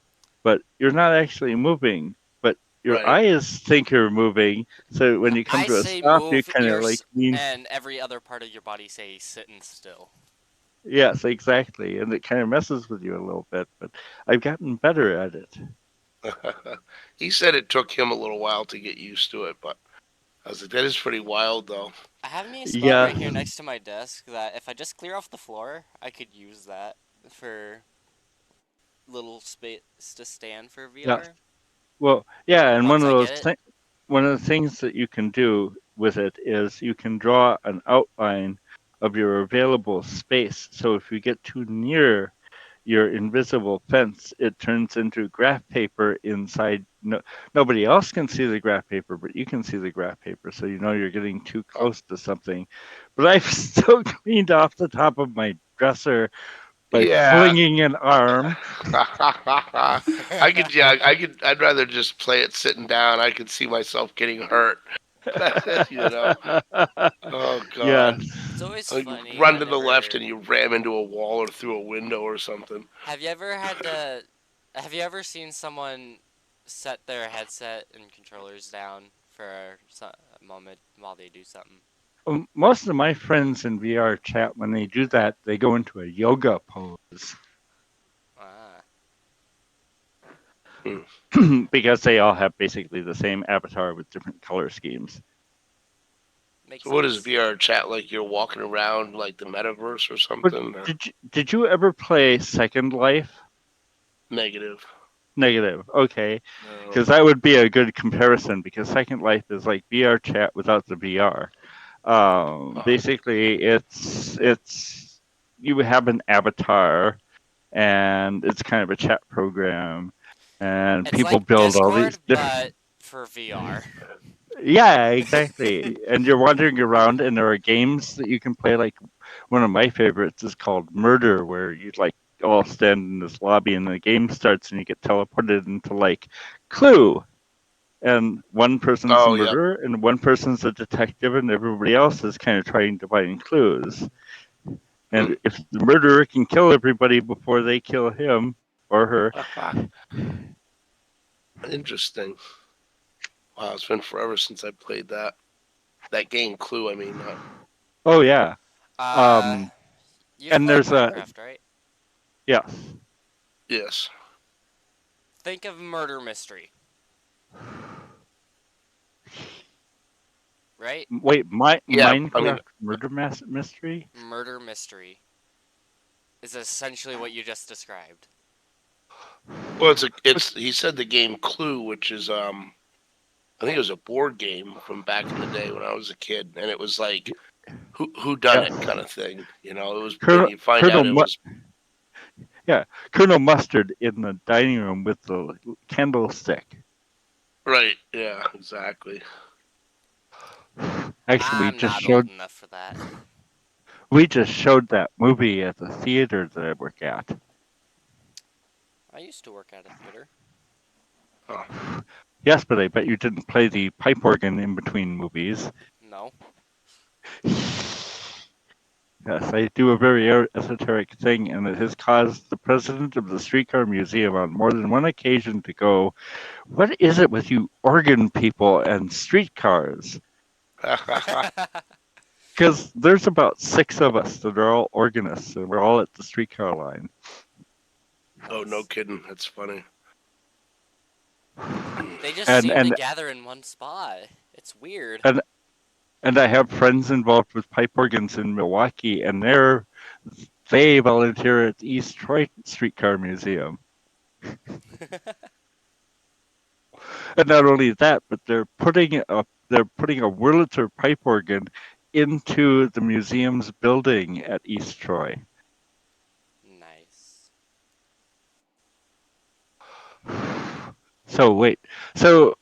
but you're not actually moving. But your eyes think you're moving. So when you come to a stop, you kind of like lean. And every other part of your body say sitting still. Yes, exactly, and it kind of messes with you a little bit. But I've gotten better at it. He said it took him a little while to get used to it, but I was like, that is pretty wild, though. I have me a spot right here next to my desk that if I just clear off the floor, I could use that for little space to stand for VR. Yeah. Well, yeah, and one of the things that you can do with it is you can draw an outline of your available space. So if you get too near your invisible fence, it turns into graph paper inside. Nobody else can see the graph paper, but you can see the graph paper, so you know you're getting too close to something. But I've still cleaned off the top of my dresser by flinging an arm. I'd rather just play it sitting down. I could see myself getting hurt. Oh God. Yeah. It's always funny. You run to the left and you ram into a wall or through a window or something. Have you ever seen someone set their headset and controllers down for a moment while they do something? Most of my friends in VR chat, when they do that, they go into a yoga pose. Because they all have basically the same avatar with different color schemes. So what is VR chat like? You're walking around like the metaverse or something? Did you ever play Second Life? Negative. Okay, because that would be a good comparison. Because Second Life is like VR chat without the VR. Basically, it's you have an avatar, and it's kind of a chat program, and it's people like build Discord, all these but for VR. Yeah, exactly. And you're wandering around, and there are games that you can play. Like one of my favorites is called Murder, where you like all stand in this lobby, and the game starts, and you get teleported into like Clue, and one person's a murderer, and one person's a detective, and everybody else is kind of trying to find clues. And if the murderer can kill everybody before they kill him, or her. Interesting. Wow, it's been forever since I played that. That game, Clue. I mean, Oh yeah. Uh, you've And played there's a Minecraft, right? yeah. yes. Think of murder mystery, right? Wait, Yeah. I mean, Minecraft murder mystery? Murder mystery is essentially what you just described. well, it's. He said the game Clue, which is I think it was a board game from back in the day when I was a kid, and it was like who done Yes. it kind of thing. You know, it was, and Colonel you find Colonel out it Mu- was yeah, Colonel Mustard in the dining room with the candlestick. right. Yeah, exactly. Actually, I'm not old enough for that. we just showed that movie at the theater that I work at. I used to work at a theater. Oh, Yes, but I bet you didn't play the pipe organ in between movies. No. Yes, I do a very esoteric thing, and it has caused the president of the Streetcar Museum on more than one occasion to go, "What is it with you organ people and streetcars?" Because there's about 6 of us that are all organists, and we're all at the streetcar line. oh, no kidding. That's funny. They just And seem to and gather in one spot. It's weird. and and I have friends involved with pipe organs in Milwaukee, and they volunteer at the East Troy Streetcar Museum. And not only that, but they're putting a Wurlitzer pipe organ into the museum's building at East Troy. Nice. So wait, so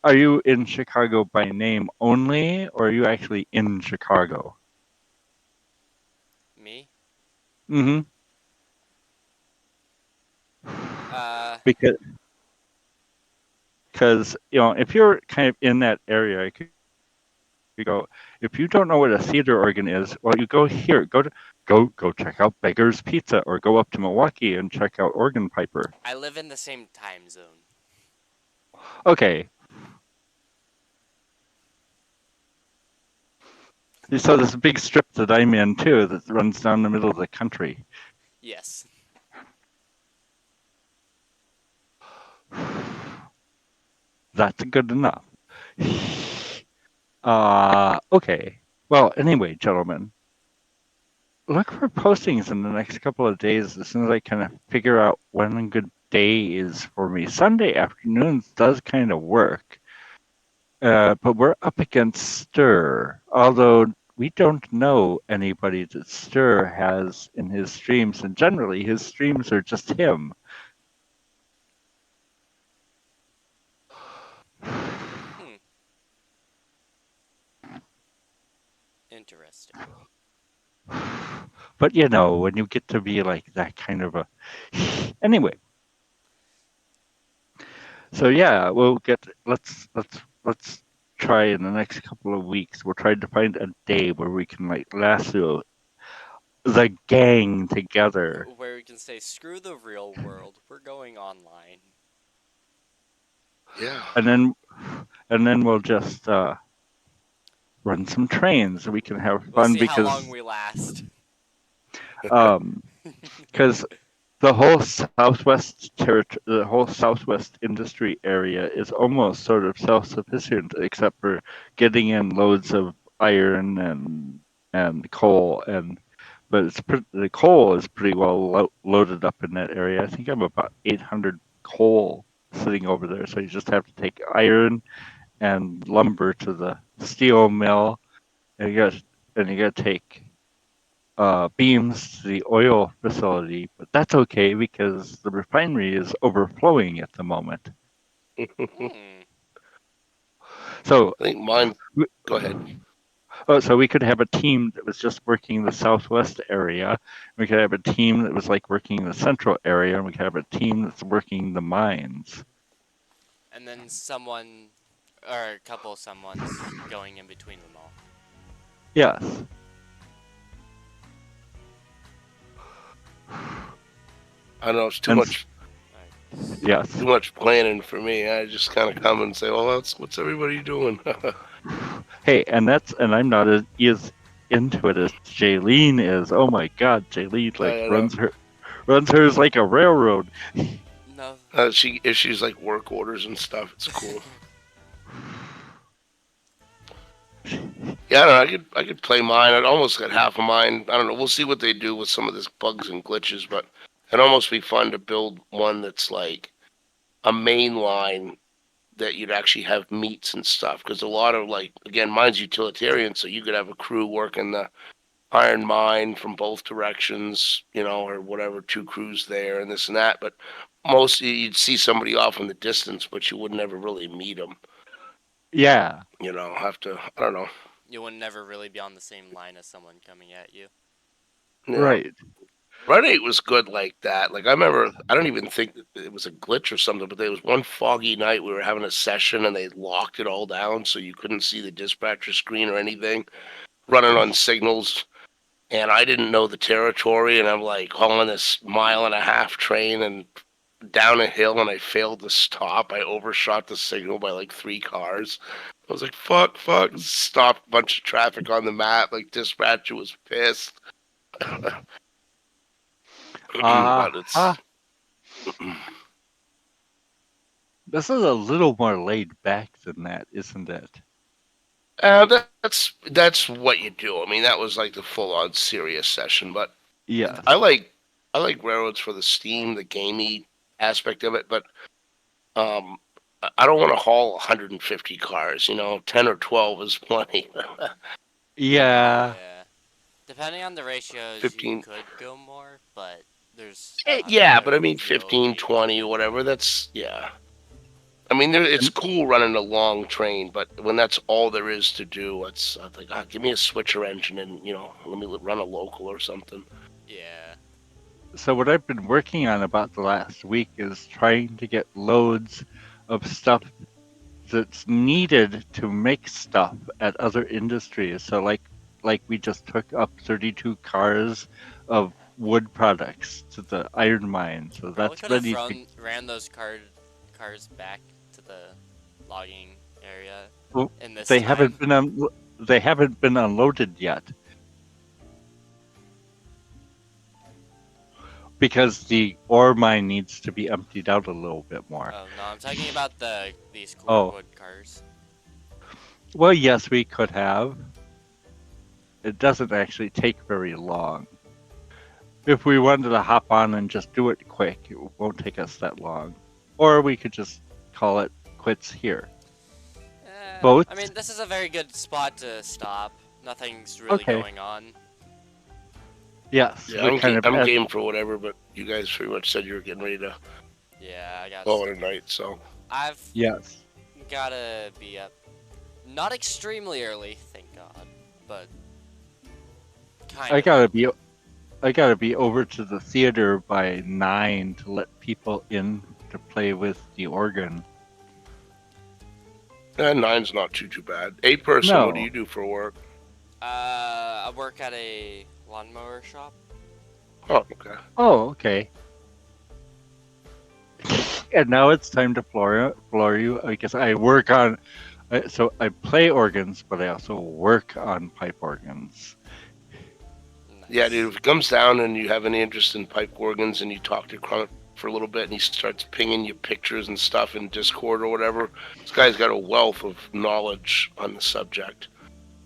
are you in Chicago by name only, or are you actually in Chicago? Me? Mm-hmm. Uh, Because if you're kind of in that area, you go. If you don't know what a theater organ is, well, you go here. Go check out Beggar's Pizza, or go up to Milwaukee and check out Organ Piper. I live in the same time zone. Okay. So there's a big strip that I'm in too that runs down the middle of the country. Yes. That's good enough. Okay. Well, anyway, gentlemen, look for postings in the next couple of days as soon as I kind of figure out when a good day is for me. Sunday afternoons does kind of work. But we're up against Stir, although we don't know anybody that Stir has in his streams, and generally his streams are just him. Interesting. But when you get to be like that kind of a anyway. So yeah, let's try in the next couple of weeks. We're trying to find a day where we can like lasso the gang together. Where we can say, screw the real world, we're going online. Yeah. And then we'll just run some trains. We can have We'll fun see how long because we last. because the whole the whole southwest industry area is almost sort of self-sufficient, except for getting in loads of iron and coal, but the coal is pretty well loaded up in that area. I think I'm about 800 coal sitting over there, so you just have to take iron and lumber to the steel mill, and you got to take beams to the oil facility, but that's okay because the refinery is overflowing at the moment. So, I think mine. Go ahead. so we could have a team that was just working the southwest area. We could have a team that was like working the central area, and we could have a team that's working the mines. And then someone, or a couple of someone's going in between them all. Yes. I don't know. It's And yes. too much planning for me. I just kind of come and say, "Well, what's everybody doing?" Hey, and I'm not as into it as Jaylene is. Oh my God, Jaylene like I know. runs hers like a railroad. No. She issues like work orders and stuff. It's cool. Yeah, I don't know. I could play mine. I'd almost got half of mine. I don't know. We'll see what they do with some of this bugs and glitches, but it'd almost be fun to build one that's like a main line that you'd actually have meets and stuff. Because a lot of like, again, mine's utilitarian, so you could have a crew working the iron mine from both directions, or whatever, two crews there and this and that. But mostly you'd see somebody off in the distance, but you would never really meet them. Yeah. Have to. I don't know. You would never really be on the same line as someone coming at you. Yeah. Right. Run 8 was good like that. Like I remember, I don't even think that it was a glitch or something, but there was one foggy night we were having a session and they locked it all down so you couldn't see the dispatcher screen or anything, running on signals. And I didn't know the territory, and I'm like hauling this 1.5 mile train and down a hill, and I failed to stop. I overshot the signal by like 3 cars. I was like, fuck, stopped a bunch of traffic on the map. Like dispatcher was pissed. But Uh-huh. it's This is a little more laid back than that, isn't it? that's what you do. I mean, that was like the full on serious session. But Yes. I like railroads for the steam, the gamey aspect of it. But I don't want to haul 150 cars. 10 or 12 is plenty. Yeah. Yeah. Depending on the ratios, you 15. could go more, but there's Yeah, but I other mean fuel 15, being burned. 20 or whatever. That's yeah. I mean, it's And cool running a long train, but when that's all there is to do, it's like, give me a switcher engine and let me run a local or something. Yeah. so what I've been working on about the last week is trying to get loads of stuff that's needed to make stuff at other industries. So like we just took up 32 cars of wood products to the iron mine. So Probably that's could have ready to ran those cars back to the logging area well, in this they time. haven't been unloaded yet because the ore mine needs to be emptied out a little bit more. Oh no, I'm talking about these Oh, cordwood cars. well, yes, we could have. It doesn't actually take very long. If we wanted to hop on and just do it quick, it won't take us that long. Or we could just call it quits here. Both? I mean, this is a very good spot to stop. Nothing's really Okay. going on. Yes, Yeah, we're kind of I'm at, game for whatever, but you guys pretty much said you were getting ready to Yeah, I got call it stuff. a night, so I've yes. gotta be up. Not extremely early, thank God, but kind I of gotta early. be I gotta be over to the theater by 9 to let people in to play with the organ. nine's not too bad. 8 person, what do No. you do for work? I work at a lawnmower shop. Oh, okay. Oh, okay. And now it's time to floor you because I work on. So I play organs, but I also work on pipe organs. Yeah, Nice. dude, if it comes down and you have any interest in pipe organs and you talk to Krumet for a little bit and he starts pinging you pictures and stuff in Discord or whatever, this guy's got a wealth of knowledge on the subject.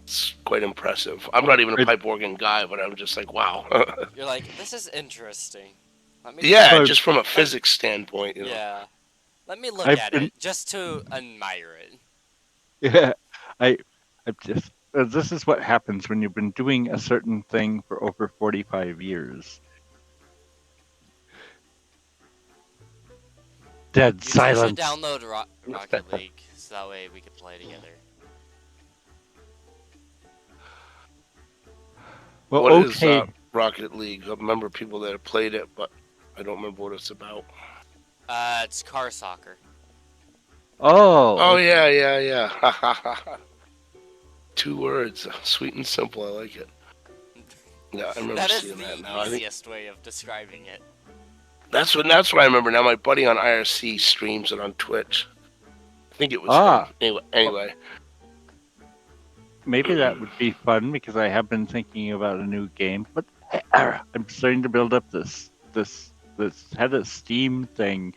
It's quite impressive. I'm not even a Right. pipe organ guy, but I'm just like, wow. You're like, this is interesting. Let me just, Yeah, So just from a physics standpoint. yeah. Let me look I've at been it just to admire it. yeah, I just this is what happens when you've been doing a certain thing for over 45 years. Dead You two should silence. download Rocket League so that way we could play together. Well, What is okay. Rocket League? I remember people that have played it, but I don't remember what it's about. It's car soccer. Oh, Oh, okay. yeah. 2 words. Sweet and simple. I like it. Yeah, I remember That is seeing the that now. I think easiest way of describing it. That's what I remember. Now my buddy on IRC streams it on Twitch. I think it was him. Ah, Anyway. maybe that would be fun because I have been thinking about a new game, but I'm starting to build up this head of steam thing,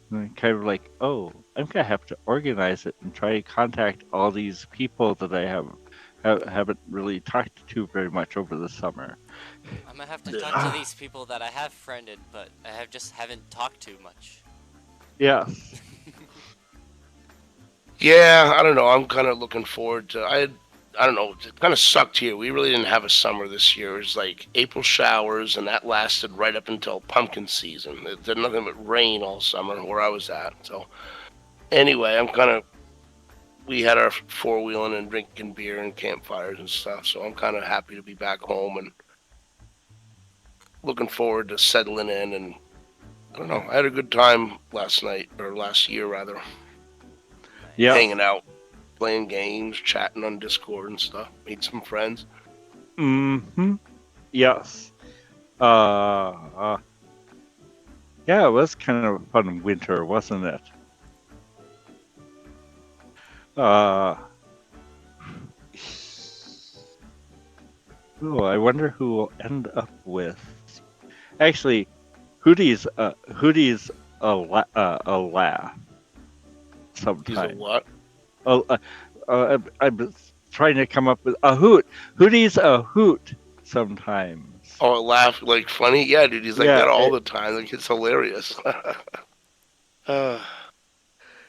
and I'm kind of like, oh, I'm gonna have to organize it and try to contact all these people that I haven't really talked to very much over the summer. I'm gonna have to talk to these people that I have friended, but I haven't talked to much. Yeah. Yeah, I don't know. I'm kind of looking forward to. I don't know. It kind of sucked here. We really didn't have a summer this year. It was like April showers, and that lasted right up until pumpkin season. It did nothing but rain all summer where I was at. So anyway, we had our four wheeling and drinking beer and campfires and stuff. So I'm kind of happy to be back home and looking forward to settling in. And I don't know. I had a good time last year rather. Yeah. Hanging out, playing games, chatting on Discord and stuff. Made some friends. Mm-hmm. Yes. Yeah, it was kind of a fun winter, wasn't it? Oh, I wonder who we'll end up with. Actually, Hootie's a laugh. Sometimes. He's a what? I'm trying to come up with a hoot. Hootie's a hoot sometimes. Oh, laugh like funny? Yeah, dude, he's like that all the time. Like, it's hilarious.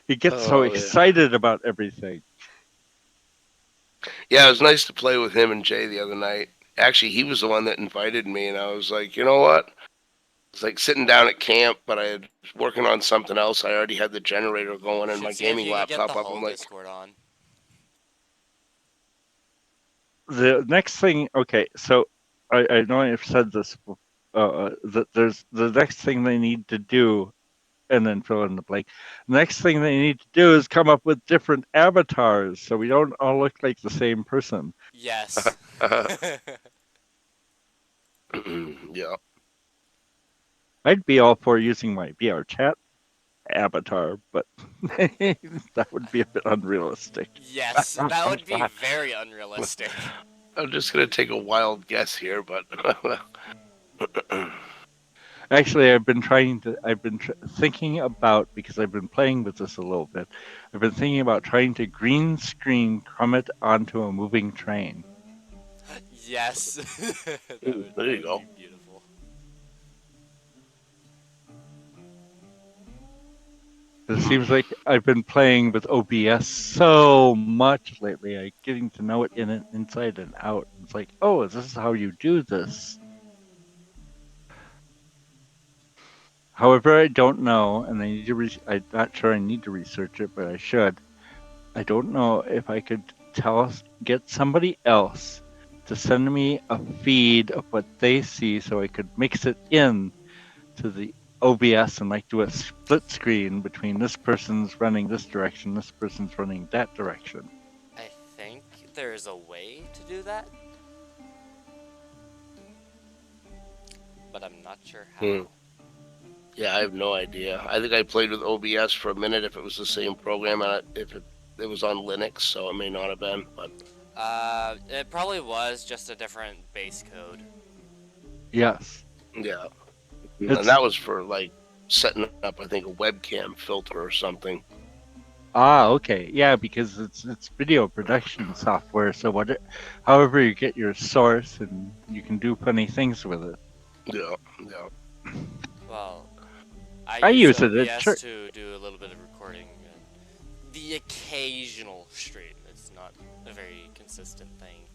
He gets so excited about everything. Yeah, it was nice to play with him and Jay the other night. Actually, he was the one that invited me, and I was like, you know what? It's like sitting down at camp, but I was working on something else. I already had the generator going and my gaming laptop up. I'm like, Discord on. The next thing, okay, so I know I've said this, that there's the next thing they need to do, and then fill in the blank. The next thing they need to do is come up with different avatars so we don't all look like the same person. Yes. Yeah. I'd be all for using my VR chat avatar, but that would be a bit unrealistic. Yes, that would be very unrealistic. I'm just gonna take a wild guess here, but actually, I've been thinking about, because I've been playing with this a little bit. I've been thinking about trying to green screen Krumet onto a moving train. Yes. There you go. Beautiful. It seems like I've been playing with OBS so much lately. I'm getting to know it inside and out. It's like, oh, this is how you do this. However, I don't know, and I'm not sure I need to research it, but I should. I don't know if I could get somebody else to send me a feed of what they see so I could mix it in to the OBS and like do a split screen between this person's running this direction, this person's running that direction. I think there's a way to do that, but I'm not sure how. Yeah, I have no idea. I think I played with OBS for a minute if it was the same program, and if it was on Linux, so it may not have been. But it probably was just a different base code. Yes. Yeah. And that was for like setting up, I think, a webcam filter or something. Ah, okay. Yeah, because it's video production software, so however you get your source, and you can do funny things with it. Yeah. Well, I use it at church to do a little bit of recording. The occasional stream. It's not a very consistent thing.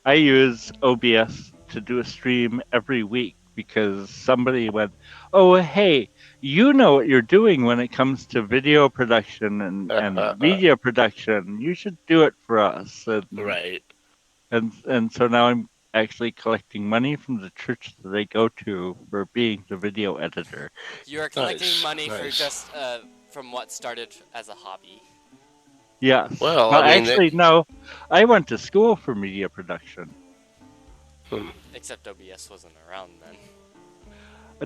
I use OBS to do a stream every week because somebody went, oh, hey, you know what you're doing when it comes to video production and media production. You should do it for us. Right. And so now I'm actually collecting money from the church that I go to for being the video editor. You are collecting money for just from what started as a hobby. Yes. Well, no. I went to school for media production. Except OBS wasn't around then.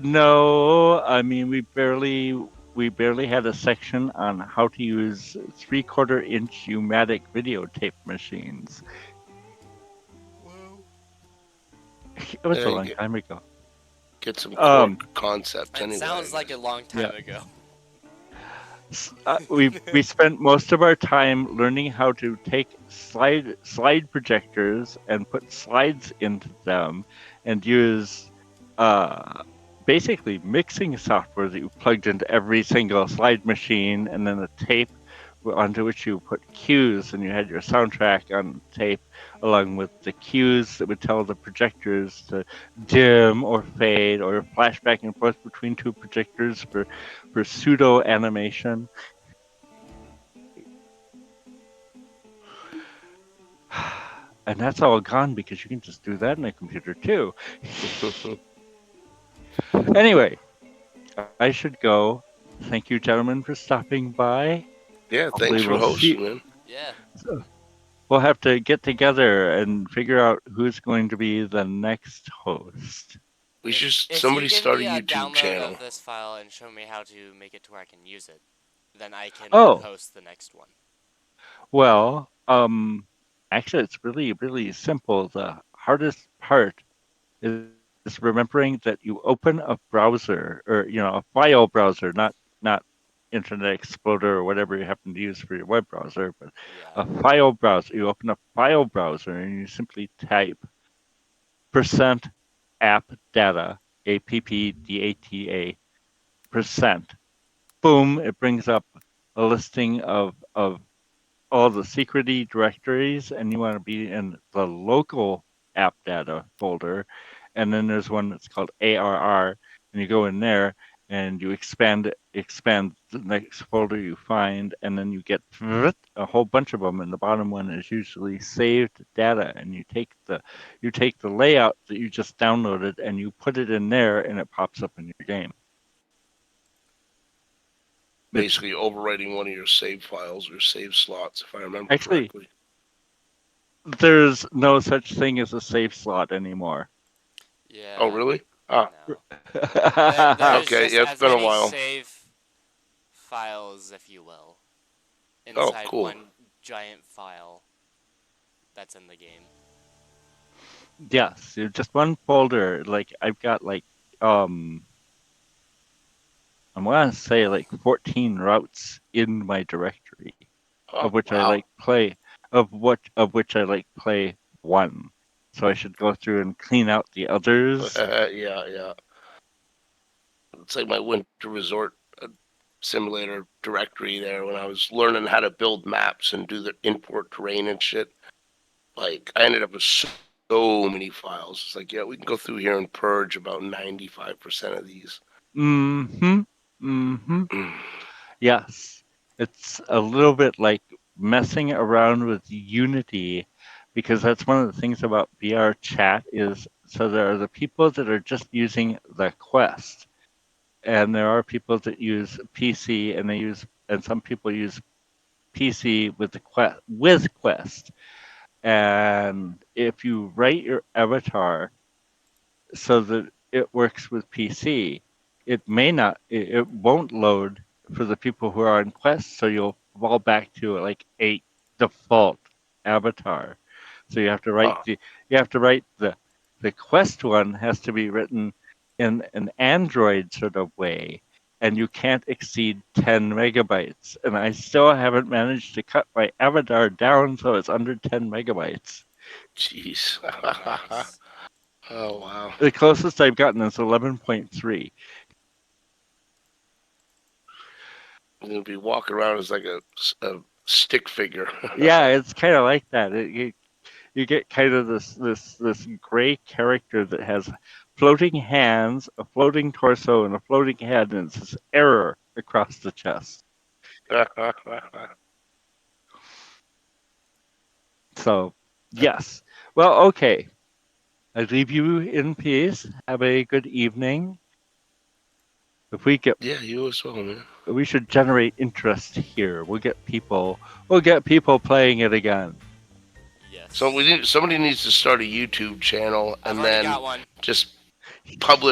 No, I mean we barely had a section on how to use 3/4 inch pneumatic videotape machines. Whoa. It was Yeah, a you long time ago. get some core Um, concepts It anyway. sounds like a long yeah. time ago. We spent most of our time learning how to take slide projectors and put slides into them, and use uh, basically mixing software that you plugged into every single slide machine, and then a tape onto which you put cues, and you had your soundtrack on tape along with the cues that would tell the projectors to dim or fade or flash back and forth between two projectors for pseudo animation. And that's all gone because you can just do that in a computer too. Anyway, I should go. Thank you, gentlemen, for stopping by. Yeah, Hopefully, thanks for we'll see. hosting, man. Yeah. We'll have to get together and figure out who's going to be the next host. We If should if you somebody give start a me a YouTube download channel. of this file and show me how to make it to where I can use it, then I can Oh, host the next one. well, actually, it's really, really simple. The hardest part is remembering that you open a browser, or a file browser, not Internet Explorer or whatever you happen to use for your web browser, but Yeah. a file browser. You open a file browser and you simply type percent app data, APPDATA, percent. Boom! It brings up a listing of all the secrety directories, and you want to be in the local app data folder. And then there's one that's called ARR, and you go in there and you expand the next folder you find, and then you get a whole bunch of them. And the bottom one is usually saved data, and you take the layout that you just downloaded and you put it in there, and it pops up in your game. It's Basically overwriting one of your save files or save slots, if I remember actually, correctly. there's no such thing as a save slot anymore. Oh, Yeah. really? Ah, No. There's okay. just Yeah, it's as been a many while. save files, if you will, Oh, inside cool. one giant file that's in the game. Yes, just one folder. Like I've got um I want to say 14 routes in my directory, Oh, of which I wow. like play of which I like play one. So I should go through and clean out the others. Yeah, yeah. It's like my winter resort simulator directory there when I was learning how to build maps and do the import terrain and shit. Like, I ended up with so many files. It's like, yeah, we can go through here and purge about 95% of these. Mm-hmm. Mm-hmm. Yes. It's a little bit like messing around with Unity, because that's one of the things about VR chat is, so there are the people that are just using the Quest, and there are people that use PC, and some people use PC with the Quest. And if you write your avatar so that it works with PC, it won't load for the people who are on Quest, so you'll fall back to like a default avatar. So Huh. you have to write the Quest one has to be written in an Android sort of way, and you can't exceed 10 megabytes. And I still haven't managed to cut my avatar down so it's under 10 megabytes. Jeez. Nice. Oh, wow. The closest I've gotten is 11.3. I'm going to be walking around as like a stick figure. Yeah, it's kind of like that. You get kind of this gray character that has floating hands, a floating torso, and a floating head, and it's this error across the chest. So, yes. Well, okay. I leave you in peace. Have a good evening. If we get, Yeah, you as well, man. we should generate interest here. We'll get people playing it again. Yes. So somebody needs to start a YouTube channel I've and already then got one. just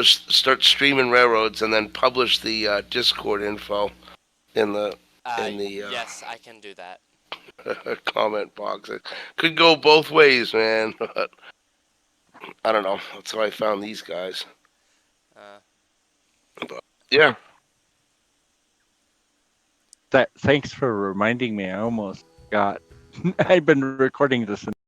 start streaming railroads, and then publish the Discord info in the Yes, I can do that. comment box. It could go both ways, man. But I don't know. That's how I found these guys. Uh, But yeah. Thanks for reminding me. I almost got. I've been recording this